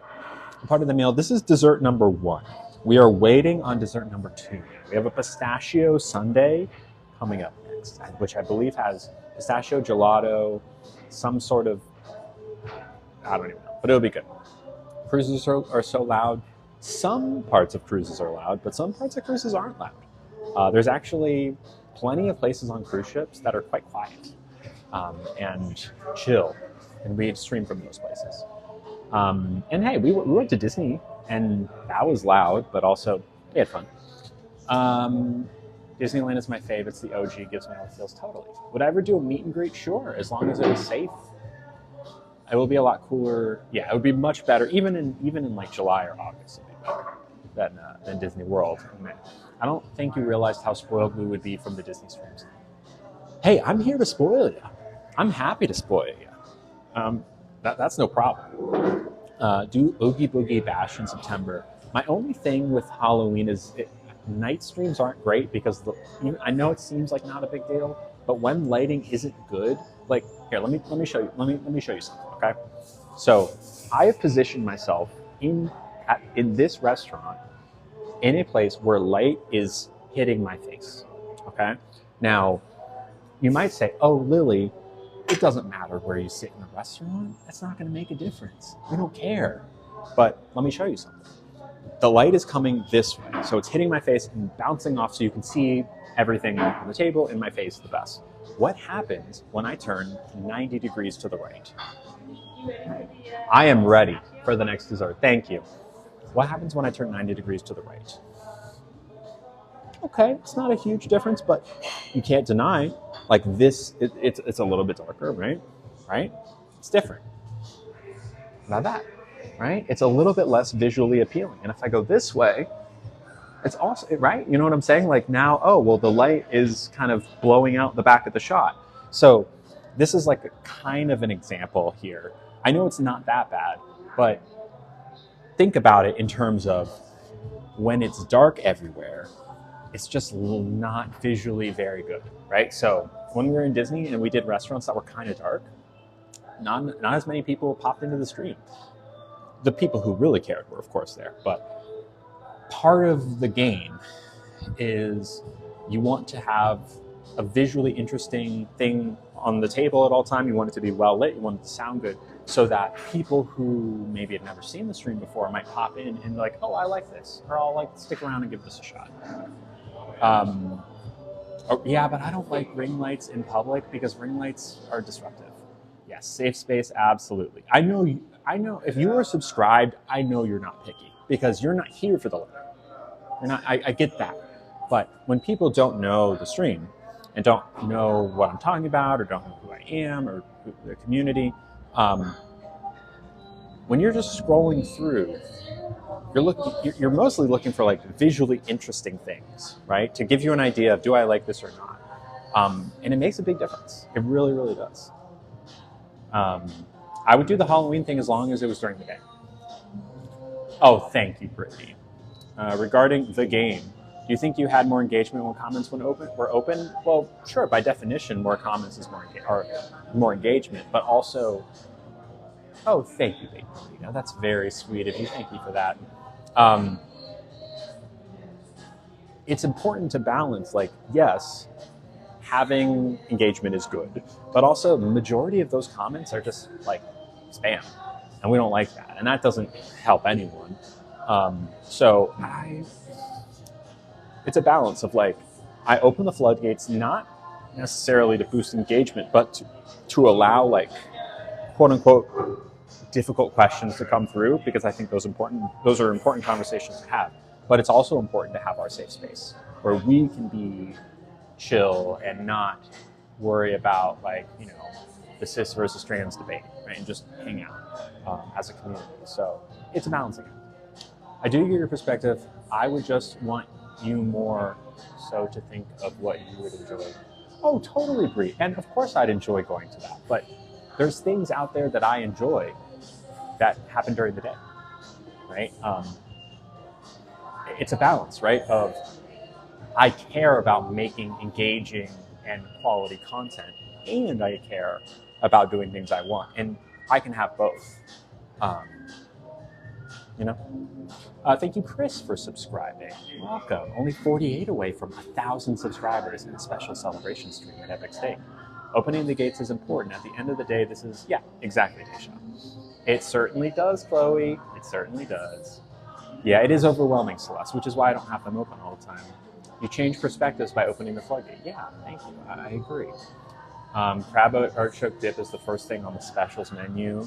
Part of the meal. This is dessert number 1. We are waiting on dessert number 2. We have a pistachio sundae coming up next, which I believe has pistachio gelato, some sort of, I don't even know, but it'll be good. Cruises are so loud. Some parts of cruises are loud, but some parts of cruises aren't loud. There's actually plenty of places on cruise ships that are quite quiet and chill, and we stream from those places. And hey, we went to Disney, and that was loud, but also we had fun. Disneyland is my fave. It's the OG. Gives me all the feels. Totally. Would I ever do a meet and greet? Sure, as long as it was safe. It will be a lot cooler. Yeah, it would be much better, even in like July or August. It'd be better than Disney World. I don't think you realized how spoiled we would be from the Disney streams. Hey, I'm here to spoil you. I'm happy to spoil you. That's no problem. Do Oogie Boogie Bash in September. My only thing with Halloween is night streams aren't great because I know it seems like not a big deal, but when lighting isn't good, like here, let me show you. Let me show you something. Okay, so I have positioned myself in this restaurant in a place where light is hitting my face. Okay, now you might say, "Oh, Lily, it doesn't matter where you sit in the restaurant. That's not going to make a difference. We don't care." But let me show you something. The light is coming this way, so it's hitting my face and bouncing off so you can see everything on the table in my face the best. What happens when I turn 90 degrees to the right? I am ready for the next dessert. Thank you. What happens when I turn 90 degrees to the right? Okay, it's not a huge difference, but you can't deny, like this, it's a little bit darker, right? Right? It's different. Now that, right? It's a little bit less visually appealing. And if I go this way, it's also, right? You know what I'm saying? Like now, oh, well, the light is kind of blowing out the back of the shot. So this is like a kind of an example here. I know it's not that bad, but think about it in terms of when it's dark everywhere, it's just not visually very good, right? So when we were in Disney and we did restaurants that were kind of dark, not as many people popped into the stream. The people who really cared were, of course, there. But part of the game is you want to have a visually interesting thing on the table at all time. You want it to be well lit. You want it to sound good, so that people who maybe had never seen the stream before might pop in and be like, oh, I like this, or I'll like stick around and give this a shot. Yeah, but I don't like ring lights in public because ring lights are disruptive. Yes, safe space, absolutely. I know if you are subscribed, I know you're not picky because you're not here for the light. You're not. I get that. But when people don't know the stream and don't know what I'm talking about or don't know who I am or the community, when you're just scrolling through, you're mostly looking for like visually interesting things, right? To give you an idea of do I like this or not. And it makes a big difference. It really, really does. I would do the Halloween thing as long as it was during the day. Oh, thank you, Brittany. Regarding the game, do you think you had more engagement when comments were open? Well, sure. By definition, more comments is more engagement. But also, oh, thank you, baby. That's very sweet of you. Thank you for that. It's important to balance. Like, yes, having engagement is good, but also the majority of those comments are just like spam, and we don't like that, and that doesn't help anyone. It's a balance of like, I open the floodgates not necessarily to boost engagement, but to allow like quote unquote difficult questions to come through because I think those are important conversations to have. But it's also important to have our safe space where we can be chill and not worry about like the cis versus trans debate, right? And just hang out as a community. So it's a balancing act. I do get your perspective. I would just want you more so to think of what you would enjoy. Oh, totally agree. And of course I'd enjoy going to that. But there's things out there that I enjoy that happen during the day, right? It's a balance, right? Of I care about making engaging and quality content, and I care about doing things I want, and I can have both. Thank you, Chris, for subscribing. Welcome. Only 48 away from 1,000 subscribers in a special celebration stream at Epic Steak. Opening the gates is important. At the end of the day, this is, yeah, exactly, Desha. It certainly does, Chloe. It certainly does. Yeah, it is overwhelming, Celeste, which is why I don't have them open all the time. You change perspectives by opening the floodgate. Yeah, thank you. I agree. Crab artichoke dip is the first thing on the specials menu.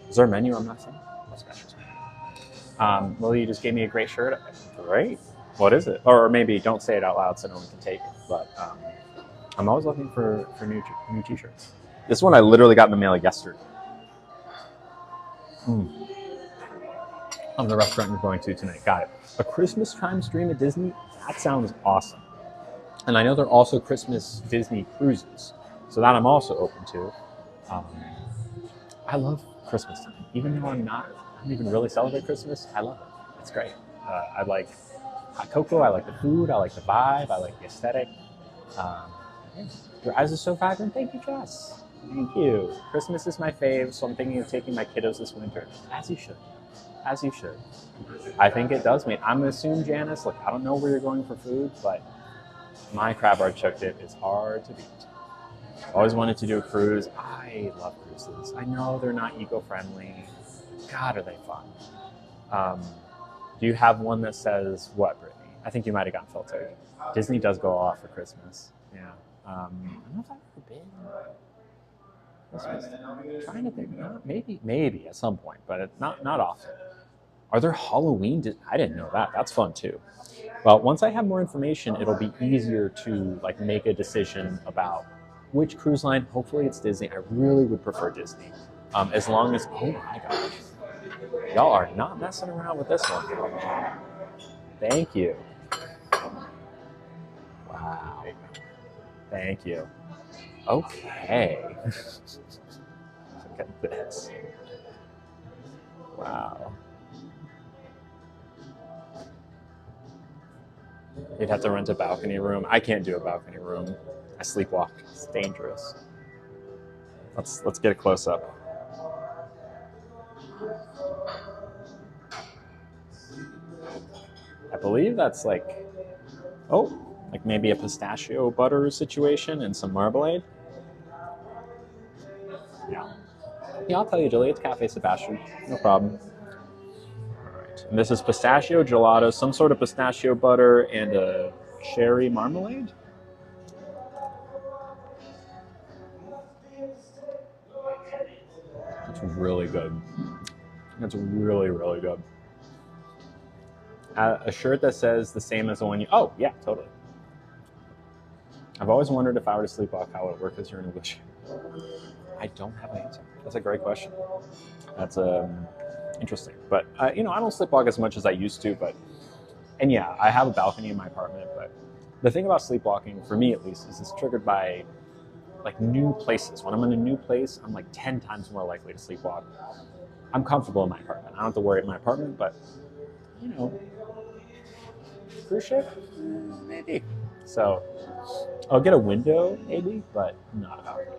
Is there a menu I'm not saying? What specials menu? Lily, you just gave me a great shirt. Great. What is it? Or maybe don't say it out loud so no one can take it. But I'm always looking for new t-shirts. This one I literally got in the mail yesterday. On the restaurant you're going to tonight. Got it. A Christmas time stream at Disney? That sounds awesome. And I know there are also Christmas Disney cruises. So that I'm also open to. I love Christmas time. Even though I don't even really celebrate Christmas, I love it. It's great. I like hot cocoa. I like the food. I like the vibe. I like the aesthetic. Your eyes are so vibrant. Thank you, Jess. Thank you. Christmas is my fave, so I'm thinking of taking my kiddos this winter. As you should. As you should. I think it does, mate. I'm going to assume, Janice, look, I don't know where you're going for food, but my crab artichoke dip is hard to beat. Always wanted to do a cruise. I love cruises. I know they're not eco-friendly. God, are they fun. Do you have one that says what, Brittany? I think you might have gotten filtered. Disney does go off for Christmas. Yeah. I don't know if I've ever been. Christmas. I'm trying to think. Maybe at some point, but not often. Are there Halloween? I didn't know that. That's fun too. Well, once I have more information, it'll be easier to like make a decision about which cruise line. Hopefully it's Disney. I really would prefer Disney. As long as, oh my gosh, y'all are not messing around with this one. Thank you. Wow. Thank you. Okay. Look at this. Wow. You'd have to rent a balcony room. I can't do a balcony room. I sleepwalk. It's dangerous. Let's get a close up. I believe that's like maybe a pistachio butter situation and some marmalade. Yeah. Yeah, I'll tell you, Julie, it's Cafe Sebastian. No problem. All right. And this is pistachio gelato, some sort of pistachio butter and a cherry marmalade. It's really good. It's really, really good. A shirt that says the same as the one you... Oh, yeah, totally. I've always wondered if I were to sleepwalk, how it would work as you're in a wheelchair. I don't have an answer. That's a great question. That's interesting. But, I don't sleepwalk as much as I used to. And yeah, I have a balcony in my apartment. But the thing about sleepwalking, for me at least, is it's triggered by like new places. When I'm in a new place, I'm like 10 times more likely to sleepwalk. I'm comfortable in my apartment. I don't have to worry in my apartment, but, cruise ship? Maybe. So I'll get a window, maybe, but not a balcony.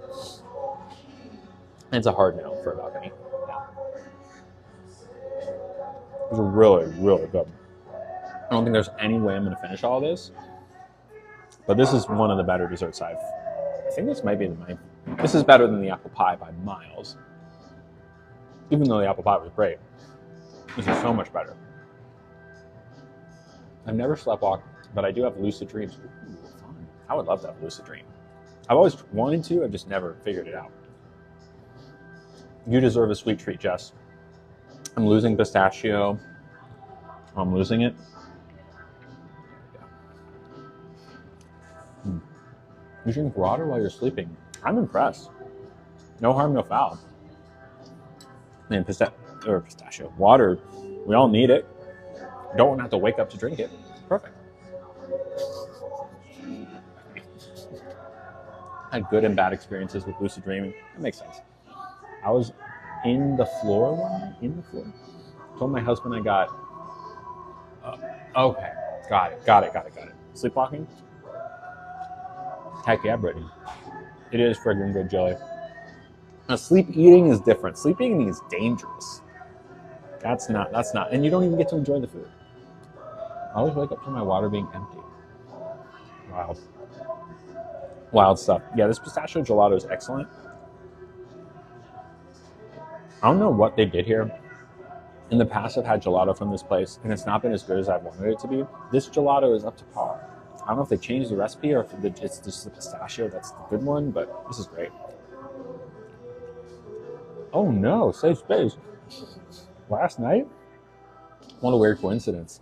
It's a hard no for a balcony. Yeah. It's really, really good. I don't think there's any way I'm going to finish all this, but this is one of the better desserts I think this might be this is better than the apple pie by miles. Even though the apple pie was great, this is so much better. I've never sleptwalked, but I do have lucid dreams. Ooh, fun. I would love to have a lucid dream. I've always wanted to, I've just never figured it out. You deserve a sweet treat, Jess. I'm losing pistachio. I'm losing it. You drink water while you're sleeping. I'm impressed. No harm, no foul. Man, pistachio. Water, we all need it. Don't want to have to wake up to drink it. Perfect. I had good and bad experiences with lucid dreaming. That makes sense. I was in the floor one night. Told my husband I got... okay. Got it. Sleepwalking? Heck yeah, Brittany. It is friggin' good, Joey. Now, sleep eating is different. Sleep eating is dangerous. That's not, and you don't even get to enjoy the food. I always wake up to my water being empty. Wild stuff. Yeah, this pistachio gelato is excellent. I don't know what they did here. In the past, I've had gelato from this place, and it's not been as good as I wanted it to be. This gelato is up to par. I don't know if they changed the recipe or if it's just the pistachio that's the good one, but this is great. Oh no, save space. Last night, what a weird coincidence.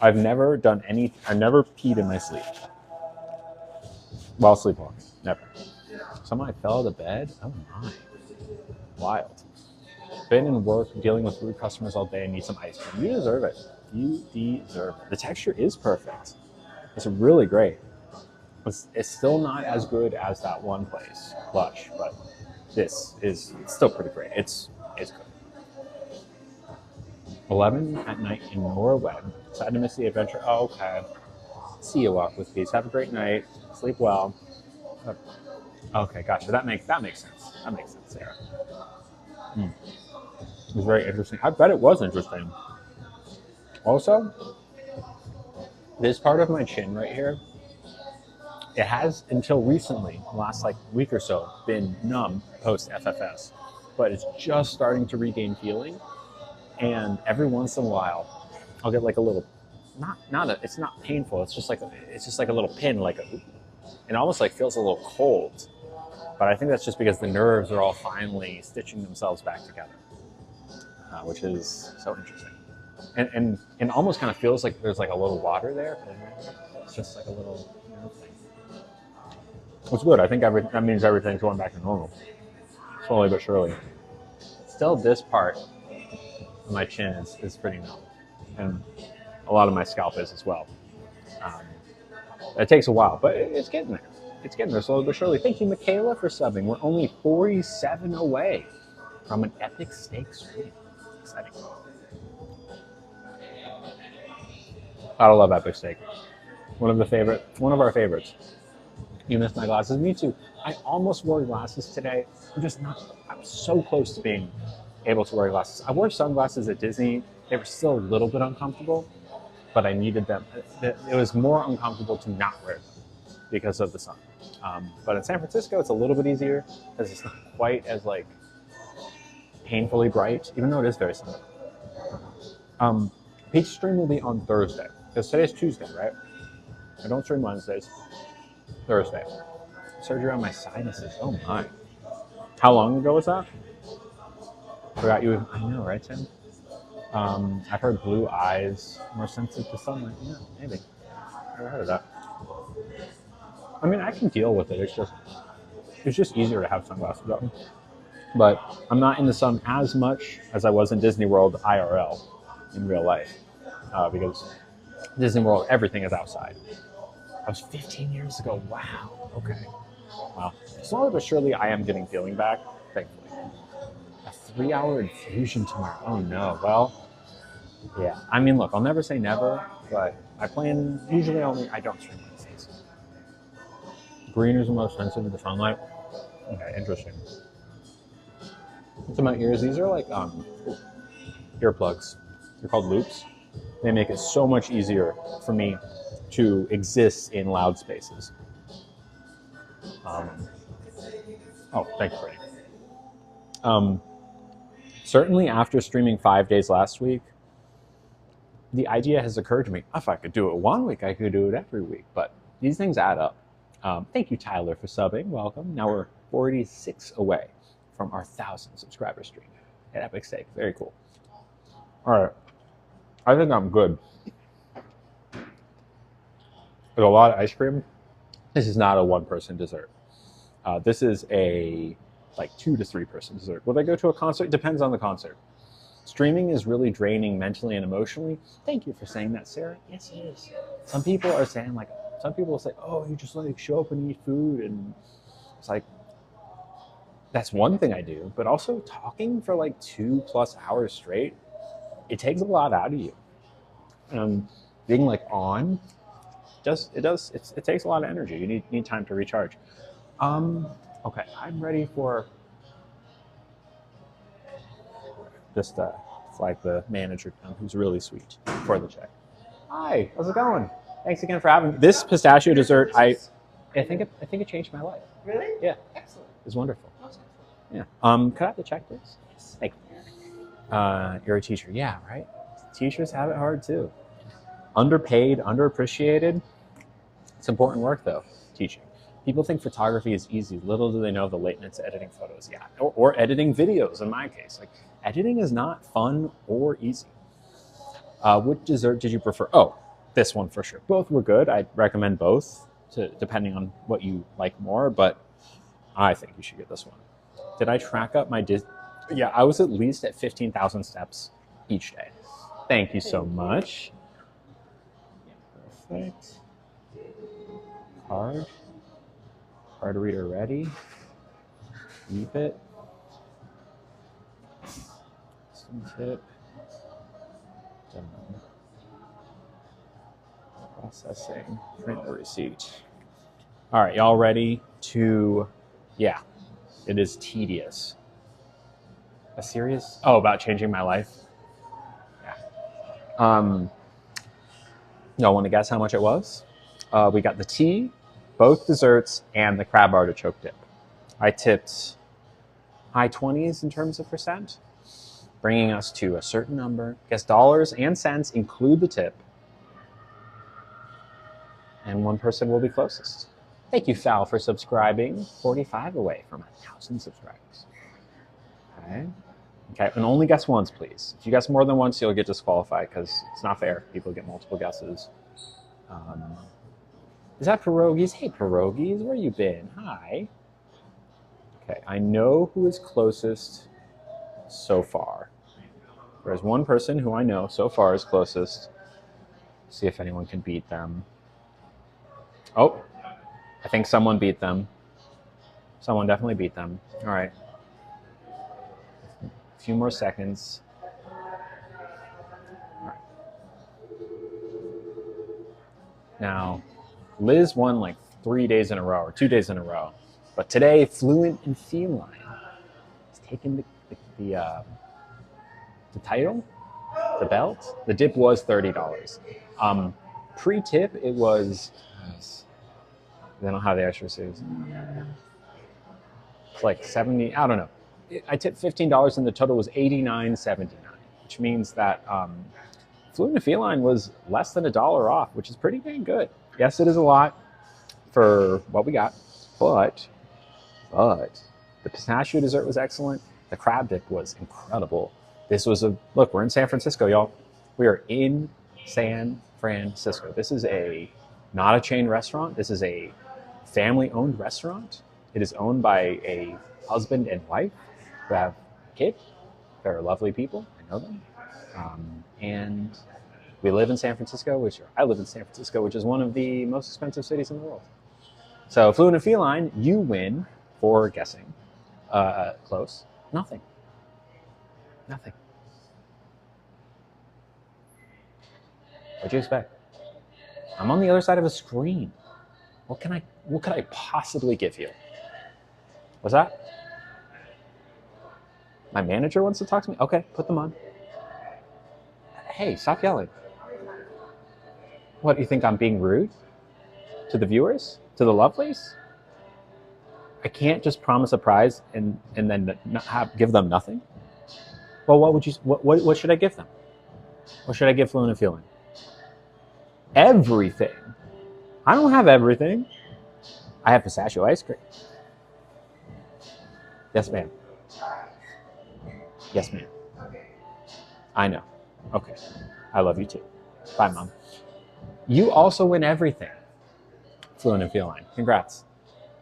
I've never peed in my sleep. While sleepwalking, never. Somebody fell out of bed? Oh my. Wild. Been in work, dealing with rude customers all day and need some ice cream. You deserve it. You deserve it. The texture is perfect. It's really great. It's still not as good as that one place, Lush, but this is still pretty great. It's good. 11 at night in Norway. Sad to miss the adventure. Oh, okay. See you, walk with peace. Have a great night. Sleep well. Okay, gotcha. That makes sense. That makes sense, Sarah. It was very interesting. I bet it was interesting. Also, this part of my chin right here, it has until recently, the last week or so, been numb post FFS, but it's just starting to regain feeling. And every once in a while, I'll get like a little, it's not painful. It's just like a little pin, it almost feels a little cold. But I think that's just because the nerves are all finally stitching themselves back together, which is so interesting. And almost kind of feels like there's a little water there. It's just like a little thing. It's good. I think that means everything's going back to normal. Slowly but surely. Still, this part of my chin is pretty numb. And a lot of my scalp is as well. It takes a while, but it's getting there. It's getting there slowly but surely. Thank you, Michaela, for subbing. We're only 47 away from an epic steak stream. Exciting. I love epic steak. One of our favorites. You missed my glasses. Me too. I almost wore glasses today. I'm so close to being able to wear glasses. I wore sunglasses at Disney. They were still a little bit uncomfortable, but I needed them. It was more uncomfortable to not wear them because of the sun. But in San Francisco, it's a little bit easier because it's not quite as like painfully bright, even though it is very sunny. Peach stream will be on Thursday because today's Tuesday, right? I don't stream Wednesdays. Thursday. Surgery on my sinuses. Oh my. How long ago was that? Forgot you. I know, right, Tim? I've heard blue eyes more sensitive to sunlight. Yeah, maybe. Never heard of that. I mean, I can deal with it. It's just easier to have sunglasses on. But I'm not in the sun as much as I was in Disney World IRL in real life because Disney World, everything is outside. That was 15 years ago. Wow. Okay. Wow. Slowly but surely, I am getting feeling back, thankfully. A 3-hour infusion tomorrow. Oh no. Well, yeah. I mean, look, I'll never say never, but I plan usually only. I don't stream Wednesdays. Green is the most sensitive to the sunlight. Okay, interesting. To my ears, these are like earplugs. They're called loops. They make it so much easier for me to exist in loud spaces. Oh, thank you, Brittany. Certainly after streaming 5 days last week, the idea has occurred to me, if I could do it one week, I could do it every week. But these things add up. Thank you, Tyler, for subbing. Welcome. Now we're 46 away from our 1,000 subscriber stream at Epic Steak. Very cool. All right. I think I'm good. With a lot of ice cream. This is not a one-person dessert. This is a like 2 to 3 person dessert. Will I go to a concert? Depends on the concert. Streaming is really draining mentally and emotionally. Thank you for saying that, Sarah. Yes, it is. Some people are saying some people will say, oh, you just like show up and eat food. And it's like, that's one thing I do. But also talking for like 2+ hours straight, it takes a lot out of you. Being like on, it takes a lot of energy. You need time to recharge. Okay, I'm ready for just flag the manager down, who's really sweet, for the check. Hi, how's it going? Thanks again for having me. This pistachio dessert. I think it changed my life. Really? Yeah. Excellent. It's wonderful. Most Yeah. Could I have the check, please? Yes. Thank you. You're a teacher. Yeah, right? Teachers have it hard too. Underpaid, underappreciated. It's important work though, teaching. People think photography is easy. Little do they know the lateness to editing photos. Yeah, or editing videos in my case. Like, editing is not fun or easy. Which dessert did you prefer? Oh, this one for sure. Both were good. I'd recommend both, depending on what you like more, but I think you should get this one. Did I track up my Yeah, I was at least at 15,000 steps each day. Thank you so much. Perfect. Card reader ready. Keep it. Some tip. Done. Processing. Print the receipt. All right, y'all ready to? Yeah, it is tedious. A serious? Oh, about changing my life. Yeah. Y'all want to guess how much it was? We got the tea, both desserts, and the crab artichoke dip. I tipped high 20s in terms of percent, bringing us to a certain number. Guess dollars and cents include the tip, and one person will be closest. Thank you, Fal, for subscribing. 45 away from 1,000 subscribers. Okay, and only guess once, please. If you guess more than once, you'll get disqualified because it's not fair. People get multiple guesses. Is that Pierogies? Hey, Pierogies, where you been? Hi. Okay, I know who is closest so far. There's one person who I know so far is closest. See if anyone can beat them. Oh, I think someone beat them. Someone definitely beat them. All right. A few more seconds. All right. Now, Liz won like 3 days in a row or 2 days in a row. But today, Fluent and Feline has taken the title, the belt. The dip was $30. Pre-tip, it was, they don't have the extra series. It's like 70, I don't know. I tipped $15 and the total was $89.79, which means that Fluent and Feline was less than $1 off, which is pretty dang good. Yes, it is a lot for what we got, but the pistachio dessert was excellent. The crab dip was incredible. This was look, we're in San Francisco, y'all. We are in San Francisco. This is not a chain restaurant. This is a family-owned restaurant. It is owned by a husband and wife who have a kid. They're lovely people. I know them. And we live in San Francisco, I live in San Francisco, which is one of the most expensive cities in the world. So Fluent and Feline, you win for guessing. Close. Nothing. What'd you expect? I'm on the other side of a screen. What could I possibly give you? What's that? My manager wants to talk to me? Okay, put them on. Hey, stop yelling. What, you think I'm being rude? To the viewers? To the lovelies? I can't just promise a prize and then give them nothing? Well, what should I give them? What should I give Fluent and Feline? Everything. I don't have everything. I have pistachio ice cream. Yes, ma'am. Yes, ma'am. I know. Okay. I love you too. Bye, Mom. You also win everything. Fluent and Feline. Congrats.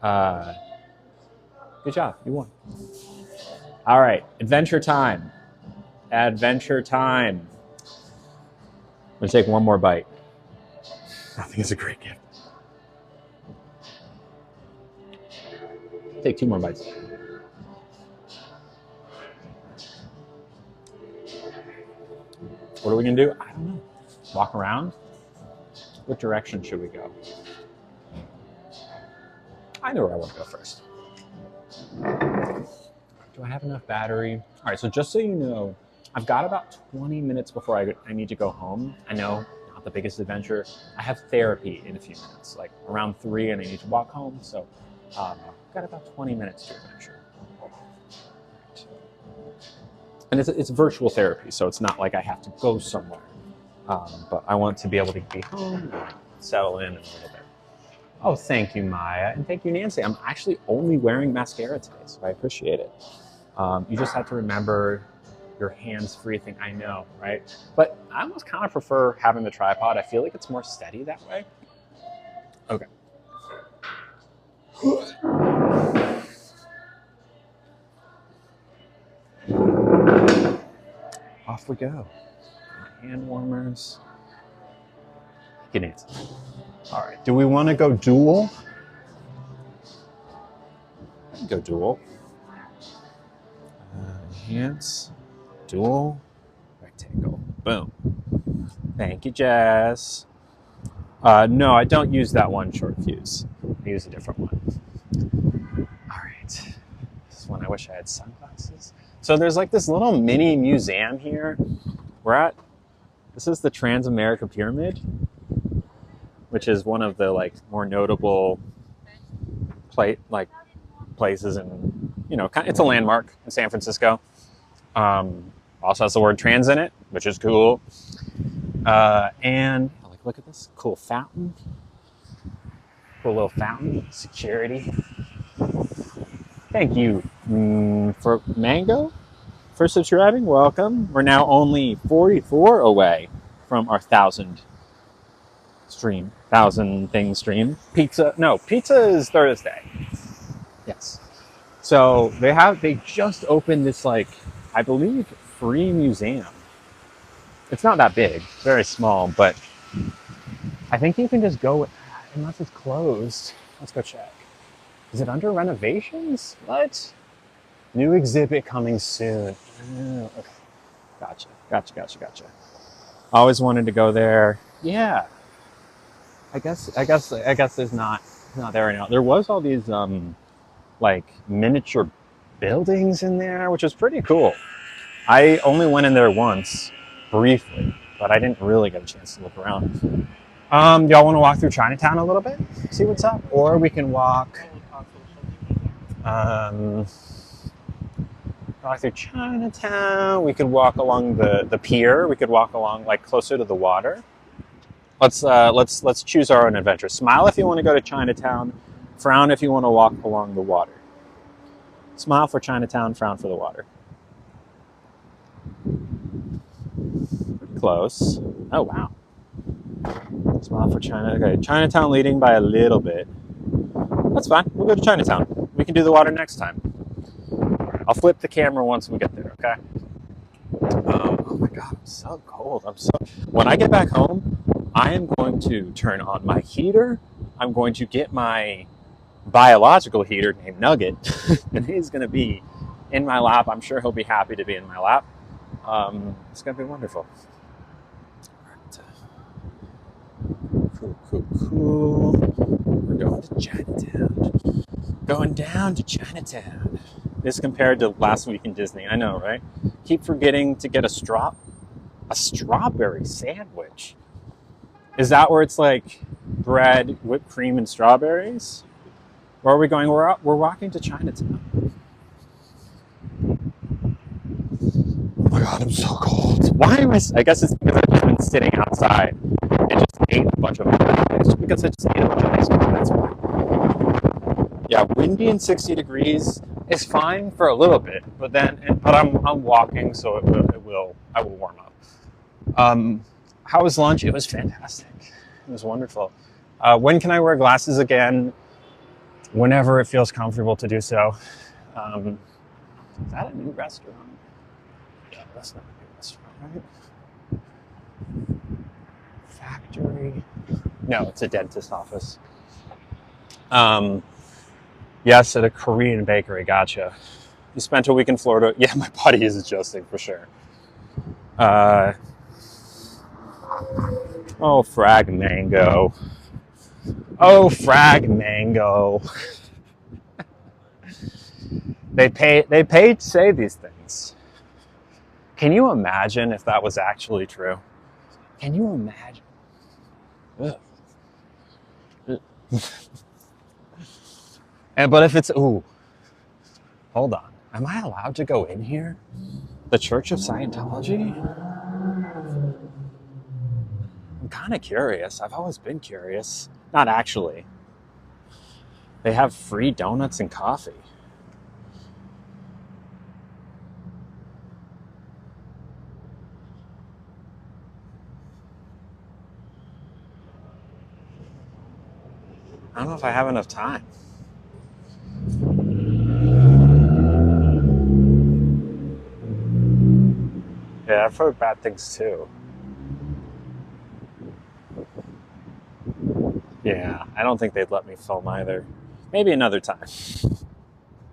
Good job. You won. All right. Adventure time. Adventure time. I'm going to take one more bite. I think it's a great gift. Take 2 more bites. What are we going to do? I don't know. Walk around? What direction should we go? I know where I want to go first. Do I have enough battery? All right, so just so you know, I've got about 20 minutes before I need to go home. I know, not the biggest adventure. I have therapy in a few minutes, like around 3, and I need to walk home. So I've got about 20 minutes to adventure. Right. And it's virtual therapy, so it's not like I have to go somewhere. But I want to be able to be home and settle in a little bit. Oh, thank you, Maya. And thank you, Nancy. I'm actually only wearing mascara today, so I appreciate it. You just have to remember your hands-free thing. I know, right? But I almost kind of prefer having the tripod. I feel like it's more steady that way. Okay. Off we go. Hand warmers. Get Nancy. All right. Do we want to go dual? Go dual. Enhance. Dual. Rectangle. Boom. Thank you, Jazz. No, I don't use that one short fuse. I use a different one. All right. This is one I wish I had sunglasses. So there's like this little mini museum here. This is the Trans-America Pyramid, which is one of the like more notable places in, it's a landmark in San Francisco. Also has the word trans in it, which is cool. And look at this cool fountain. Cool little fountain. Security. Thank you for Mango for subscribing. Welcome. We're now only 44 away from our 1,000 thing stream. Pizza is Thursday. Yes. So they just opened this, like, I believe, free museum. It's not that big, very small, but I think you can just go, unless it's closed. Let's go check. Is it under renovations? What? New exhibit coming soon. Oh, okay. Gotcha. Always wanted to go there. Yeah. I guess there's not there right now. There was all these like miniature buildings in there, which was pretty cool. I only went in there once, briefly, but I didn't really get a chance to look around. Y'all want to walk through Chinatown a little bit, see what's up, or we can um, walk through Chinatown. We could walk along the pier. We could walk along like closer to the water. Let's choose our own adventure. Smile if you want to go to Chinatown. Frown if you want to walk along the water. Smile for Chinatown. Frown for the water. Close. Oh wow. Smile for China. Okay, Chinatown leading by a little bit. That's fine. We'll go to Chinatown. We can do the water next time. I'll flip the camera once we get there. Okay. Oh my god, I'm so cold. When I get back home, I am going to turn on my heater. I'm going to get my biological heater named Nugget, and he's going to be in my lap. I'm sure he'll be happy to be in my lap. It's going to be wonderful. Cool. We're going to Chinatown. Going down to Chinatown. This compared to last week in Disney. I know, right? Keep forgetting to get a strawberry sandwich. Is that where it's like bread, whipped cream, and strawberries? Where are we going? We're walking to Chinatown. Oh my god, I'm so cold. Why am I guess it's because I've just been sitting outside and just ate a bunch of it's because I just ate a bunch of ice cream. That's why. Yeah, windy and 60 degrees is fine for a little bit, but I'm walking, so I will warm up. How was lunch? It was fantastic. It was wonderful. When can I wear glasses again? Whenever it feels comfortable to do so. Is that a new restaurant? Yeah, that's not a new restaurant, right? Factory. No, it's a dentist office. Yes, at a Korean bakery. Gotcha. You spent a week in Florida. Yeah, my body is adjusting for sure. Oh, frag mango. Oh, frag mango. They pay to say these things. Can you imagine if that was actually true? Can you imagine? But if it's hold on. Am I allowed to go in here? The Church of Scientology? I'm kind of curious. I've always been curious. Not actually. They have free donuts and coffee. I don't know if I have enough time. Yeah, I've heard bad things too. Yeah, I don't think they'd let me film either. Maybe another time.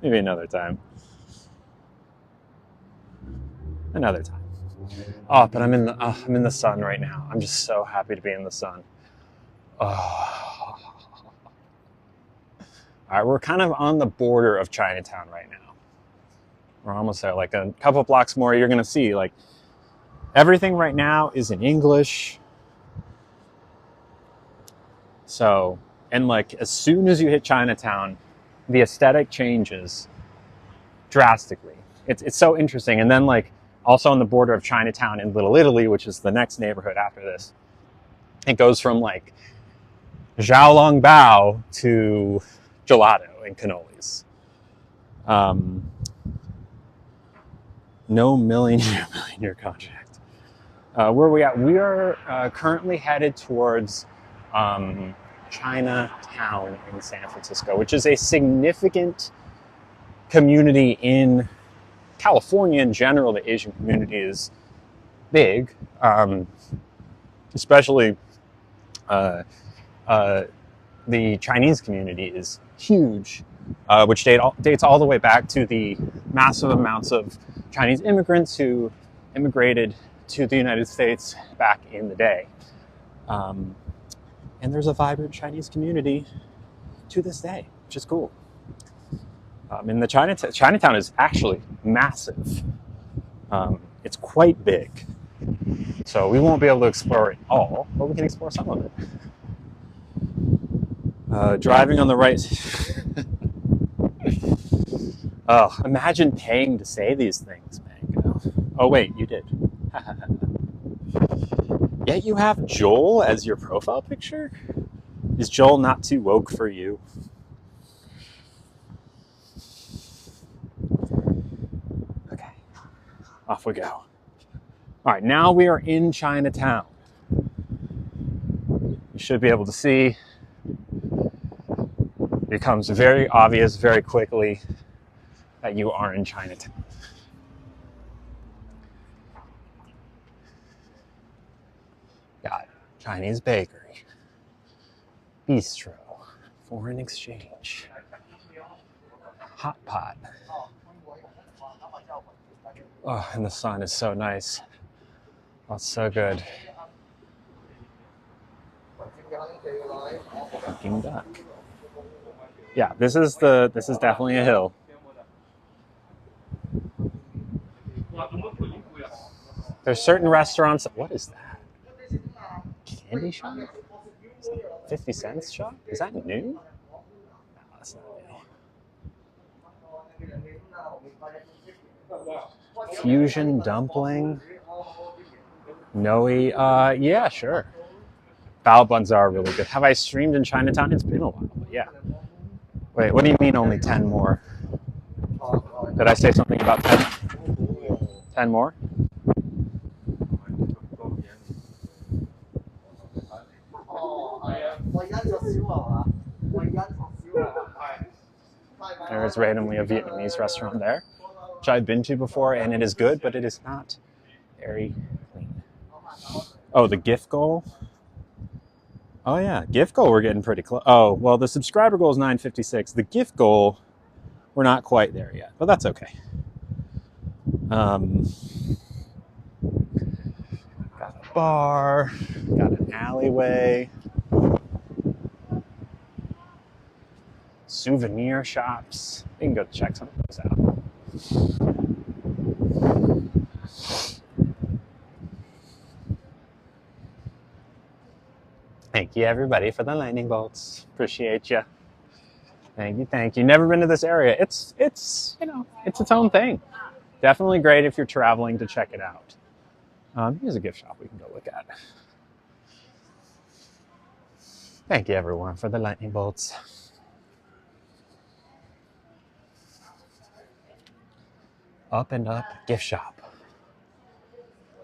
Maybe another time. Another time. Oh, but I'm in the sun right now. I'm just so happy to be in the sun. Oh. All right, we're kind of on the border of Chinatown right now. We're almost there. Like a couple blocks more, you're gonna see like everything right now is in English. So, and like as soon as you hit Chinatown, the aesthetic changes drastically. It's so interesting. And then like also on the border of Chinatown in Little Italy, which is the next neighborhood after this, it goes from like Xiaolongbao to gelato and cannolis. No million-year contract. Where are we at? We are currently headed towards Chinatown in San Francisco, which is a significant community in California in general. The Asian community is big, especially the Chinese community is huge, which dates all the way back to the massive amounts of Chinese immigrants who immigrated to the United States back in the day. And there's a vibrant Chinese community to this day, which is cool. And the Chinatown is actually massive. It's quite big. So we won't be able to explore it all, but we can explore some of it. Driving on the right. Oh, imagine paying to say these things, Mango. Oh, wait, you did. Yet you have Joel as your profile picture? Is Joel not too woke for you? Okay, off we go. All right, now we are in Chinatown. You should be able to see. It becomes very obvious very quickly that you are in Chinatown. Got Chinese bakery, bistro, foreign exchange, hot pot. Oh, and the sun is so nice. Oh, it's so good. Peking duck. Yeah, this is definitely a hill. There's certain restaurants. What is that? Candy shop? 50 cents shop? Is that new? No, that's not new. Fusion dumpling. Noe. Yeah, sure. Bao buns are really good. Have I streamed in Chinatown? It's been a while, but yeah. Wait, what do you mean only 10 more? Did I say something about 10? 10 more? There's randomly a Vietnamese restaurant there, which I've been to before, and it is good, but it is not very clean. Oh, the gift goal? Oh yeah, gift goal we're getting pretty close. Oh, well, the subscriber goal is 956. The gift goal, we're not quite there yet, but that's okay. Got a bar, got an alleyway, souvenir shops. We can go check some of those out. Thank you, everybody, for the lightning bolts. Appreciate you. Thank you, thank you. Never been to this area. It's it's its own thing. Definitely great if you're traveling to check it out. Here's a gift shop we can go look at. Thank you, everyone, for the lightning bolts. Up and Up gift shop.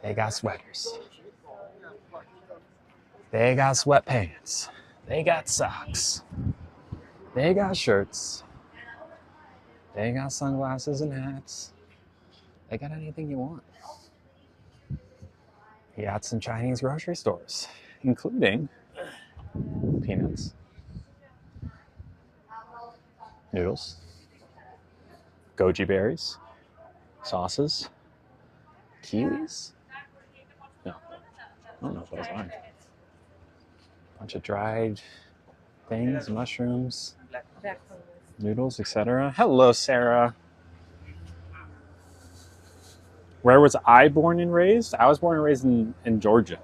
They got sweaters. They got sweatpants. They got socks. They got shirts. They got sunglasses and hats. They got anything you want. You got some Chinese grocery stores, including peanuts, noodles, goji berries, sauces, kiwis? No, I don't know if those are. Bunch of dried things, mushrooms, noodles, etc. Hello, Sarah. Where was I born and raised? I was born and raised in Georgia.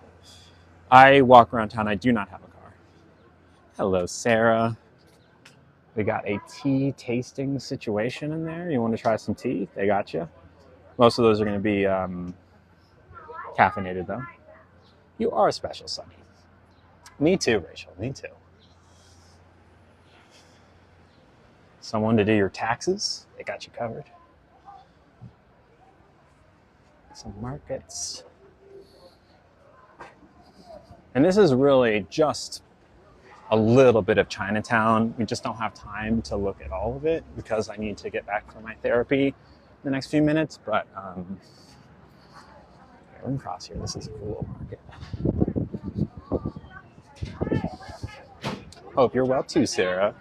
I walk around town. I do not have a car. Hello, Sarah. We got a tea tasting situation in there. You want to try some tea? They got you. Most of those are going to be caffeinated, though. You are special, Sunny. Me too, Rachel. Me too. Someone to do your taxes? They got you covered. Some markets. And this is really just a little bit of Chinatown. We just don't have time to look at all of it because I need to get back for my therapy in the next few minutes. But we're across here. This is a cool market. Hope you're well too, Sarah.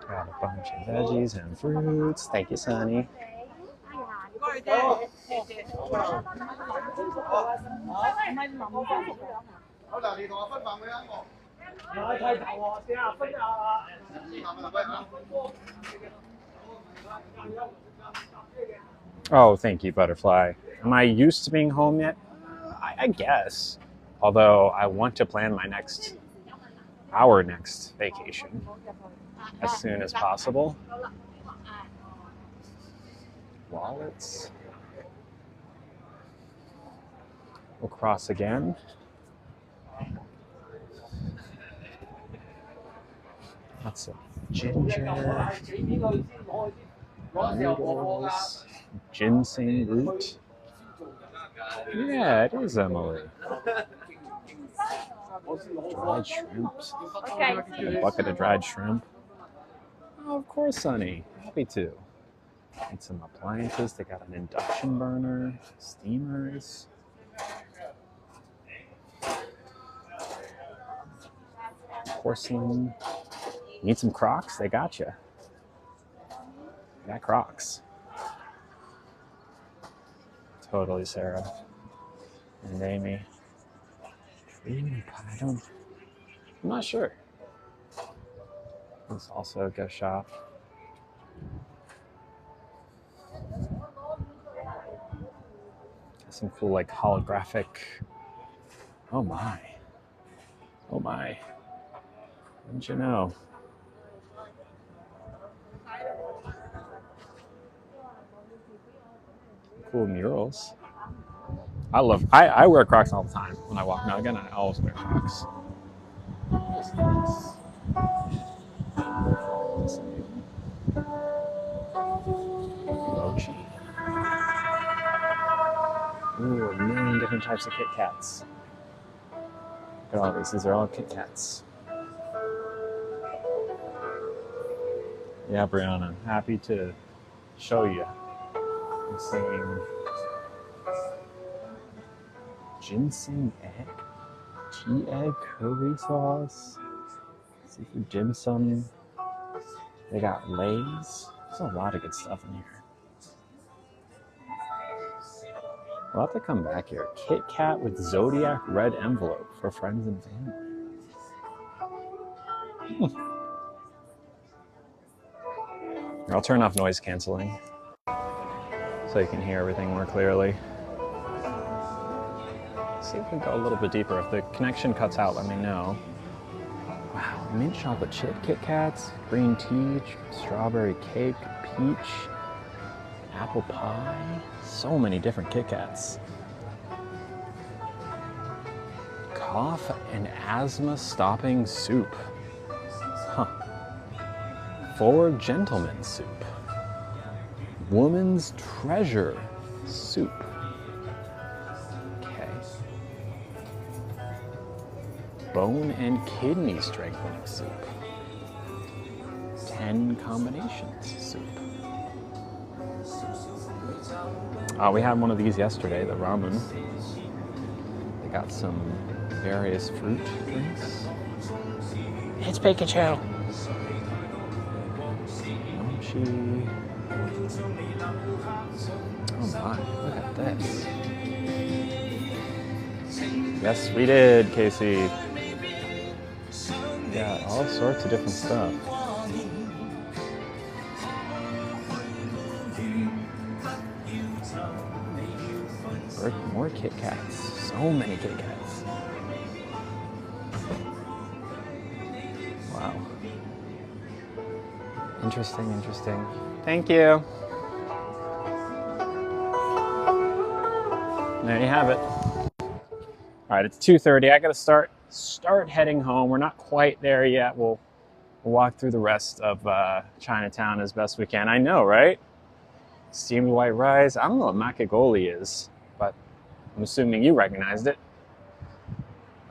Got a bunch of veggies and fruits. Thank you, Sonny. Oh, thank you, Butterfly. Am I used to being home yet? I guess. Although I want to plan our next vacation as soon as possible. Wallets. We'll cross again. Lots of ginger, noodles, ginseng root. Yeah, it is Emily. Dried shrimps. A bucket of dried shrimp. Oh, of course, Sonny. Happy to. And some appliances. They got an induction burner, steamers. Porcelain. Need some Crocs? They got you. Got Crocs. Totally, Sarah. And Amy. I'm not sure. Let's also go shop. Some cool, like, holographic. Oh my. Oh my. Didn't you know? Cool murals. I wear Crocs all the time when I walk. Now again, I always wear Crocs. Mochi. Ooh, a million different types of Kit Kats. Look at all these. These are all Kit Kats. Yeah, Brianna. Happy to show you. I'm seeing ginseng egg, tea egg curry sauce, seafood dim sum. They got Lay's. There's a lot of good stuff in here. We'll have to come back here. Kit Kat with Zodiac red envelope for friends and family. I'll turn off noise canceling so you can hear everything more clearly. See if we can go a little bit deeper. If the connection cuts out, let me know. Wow, mint chocolate chip Kit Kats, green tea, strawberry cake, peach, apple pie. So many different Kit Kats. Cough and asthma stopping soup. Huh. For gentlemen soup. Woman's treasure soup. Okay. Bone and kidney strengthening soup. 10 combinations soup. We had one of these yesterday, the ramen. They got some various fruit drinks. It's Pikachu! Mochi. Oh my, look at this. Yes, we did, Casey. Yeah, all sorts of different stuff. More Kit Kats. So many Kit Kats. Wow. Interesting, interesting. Thank you. There you have it. All right, it's 2:30. I gotta start heading home. We're not quite there yet. We'll walk through the rest of Chinatown as best we can. I know, right? Steamed white rice. I don't know what makagoli is, but I'm assuming you recognized it.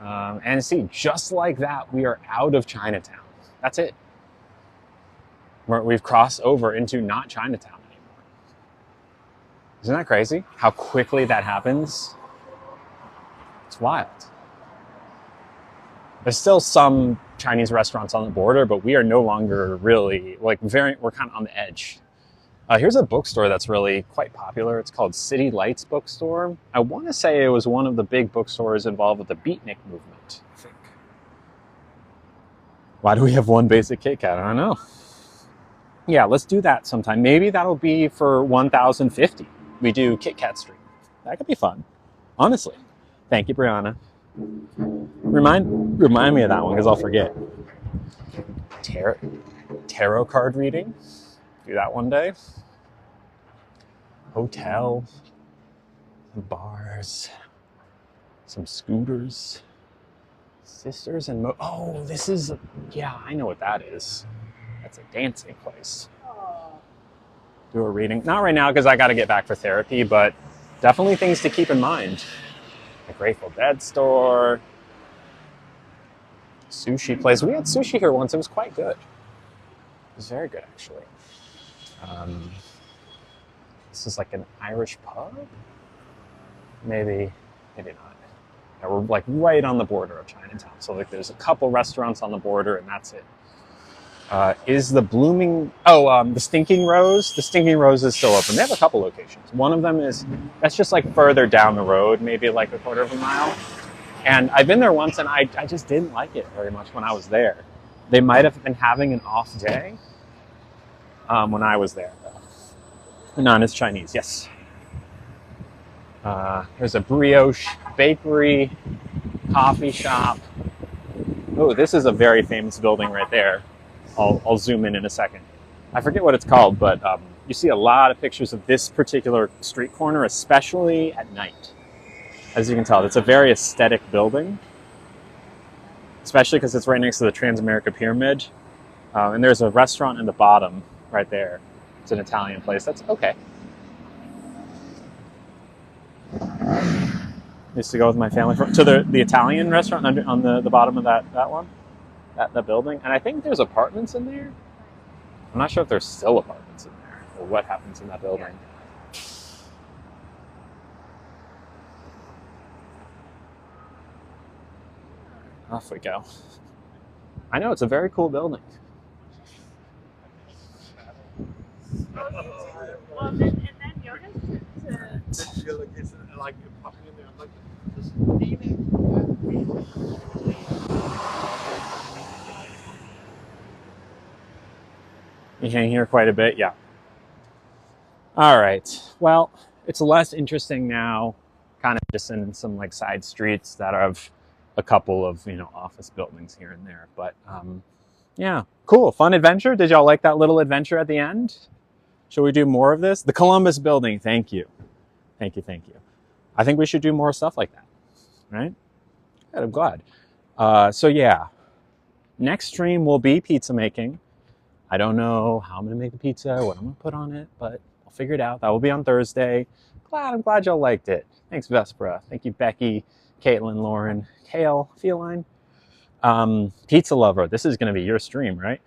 And see, just like that, we are out of Chinatown. That's it. We've crossed over into not Chinatown anymore. Isn't that crazy? How quickly that happens? It's wild. There's still some Chinese restaurants on the border, but we are no longer really, we're kind of on the edge Here's a bookstore that's really quite popular. It's called City Lights Bookstore. I want to say it was one of the big bookstores involved with the beatnik movement, I think. Why do we have one basic Kit Kat? I don't know. Yeah, let's do that sometime. Maybe that'll be for 1050. We do Kit Kat Street. That could be fun. Honestly. Thank you, Brianna. Remind me of that one because I'll forget. Tarot card reading. Do that one day. Hotel. Some bars. Some scooters. Sisters and oh, this is, yeah, I know what that is. That's a dancing place. Do a reading. Not right now because I got to get back for therapy, but definitely things to keep in mind. A Grateful Dead store. Sushi place. We had sushi here once. It was quite good. It was very good, actually. This is like an Irish pub? Maybe not. Yeah, we're like right on the border of Chinatown. So like there's a couple restaurants on the border and that's it. Is the the Stinking Rose? The Stinking Rose is still open. They have a couple locations. One of them that's just like further down the road, maybe like a quarter of a mile. And I've been there once and I just didn't like it very much when I was there. They might have been having an off day when I was there, though. No, it's Chinese, yes. There's a brioche bakery, coffee shop. Oh, this is a very famous building right there. I'll zoom in a second. I forget what it's called, but you see a lot of pictures of this particular street corner, especially at night. As you can tell, it's a very aesthetic building, especially because it's right next to the Transamerica Pyramid. And there's a restaurant in the bottom right there. It's an Italian place. That's okay. Used to go with my family to the Italian restaurant on the bottom of that one, that building. And I think there's apartments in there. I'm not sure if there's still apartments in there or what happens in that building. Off we go. I know, it's a very cool building. Well, and then yoga's to like popping in there, like You can hear quite a bit, yeah. All right. Well, it's less interesting now, kind of just in some like side streets that have a couple of, office buildings here and there. But yeah, cool. Fun adventure. Did y'all like that little adventure at the end? Should we do more of this? The Columbus building. Thank you. Thank you. Thank you. I think we should do more stuff like that. Right? Good, I'm glad. So yeah, next stream will be pizza making. I don't know how I'm going to make the pizza, what I'm going to put on it, but I'll figure it out. That will be on Thursday. I'm glad y'all liked it. Thanks, Vespera. Thank you, Becky, Caitlin, Lauren, Kale, Feline. Pizza Lover, this is going to be your stream, right?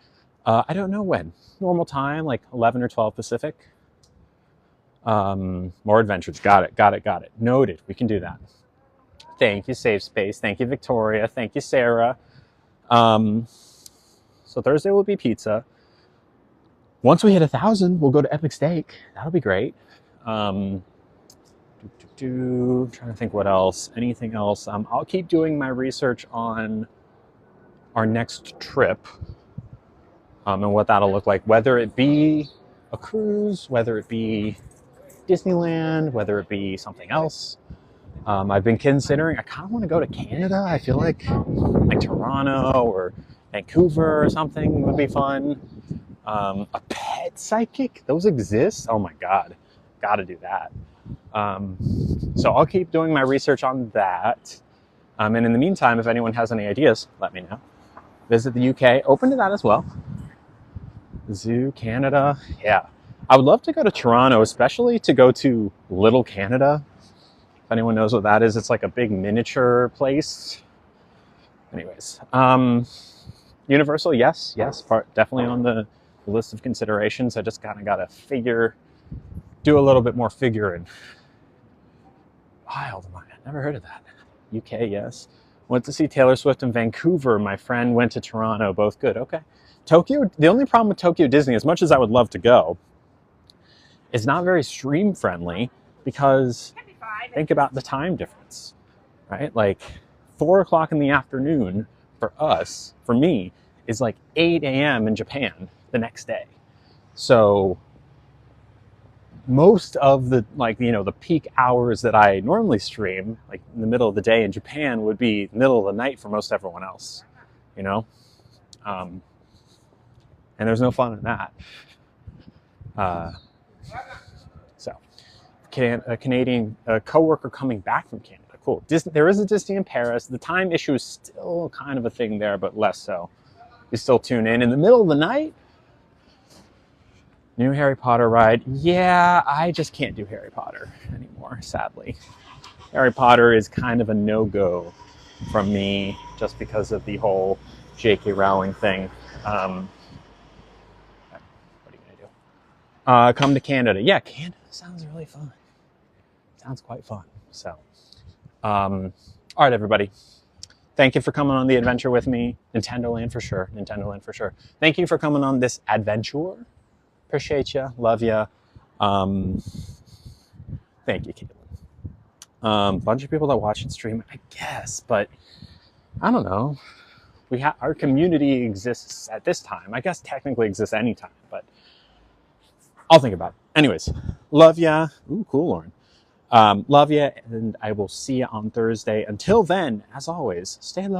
I don't know when. Normal time, like 11 or 12 Pacific. More adventures. Got it. Noted. We can do that. Thank you, Safe Space. Thank you, Victoria. Thank you, Sarah. So Thursday will be pizza. Once we hit 1,000, we'll go to Epic Steak. That'll be great. Trying to think what else. Anything else? I'll keep doing my research on our next trip and what that'll look like. Whether it be a cruise, whether it be Disneyland, whether it be something else. I've been considering, I kind of want to go to Canada. I feel like Toronto or Vancouver or something would be fun. A pet psychic, those exist. Oh my God, got to do that. So I'll keep doing my research on that. And in the meantime, if anyone has any ideas, let me know. Visit the UK, open to that as well. Zoo, Canada, yeah. I would love to go to Toronto, especially to go to Little Canada. If anyone knows what that is, it's like a big miniature place. Anyways, Universal, yes, definitely on the list of considerations. I just kind of got to do a little bit more figuring. Wild, I never heard of that. UK, yes. Went to see Taylor Swift in Vancouver. My friend went to Toronto, both good. Okay. Tokyo, the only problem with Tokyo Disney, as much as I would love to go, is not very stream friendly because Can be fine. think about the time difference, right? Like 4 o'clock in the afternoon for us, for me, is like 8 a.m. in Japan the next day. So most of the, like, you know, the peak hours that I normally stream, like in the middle of the day in Japan, would be middle of the night for most everyone else, you know? And there's no fun in that. So, a Canadian coworker coming back from Canada. Cool. There is a Disney in Paris. The time issue is still kind of a thing there, but less so. You still tune in the middle of the night. New Harry Potter ride. Yeah, I just can't do Harry Potter anymore, sadly. Harry Potter is kind of a no-go from me just because of the whole J.K. Rowling thing. What are you going to do? Come to Canada. Yeah, Canada sounds really fun. Sounds quite fun. So, all right, everybody. Thank you for coming on the adventure with me. Nintendo Land for sure. Nintendo Land for sure. Thank you for coming on this adventure. Appreciate you. Love you. Thank you, Caitlin. Bunch of people that watch and stream, I guess, but I don't know. Our community exists at this time. I guess technically exists anytime, but I'll think about it. Anyways, love ya. Ooh, cool, Lauren. Love ya, and I will see you on Thursday. Until then, as always, stay low.